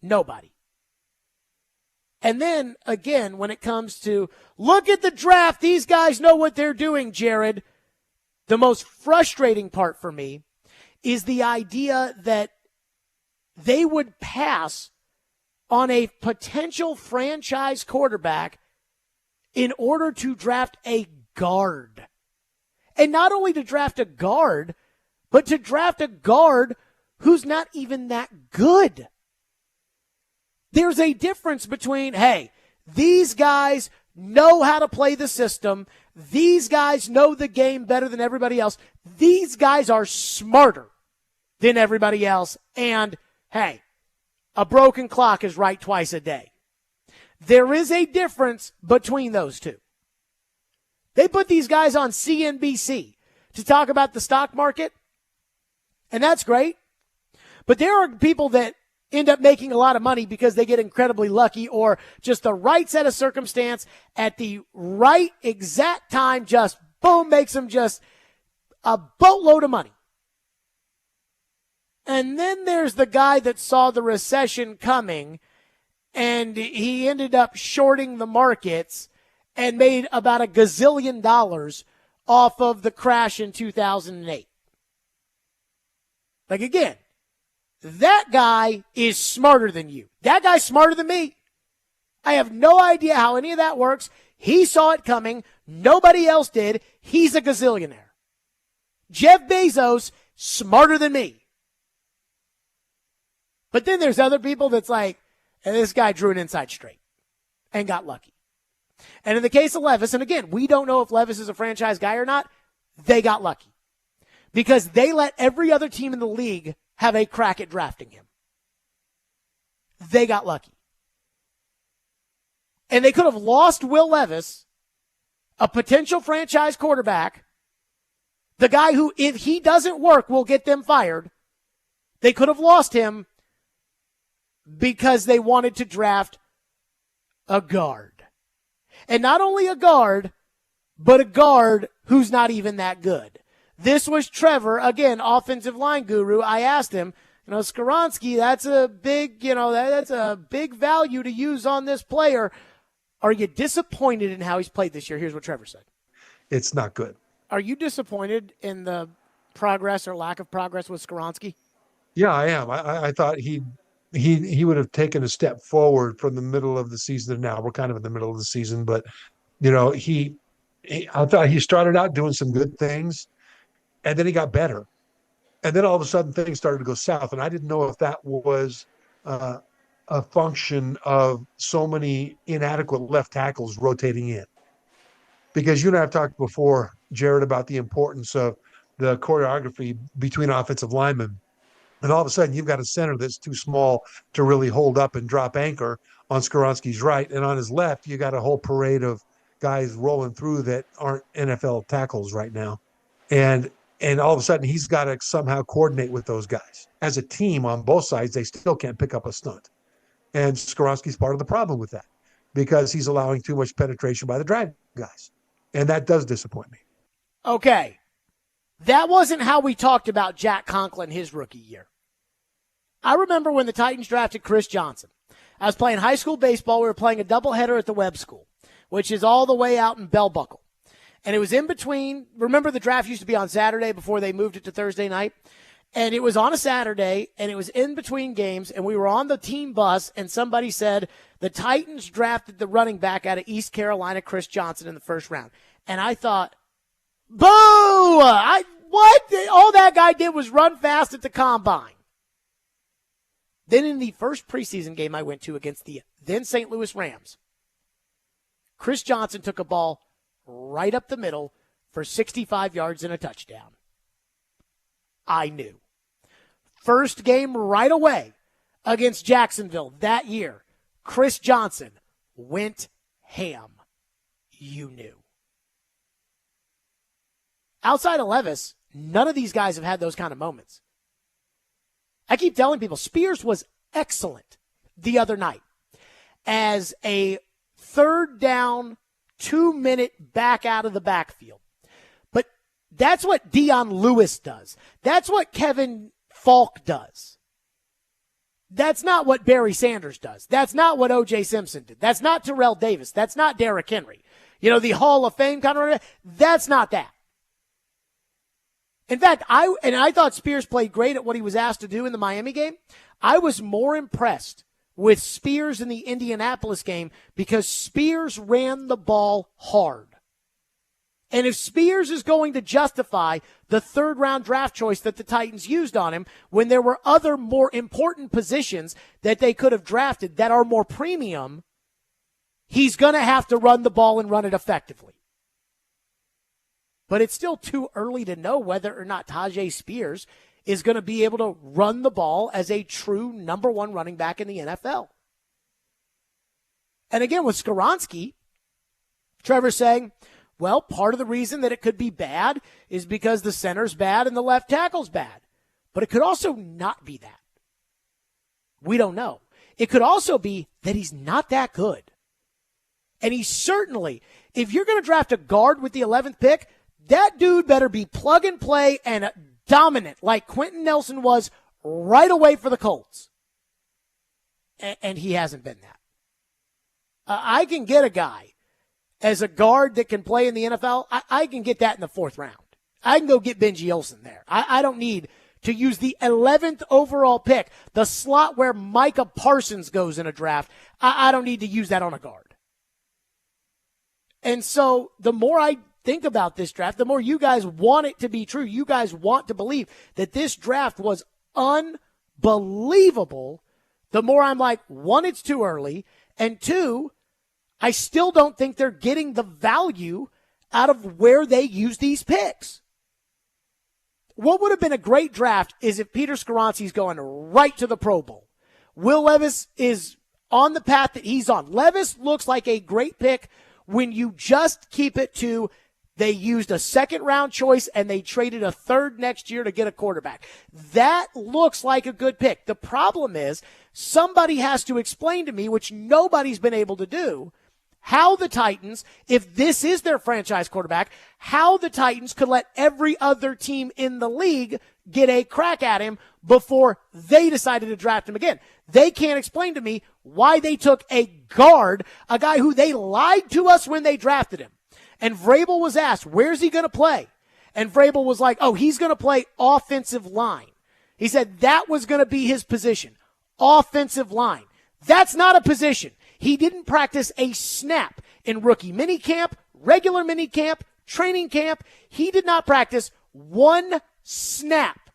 Nobody. And then, again, when it comes to, look at the draft, these guys know what they're doing, Jared. The most frustrating part for me is the idea that they would pass on a potential franchise quarterback in order to draft a guard. And not only to draft a guard, but to draft a guard who's not even that good. There's a difference between, hey, these guys know how to play the system. These guys know the game better than everybody else. These guys are smarter than everybody else. And, hey, a broken clock is right twice a day. There is a difference between those two. They put these guys on CNBC to talk about the stock market, and that's great. But there are people that end up making a lot of money because they get incredibly lucky or just the right set of circumstance at the right exact time, just boom, makes them just a boatload of money. And then there's the guy that saw the recession coming, and he ended up shorting the markets and made about $1 gazillion off of the crash in 2008. Like, again, that guy is smarter than you. That guy's smarter than me. I have no idea how any of that works. He saw it coming. Nobody else did. He's a gazillionaire. Jeff Bezos, smarter than me. But then there's other people that's like, and this guy drew an inside straight and got lucky. And in the case of Levis, and again, we don't know if Levis is a franchise guy or not, they got lucky. Because they let every other team in the league have a crack at drafting him. They got lucky. And they could have lost Will Levis, a potential franchise quarterback, the guy who, if he doesn't work, will get them fired. They could have lost him because they wanted to draft a guard. And not only a guard, but a guard who's not even that good. This was Trevor, again, offensive line guru. I asked him, Skoronski, that's a big, that's a big value to use on this player. Are you disappointed in how he's played this year? Here's what Trevor said. It's not good. Are you disappointed in the progress or lack of progress with Skoronski? Yeah, I am. I thought he would have taken a step forward from the middle of the season to now. We're kind of in the middle of the season, but I thought he started out doing some good things, and then he got better, and then all of a sudden things started to go south, and I didn't know if that was a function of so many inadequate left tackles rotating in. Because you and I have talked before, Jared, about the importance of the choreography between offensive linemen. And all of a sudden, you've got a center that's too small to really hold up and drop anchor on Skoronski's right. And on his left, you got a whole parade of guys rolling through that aren't NFL tackles right now. And all of a sudden, he's got to somehow coordinate with those guys. As a team on both sides, they still can't pick up a stunt. And Skoronski's part of the problem with that because he's allowing too much penetration by the drag guys. And that does disappoint me. Okay. That wasn't how we talked about Jack Conklin his rookie year. I remember when the Titans drafted Chris Johnson. I was playing high school baseball. We were playing a doubleheader at the Webb School, which is all the way out in Bell Buckle. And it was in between. Remember, the draft used to be on Saturday before they moved it to Thursday night? And it was on a Saturday, and it was in between games, and we were on the team bus, and somebody said the Titans drafted the running back out of East Carolina, Chris Johnson, in the first round. And I thought, boo! What? All that guy did was run fast at the combine. Then in the first preseason game I went to against the then St. Louis Rams, Chris Johnson took a ball right up the middle for 65 yards and a touchdown. I knew. First game right away against Jacksonville that year, Chris Johnson went ham. You knew. Outside of Levis, none of these guys have had those kind of moments. I keep telling people, Spears was excellent the other night as a third down, 2-minute back out of the backfield. But that's what Dion Lewis does. That's what Kevin Falk does. That's not what Barry Sanders does. That's not what O.J. Simpson did. That's not Terrell Davis. That's not Derrick Henry. The Hall of Fame kind of, that's not that. In fact, I thought Spears played great at what he was asked to do in the Miami game. I was more impressed with Spears in the Indianapolis game because Spears ran the ball hard. And if Spears is going to justify the third-round draft choice that the Titans used on him when there were other more important positions that they could have drafted that are more premium, he's going to have to run the ball and run it effectively. But it's still too early to know whether or not Tajay Spears is going to be able to run the ball as a true number one running back in the NFL. And again, with Skoronski, Trevor's saying, well, part of the reason that it could be bad is because the center's bad and the left tackle's bad. But it could also not be that. We don't know. It could also be that he's not that good. And he's certainly, if you're going to draft a guard with the 11th pick, that dude better be plug and play and dominant like Quentin Nelson was right away for the Colts. And he hasn't been that. I can get a guy as a guard that can play in the NFL. I can get that in the 4th round. I can go get Benji Olsen there. I don't need to use the 11th overall pick, the slot where Micah Parsons goes in a draft. I don't need to use that on a guard. And so the more I think about this draft, the more you guys want it to be true. You guys want to believe that this draft was unbelievable. The more I'm like, 1, it's too early, and 2, I still don't think they're getting the value out of where they use these picks. What would have been a great draft is if Peter Skoronski's going right to the Pro Bowl. Will Levis is on the path that he's on. Levis looks like a great pick when you just keep it to they used a 2nd-round choice and they traded a 3rd next year to get a quarterback. That looks like a good pick. The problem is somebody has to explain to me, which nobody's been able to do, how the Titans, if this is their franchise quarterback, how the Titans could let every other team in the league get a crack at him before they decided to draft him again. They can't explain to me why they took a guard, a guy who they lied to us when they drafted him. And Vrabel was asked, where's he going to play? And Vrabel was like, oh, he's going to play offensive line. He said that was going to be his position, offensive line. That's not a position. He didn't practice a snap in rookie minicamp, regular minicamp, training camp. He did not practice 1 snap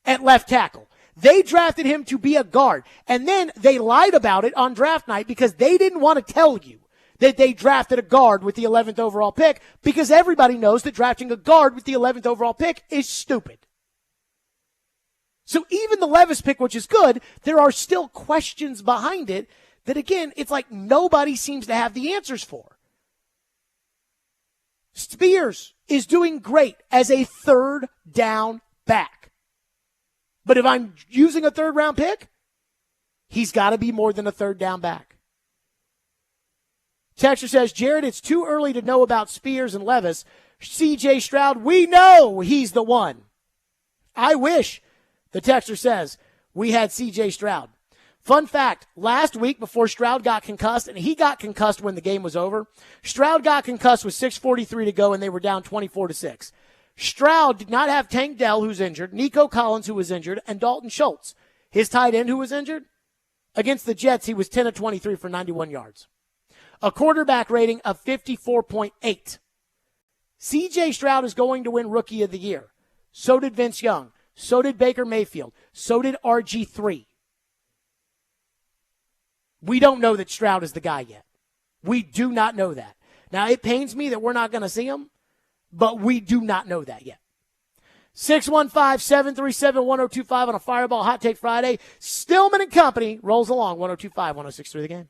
at left tackle. They drafted him to be a guard, and then they lied about it on draft night because they didn't want to tell you that they drafted a guard with the 11th overall pick because everybody knows that drafting a guard with the 11th overall pick is stupid. So even the Levis pick, which is good, there are still questions behind it that, again, it's like nobody seems to have the answers for. Spears is doing great as a 3rd down back. But if I'm using a 3rd-round pick, he's got to be more than a 3rd down back. Texter says, Jared, it's too early to know about Spears and Levis. C.J. Stroud, we know he's the one. I wish, the texter says, we had C.J. Stroud. Fun fact, last week before Stroud got concussed, and he got concussed when the game was over, Stroud got concussed with 6:43 to go, and they were down 24-6. Stroud did not have Tank Dell, who's injured, Nico Collins, who was injured, and Dalton Schultz, his tight end, who was injured. Against the Jets, he was 10 of 23 for 91 yards. A quarterback rating of 54.8. C.J. Stroud is going to win Rookie of the Year. So did Vince Young. So did Baker Mayfield. So did RG3. We don't know that Stroud is the guy yet. We do not know that. Now, it pains me that we're not going to see him, but we do not know that yet. 615-737-1025 on a Fireball Hot Take Friday. Stillman and Company rolls along 102.5, 106.3 The Game.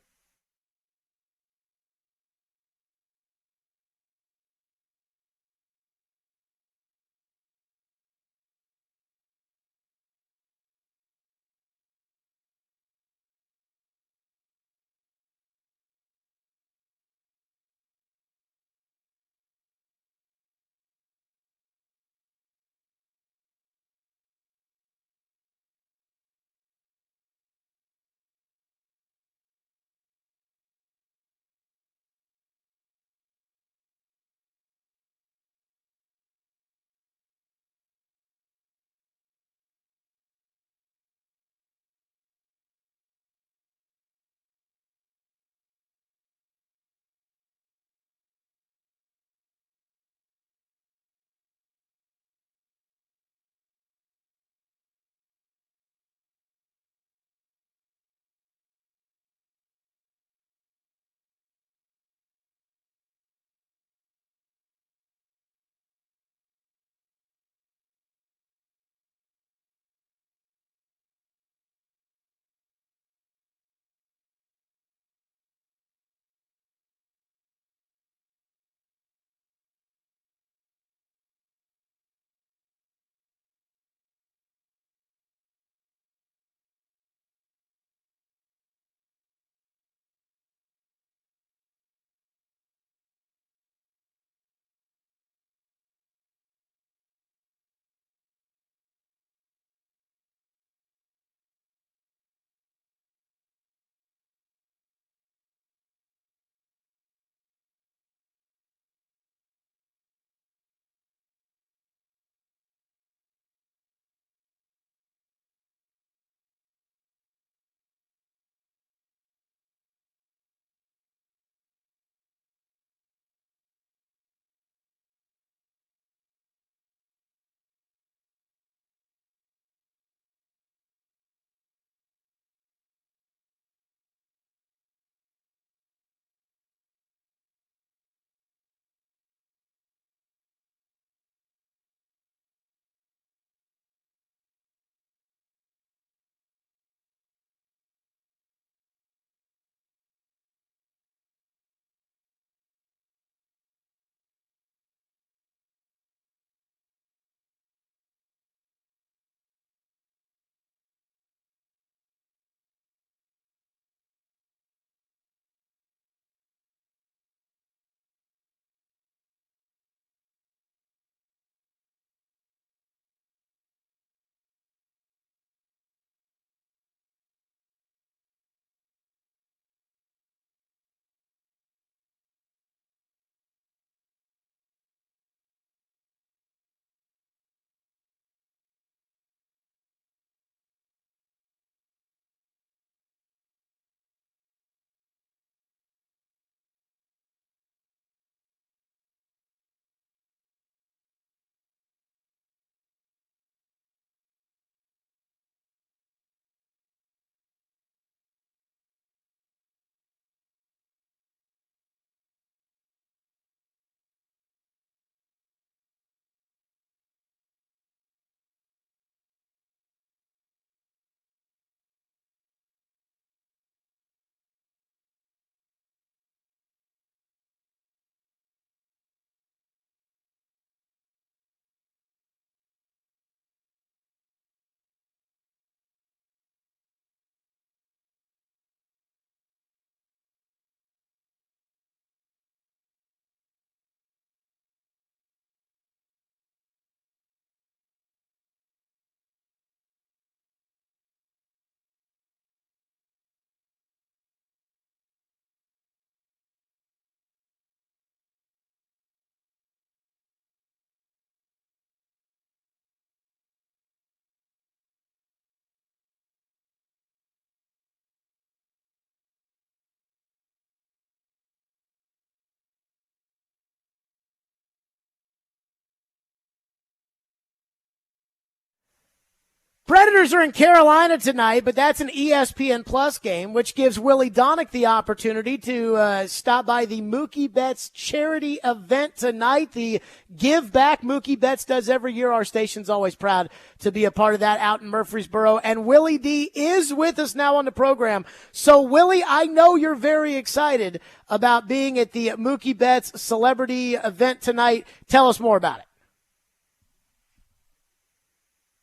Predators are in Carolina tonight, but that's an ESPN Plus game, which gives Willie Donick the opportunity to stop by the Mookie Betts charity event tonight. The give back Mookie Betts does every year. Our station's always proud to be a part of that out in Murfreesboro. And Willie D is with us now on the program. So, Willie, I know you're very excited about being at the Mookie Betts celebrity event tonight. Tell us more about it.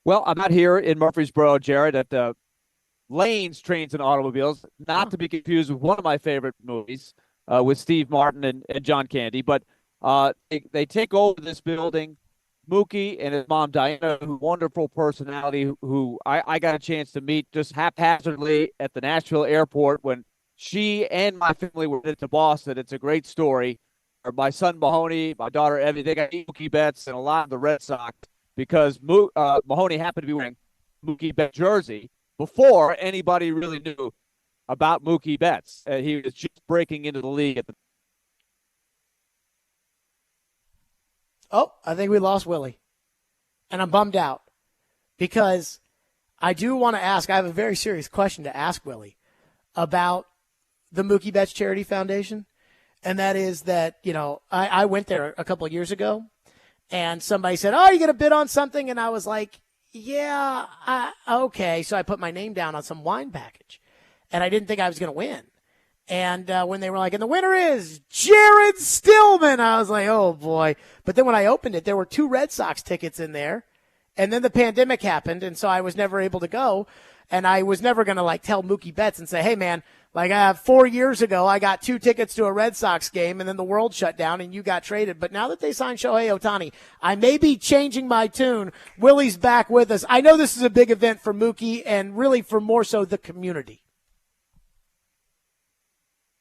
Well, I'm out here in Murfreesboro, Jared, at the Lanes, Trains, and Automobiles, not to be confused with one of my favorite movies with Steve Martin and John Candy. But they take over this building. Mookie and his mom, Diana, who wonderful personality, who I got a chance to meet just haphazardly at the Nashville airport when she and my family were headed to Boston. It's a great story. My son, Mahoney, my daughter, Evie, they got Mookie Betts and a lot of the Red Sox, because Mahoney happened to be wearing Mookie Betts jersey before anybody really knew about Mookie Betts. He was just breaking into the league at the. Oh, I think we lost Willie. And I'm bummed out because I do want to ask, I have a very serious question to ask Willie about the Mookie Betts Charity Foundation. And that is that, I went there a couple of years ago. And somebody said, "Oh, you going to bid on something?" And I was like, "Yeah, okay." So I put my name down on some wine package, and I didn't think I was going to win. And when they were like, "And the winner is Jared Stillman," I was like, "Oh boy!" But then when I opened it, there were 2 Red Sox tickets in there, and then the pandemic happened, and so I was never able to go. And I was never going to tell Mookie Betts and say, "Hey, man, 4 years ago, I got 2 tickets to a Red Sox game, and then the world shut down, and you got traded. But now that they signed Shohei Ohtani, I may be changing my tune." Willie's back with us. I know this is a big event for Mookie and really for more so the community.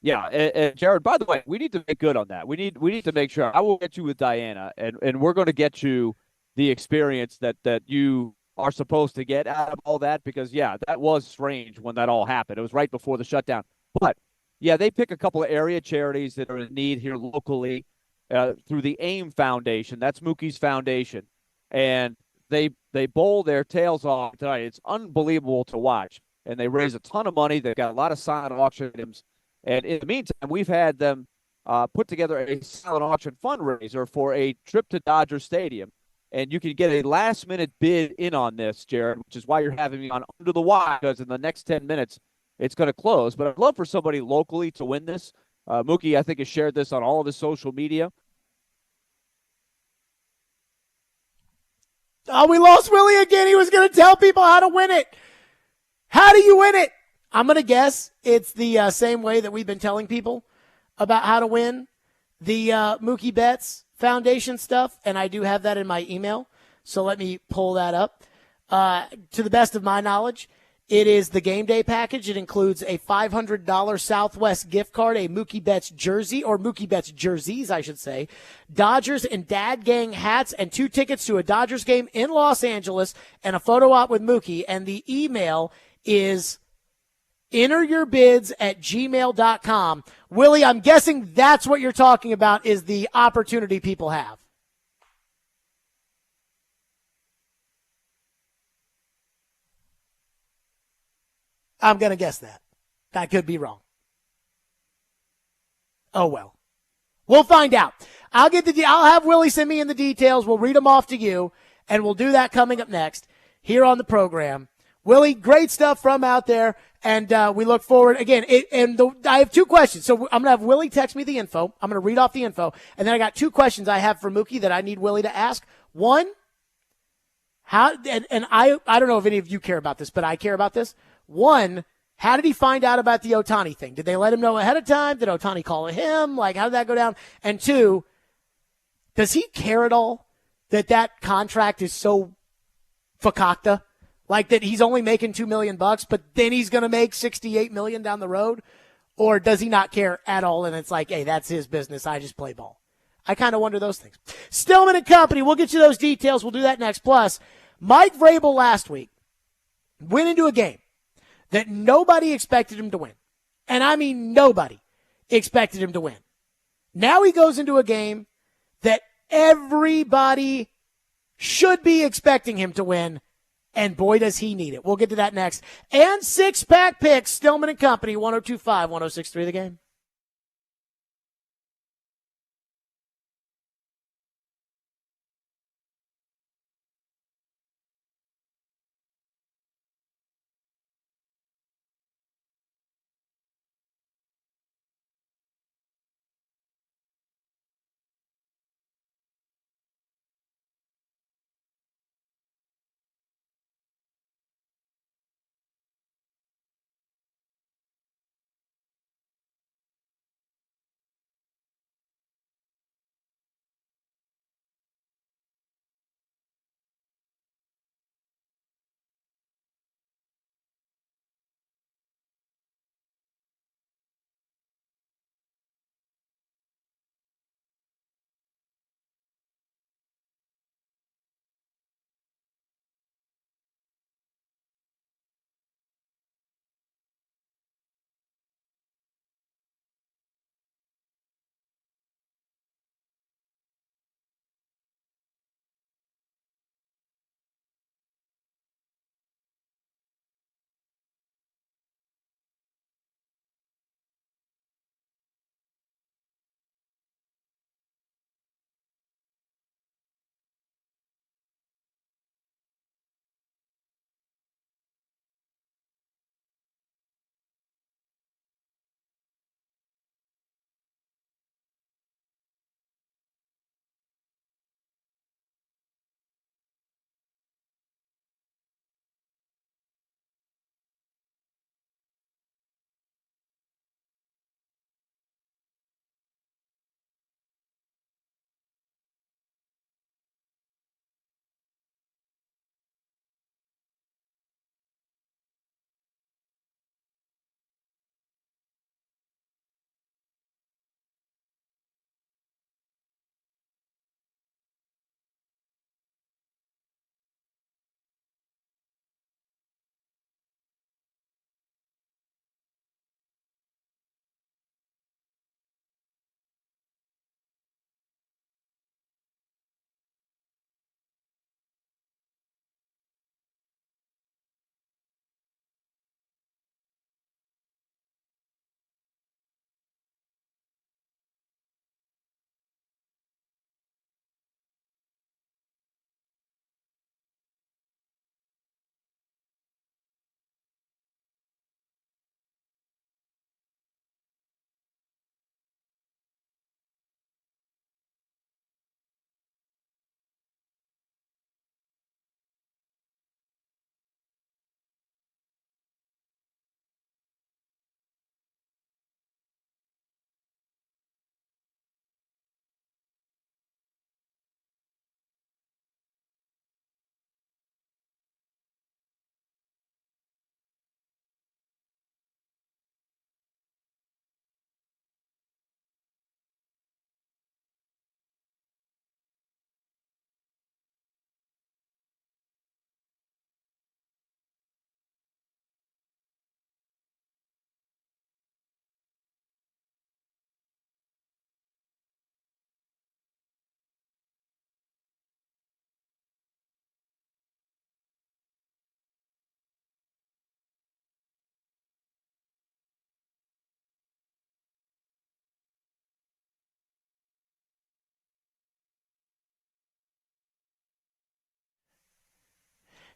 Yeah, and Jared, by the way, we need to make good on that. We need to make sure. I will get you with Diana, and we're going to get you the experience that you are supposed to get out of all that, because, yeah, that was strange when that all happened. It was right before the shutdown. But, yeah, they pick a couple of area charities that are in need here locally through the AIM Foundation. That's Mookie's foundation. And they bowl their tails off tonight. It's unbelievable to watch. And they raise a ton of money. They've got a lot of silent auction items. And in the meantime, we've had them put together a silent auction fundraiser for a trip to Dodger Stadium. And you can get a last-minute bid in on this, Jared, which is why you're having me on Under the Wire, because in the next 10 minutes, it's going to close. But I'd love for somebody locally to win this. Mookie, I think, has shared this on all of his social media. Oh, we lost Willie again. He was going to tell people how to win it. How do you win it? I'm going to guess it's the same way that we've been telling people about how to win the Mookie Betts Foundation stuff, and I do have that in my email, so let me pull that up. To the best of my knowledge, it is the game day package. It includes a $500 Southwest gift card, a Mookie Betts jersey, or Mookie Betts jerseys, I should say, Dodgers and Dad Gang hats, and 2 tickets to a Dodgers game in Los Angeles, and a photo op with Mookie. And the email is enteryourbids@gmail.com. Willie, I'm guessing that's what you're talking about, is the opportunity people have. I'm going to guess that. I could be wrong. Oh, well. We'll find out. I'll have Willie send me in the details. We'll read them off to you, and we'll do that coming up next here on the program. Willie, great stuff from out there, and we look forward. Again, I have 2 questions. So I'm going to have Willie text me the info. I'm going to read off the info, and then I got 2 questions I have for Mookie that I need Willie to ask. One, I don't know if any of you care about this, but I care about this. One, how did he find out about the Ohtani thing? Did they let him know ahead of time? Did Ohtani call him? How did that go down? And 2, does he care at all that contract is so fakakta? That he's only making $2 million, but then he's going to make $68 million down the road? Or does he not care at all? And it's hey, that's his business. I just play ball. I kind of wonder those things. Stillman and Company, we'll get you those details. We'll do that next. Plus, Mike Vrabel last week went into a game that nobody expected him to win. And I mean nobody expected him to win. Now he goes into a game that everybody should be expecting him to win, And boy, does he need it. We'll get to that next. And six-pack picks, Stillman and Company, 102.5, 106.3 The Game.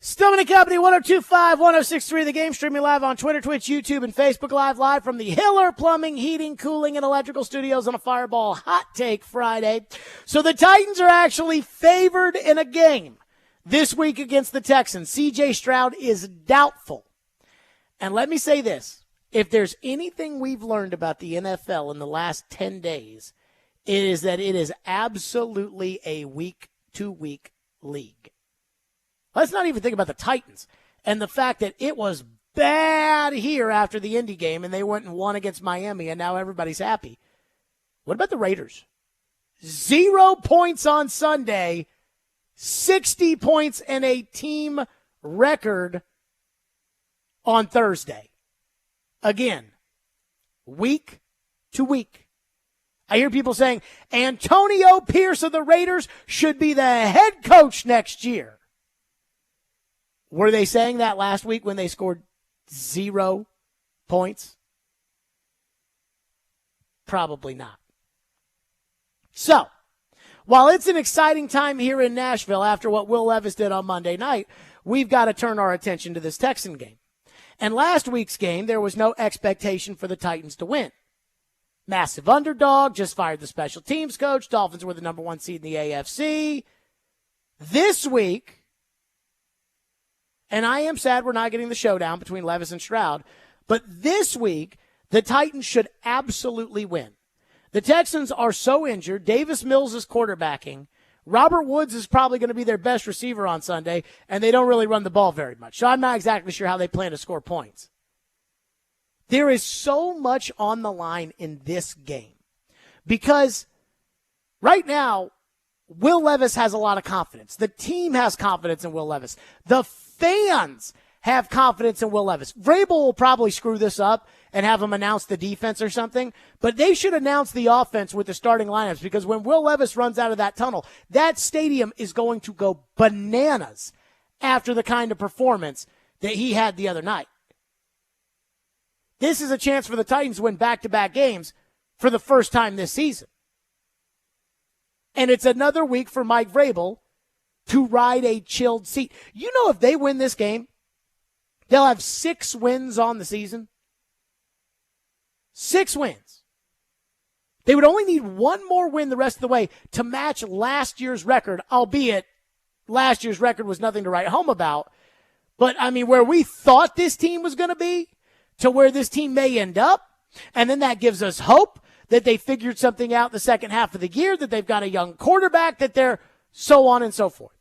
Stillman and Company, 102.5, 106.3 The Game, streaming live on Twitter, Twitch, YouTube, and Facebook live from the Hiller Plumbing, Heating, Cooling, and Electrical Studios on a Fireball Hot Take Friday. So the Titans are actually favored in a game this week against the Texans. C.J. Stroud is doubtful. And let me say this. If there's anything we've learned about the NFL in the last 10 days, it is that it is absolutely a week-to-week league. Let's not even think about the Titans and the fact that it was bad here after the Indy game and they went and won against Miami and now everybody's happy. What about the Raiders? 0 points on Sunday, 60 points and a team record on Thursday. Again, week to week. I hear people saying Antonio Pierce of the Raiders should be the head coach next year. Were they saying that last week when they scored 0 points? Probably not. So, while it's an exciting time here in Nashville after what Will Levis did on Monday night, we've got to turn our attention to this Texan game. And last week's game, there was no expectation for the Titans to win. Massive underdog, just fired the special teams coach. Dolphins were the number 1 seed in the AFC. This week, and I am sad we're not getting the showdown between Levis and Stroud, but this week, the Titans should absolutely win. The Texans are so injured. Davis Mills is quarterbacking. Robert Woods is probably going to be their best receiver on Sunday, and they don't really run the ball very much. So I'm not exactly sure how they plan to score points. There is so much on the line in this game because right now, Will Levis has a lot of confidence. The team has confidence in Will Levis. The fans have confidence in Will Levis. Vrabel will probably screw this up and have him announce the defense or something, but they should announce the offense with the starting lineups because when Will Levis runs out of that tunnel, that stadium is going to go bananas after the kind of performance that he had the other night. This is a chance for the Titans to win back-to-back games for the first time this season. And it's another week for Mike Vrabel to ride a chilled seat. You know, if they win this game, they'll have 6 wins on the season. 6 wins. They would only need one more win the rest of the way to match last year's record, albeit last year's record was nothing to write home about. But, I mean, where we thought this team was going to be to where this team may end up, and then that gives us hope that they figured something out in the second half of the year, that they've got a young quarterback, that they're so on and so forth.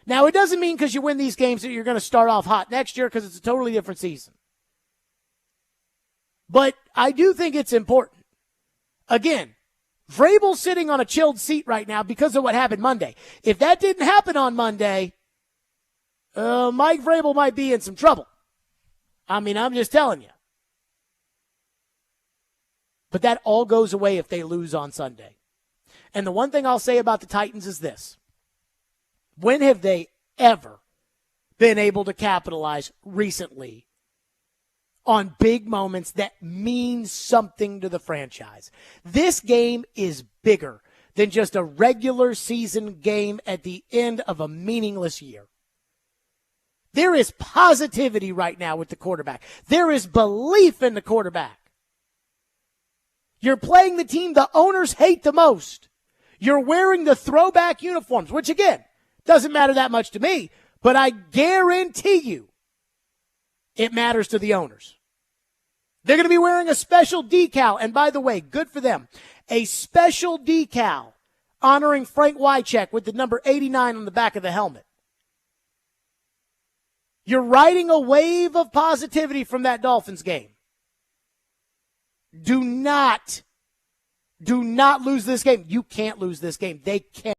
Now, it doesn't mean because you win these games that you're going to start off hot next year because it's a totally different season. But I do think it's important. Again, Vrabel's sitting on a chilled seat right now because of what happened Monday. If that didn't happen on Monday, Mike Vrabel might be in some trouble. I mean, I'm just telling you. But that all goes away if they lose on Sunday. And the one thing I'll say about the Titans is this. When have they ever been able to capitalize recently on big moments that mean something to the franchise? This game is bigger than just a regular season game at the end of a meaningless year. There is positivity right now with the quarterback. There is belief in the quarterback. You're playing the team the owners hate the most. You're wearing the throwback uniforms, which, again, doesn't matter that much to me, but I guarantee you it matters to the owners. They're going to be wearing a special decal, and by the way, good for them, a special decal honoring Frank Wycheck with the number 89 on the back of the helmet. You're riding a wave of positivity from that Dolphins game. Do not lose this game. You can't lose this game. They can't.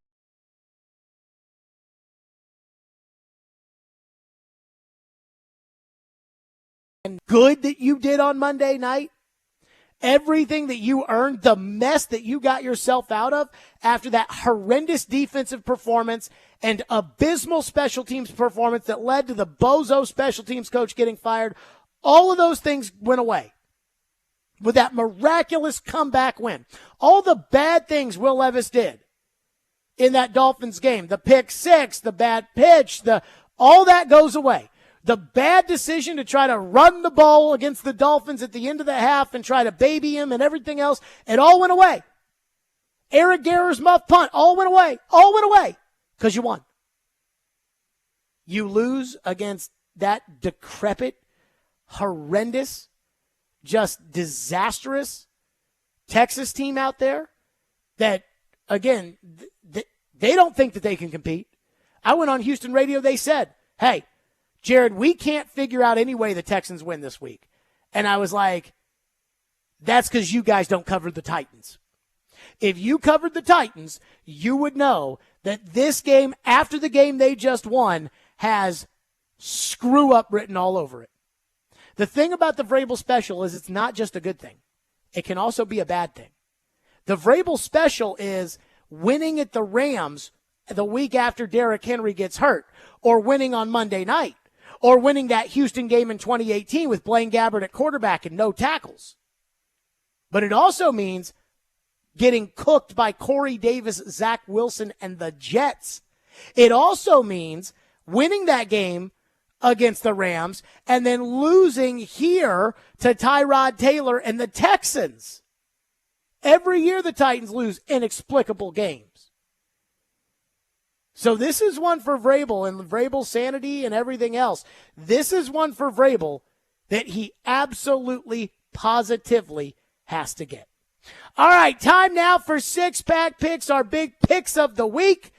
And good that you did on Monday night. Everything that you earned, the mess that you got yourself out of after that horrendous defensive performance and abysmal special teams performance that led to the bozo special teams coach getting fired, all of those things went away with that miraculous comeback win. All the bad things Will Levis did in that Dolphins game, the pick six, the bad pitch, all that goes away. The bad decision to try to run the ball against the Dolphins at the end of the half and try to baby him and everything else, it all went away. Eric Garrer's muff punt, all went away because you won. You lose against that decrepit, horrendous, just disastrous Texas team out there that, again, they don't think that they can compete. I went on Houston radio, they said, hey, Jared, we can't figure out any way the Texans win this week. And I was like, that's because you guys don't cover the Titans. If you covered the Titans, you would know that this game, after the game they just won, has screw up written all over it. The thing about the Vrabel special is it's not just a good thing. It can also be a bad thing. The Vrabel special is winning at the Rams the week after Derrick Henry gets hurt or winning on Monday night. or winning that Houston game in 2018 with Blaine Gabbert at quarterback and no tackles. But it also means getting cooked by Corey Davis, Zach Wilson, and the Jets. It also means winning that game against the Rams and then losing here to Tyrod Taylor and the Texans. Every year the Titans lose inexplicable games. So this is one for Vrabel and Vrabel's sanity and everything else. This is one for Vrabel that he absolutely, positively has to get. All right, time now for six-pack picks, our big picks of the week.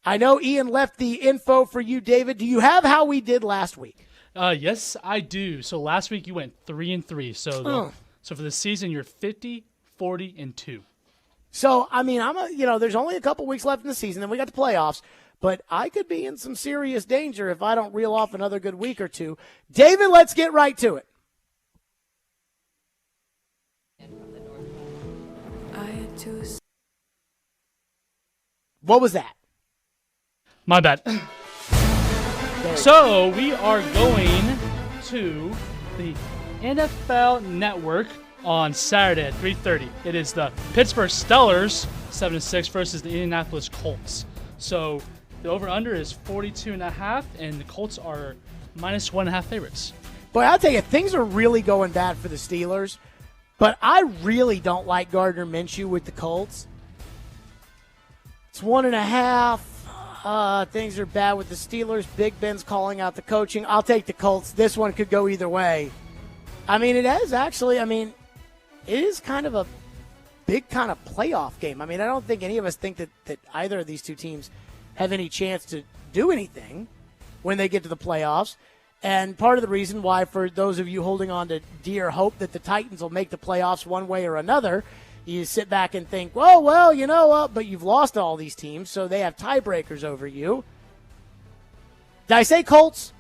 I know Ian left the info for you, David. Do you have how we did last week? Yes, I do. So last week you went 3-3. So for the season you're 50, 40, and 2. So I mean, there's only a couple weeks left in the season, then we got the playoffs. But I could be in some serious danger if I don't reel off another good week or two. David, let's get right to it. What was that? My bad. So we are going to the NFL Network on Saturday at 3:30. It is the Pittsburgh Steelers 7-6 versus the Indianapolis Colts. So the over/under is 42.5, and the Colts are -1.5 favorites. Boy, I'll tell you, things are really going bad for the Steelers, but I really don't like Gardner Minshew with the Colts. It's 1.5. Things are bad with the Steelers. Big Ben's calling out the coaching. I'll take the Colts. This one could go either way. I mean, it is kind of a big kind of playoff game. I mean, I don't think any of us think that either of these two teams have any chance to do anything when they get to the playoffs. And part of the reason why, for those of you holding on to dear hope that the Titans will make the playoffs one way or another, you sit back and think, well, you know what, but you've lost to all these teams, so they have tiebreakers over you. Did I say Colts?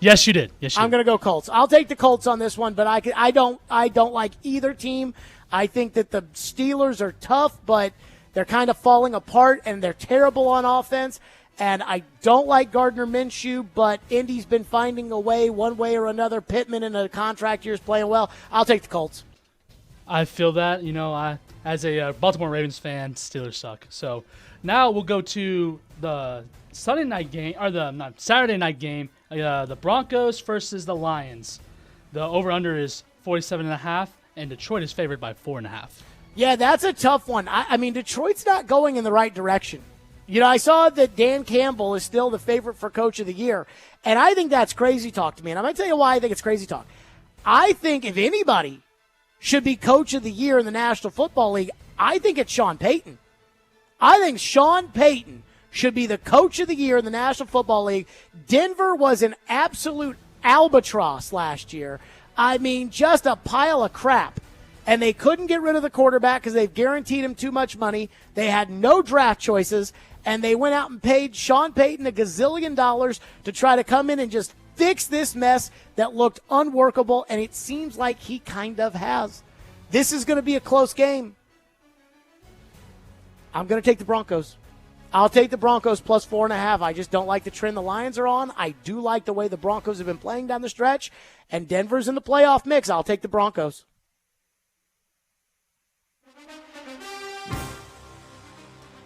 Yes, you did. Yes, you I'm going to go Colts. I'll take the Colts on this one, but I don't like either team. I think that the Steelers are tough, but they're kind of falling apart, and they're terrible on offense. And I don't like Gardner Minshew, but Indy's been finding a way one way or another. Pittman in a contract year is playing well. I'll take the Colts. I feel that. As a Baltimore Ravens fan, Steelers suck. So now we'll go to the Saturday night game, the Broncos versus the Lions. The over/under is 47.5, and Detroit is favored by 4.5. Yeah, that's a tough one. I mean, Detroit's not going in the right direction. I saw that Dan Campbell is still the favorite for Coach of the Year, and I think that's crazy talk to me. And I'm going to tell you why I think it's crazy talk. I think if anybody should be Coach of the Year in the National Football League, I think it's Sean Payton. I think Sean Payton should be the Coach of the Year in the National Football League. Denver was an absolute albatross last year. I mean, just a pile of crap. And they couldn't get rid of the quarterback because they've guaranteed him too much money. They had no draft choices, and they went out and paid Sean Payton $1 gazillion to try to come in and just fix this mess that looked unworkable, and it seems like he kind of has. This is going to be a close game. I'm going to take the Broncos. I'll take the Broncos plus 4.5. I just don't like the trend the Lions are on. I do like the way the Broncos have been playing down the stretch, and Denver's in the playoff mix. I'll take the Broncos.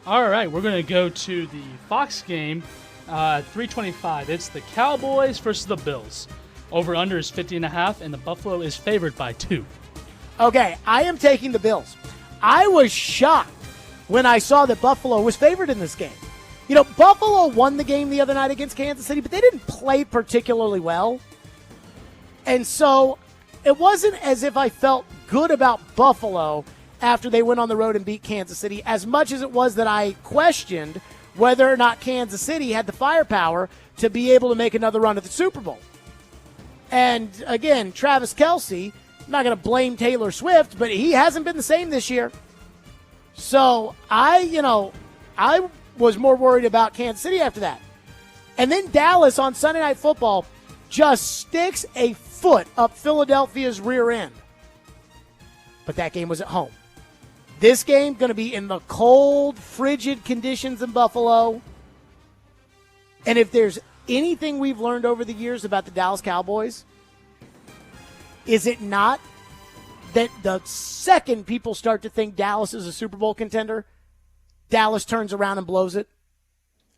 All right, we're going to go to the Fox game, 3:25. It's the Cowboys versus the Bills. Over/under is 50.5, and the Buffalo is favored by 2. Okay, I am taking the Bills. I was shocked when I saw that Buffalo was favored in this game. Buffalo won the game the other night against Kansas City, but they didn't play particularly well. And so it wasn't as if I felt good about Buffalo after they went on the road and beat Kansas City, as much as it was that I questioned whether or not Kansas City had the firepower to be able to make another run at the Super Bowl. And again, Travis Kelce, I'm not going to blame Taylor Swift, but he hasn't been the same this year. So I was more worried about Kansas City after that. And then Dallas on Sunday Night Football just sticks a foot up Philadelphia's rear end. But that game was at home. This game going to be in the cold, frigid conditions in Buffalo. And if there's anything we've learned over the years about the Dallas Cowboys, is it not that the second people start to think Dallas is a Super Bowl contender, Dallas turns around and blows it?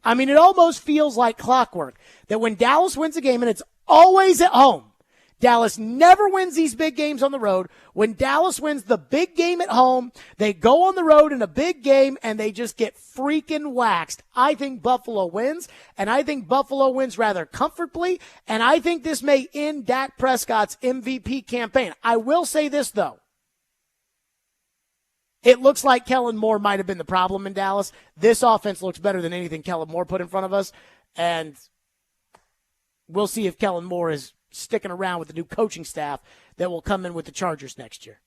I mean, it almost feels like clockwork that when Dallas wins a game, and it's always at home, Dallas never wins these big games on the road. When Dallas wins the big game at home, they go on the road in a big game and they just get freaking waxed. I think Buffalo wins, and I think Buffalo wins rather comfortably, and I think this may end Dak Prescott's MVP campaign. I will say this, though. It looks like Kellen Moore might have been the problem in Dallas. This offense looks better than anything Kellen Moore put in front of us, and we'll see if Kellen Moore is sticking around with the new coaching staff that will come in with the Chargers next year.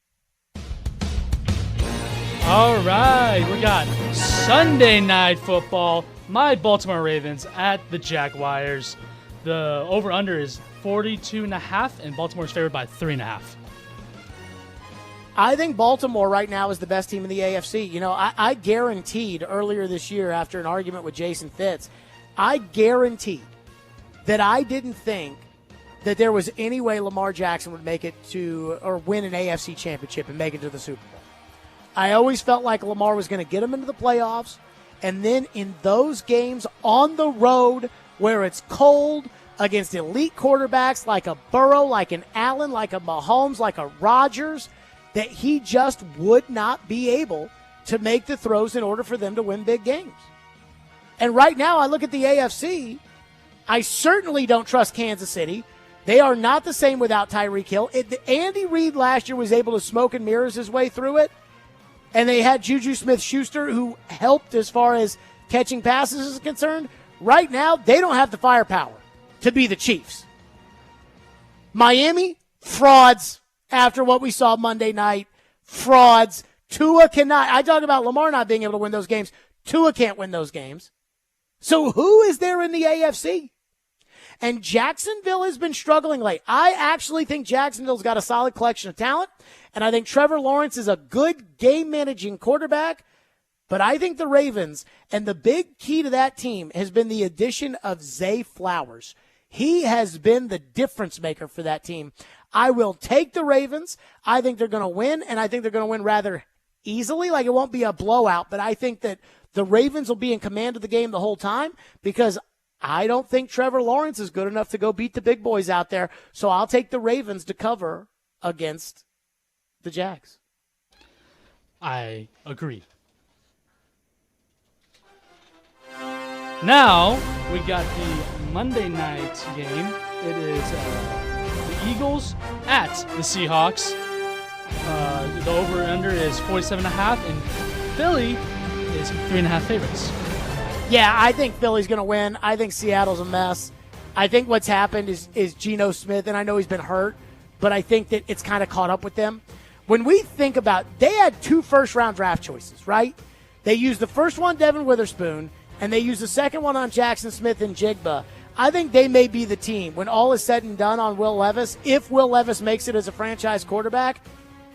All right, we got Sunday Night Football. My Baltimore Ravens at the Jaguars. The over-under is 42.5, and Baltimore is favored by 3.5. I think Baltimore right now is the best team in the AFC. You know, I guaranteed earlier this year after an argument with Jason Fitz, I guaranteed that I didn't think that there was any way Lamar Jackson would make it to or win an AFC championship and make it to the Super Bowl. I always felt like Lamar was going to get him into the playoffs, and then in those games on the road where it's cold against elite quarterbacks like a Burrow, like an Allen, like a Mahomes, like a Rodgers, that he just would not be able to make the throws in order for them to win big games. And right now I look at the AFC, I certainly don't trust Kansas City. They are not the same without Tyreek Hill. Andy Reid last year was able to smoke and mirrors his way through it, and they had Juju Smith-Schuster who helped as far as catching passes is concerned. Right now, they don't have the firepower to be the Chiefs. Miami, frauds after what we saw Monday night. Frauds. Tua cannot. I talk about Lamar not being able to win those games. Tua can't win those games. So who is there in the AFC? And Jacksonville has been struggling late. I actually think Jacksonville's got a solid collection of talent, and I think Trevor Lawrence is a good game-managing quarterback, but I think the Ravens, and the big key to that team has been the addition of Zay Flowers. He has been the difference maker for that team. I will take the Ravens. I think they're going to win, and I think they're going to win rather easily. Like, it won't be a blowout, but I think that the Ravens will be in command of the game the whole time because I don't think Trevor Lawrence is good enough to go beat the big boys out there, so I'll take the Ravens to cover against the Jags. I agree. Now, we got the Monday night game. It is the Eagles at the Seahawks. The over-under is 47.5, and Philly is 3.5 favorites. Yeah, I think Philly's going to win. I think Seattle's a mess. I think what's happened is Geno Smith, and I know he's been hurt, but I think that it's kind of caught up with them. When we think about, they had 2 first-round draft choices, right? They used the first one, Devin Witherspoon, and they used the second one on Jackson Smith and Jigba. I think they may be the team when all is said and done on Will Levis. If Will Levis makes it as a franchise quarterback,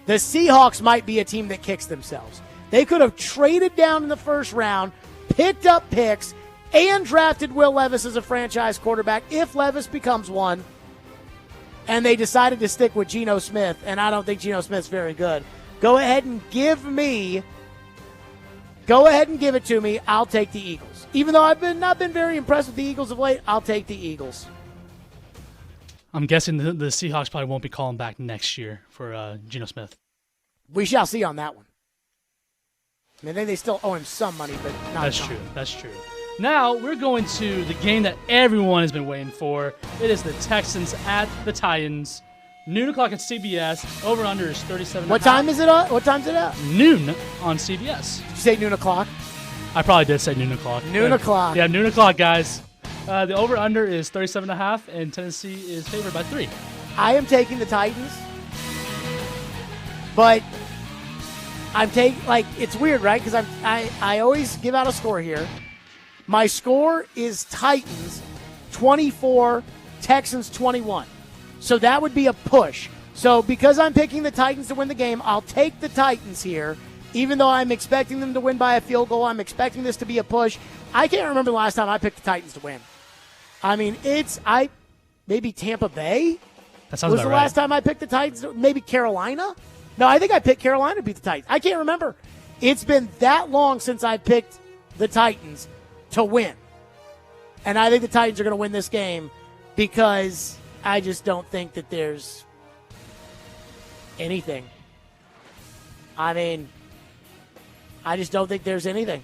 the Seahawks might be a team that kicks themselves. They could have traded down in the first round, picked up picks, and drafted Will Levis as a franchise quarterback if Levis becomes one, and they decided to stick with Geno Smith, and I don't think Geno Smith's very good. Go ahead and give it to me. I'll take the Eagles. Even though I've not been very impressed with the Eagles of late, I'll take the Eagles. I'm guessing the Seahawks probably won't be calling back next year for Geno Smith. We shall see on that one. I mean, they still owe him some money, but not That's true. That's true. Now, we're going to the game that everyone has been waiting for. It is the Texans at the Titans. Noon o'clock at CBS. Over-under is 37. What time is it on? What time's it at? Noon on CBS. Did you say noon o'clock? I probably did say noon o'clock. Noon o'clock. Yeah, noon o'clock, guys. The over-under is 37.5, and Tennessee is favored by 3. I am taking the Titans, but I'm taking, it's weird, right? Because I always give out a score here. My score is Titans 24, Texans 21. So that would be a push. So because I'm picking the Titans to win the game, I'll take the Titans here. Even though I'm expecting them to win by a field goal, I'm expecting this to be a push. I can't remember the last time I picked the Titans to win. I mean, maybe Tampa Bay That sounds was about the right. last time I picked the Titans. Maybe Carolina. No, I think I picked Carolina to beat the Titans. I can't remember. It's been that long since I picked the Titans to win. And I think the Titans are going to win this game because I just don't think that there's anything. I mean, I just don't think there's anything.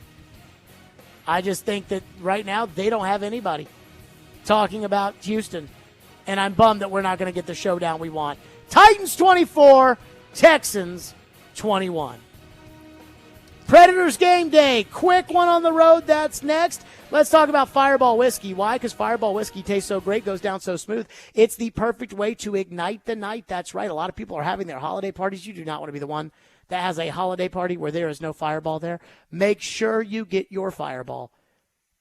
I just think that right now they don't have anybody talking about Houston. And I'm bummed that we're not going to get the showdown we want. Titans 24, Texans 21. Predators game day. Quick one on the road. That's next. Let's talk about Fireball Whiskey. Why? Because Fireball Whiskey tastes so great, goes down so smooth. It's the perfect way to ignite the night. That's right. A lot of people are having their holiday parties. You do not want to be the one that has a holiday party where there is no Fireball there. Make sure you get your Fireball.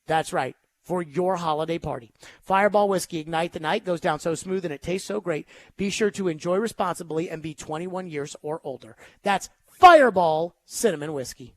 That's right. For your holiday party. Fireball Whiskey, ignite the night, goes down so smooth and it tastes so great. Be sure to enjoy responsibly and be 21 years or older. That's Fireball Cinnamon Whiskey.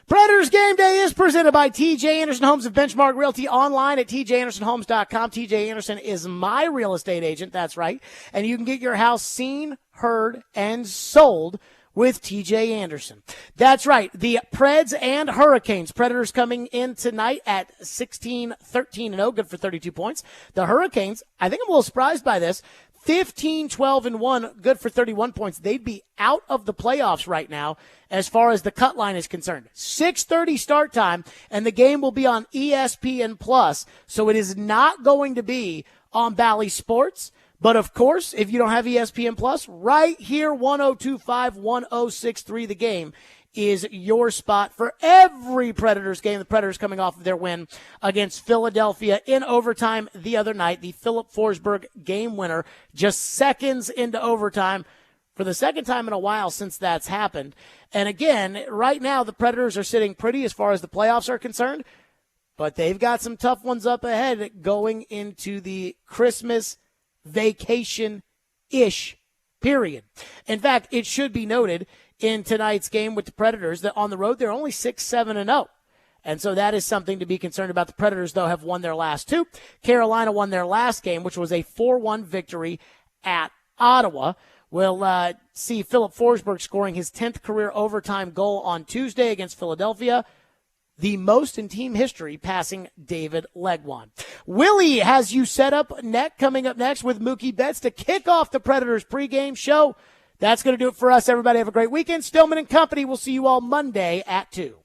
Predators Game Day is presented by TJ Anderson Homes of Benchmark Realty, online at tjandersonhomes.com. TJ Anderson is my real estate agent. That's right. And you can get your house seen, heard, and sold with TJ Anderson. That's right. The Preds and Hurricanes. Predators coming in tonight at 16-13-0, good for 32 points. The Hurricanes, I think I'm a little surprised by this, 15-12-1, good for 31 points. They'd be out of the playoffs right now as far as the cut line is concerned. 6:30 start time, and the game will be on ESPN Plus, so it is not going to be on Bally Sports. But, of course, if you don't have ESPN Plus, right here, 102.5, 106.3, the game is your spot for every Predators game. The Predators coming off of their win against Philadelphia in overtime the other night. The Philip Forsberg game winner just seconds into overtime for the second time in a while since that's happened. And again, right now the Predators are sitting pretty as far as the playoffs are concerned, but they've got some tough ones up ahead going into the Christmas vacation-ish period. In fact, it should be noted in tonight's game with the Predators that on the road they're only 6-7-0. And so that is something to be concerned about. The Predators, though, have won their last two. Carolina won their last game, which was a 4-1 victory at Ottawa. We'll see Philip Forsberg scoring his 10th career overtime goal on Tuesday against Philadelphia, the most in team history, passing David Legwand. Willie has you set up coming up next with Mookie Betts to kick off the Predators pregame show. That's going to do it for us, everybody. Have a great weekend. Stillman and Company. We'll see you all Monday at 2.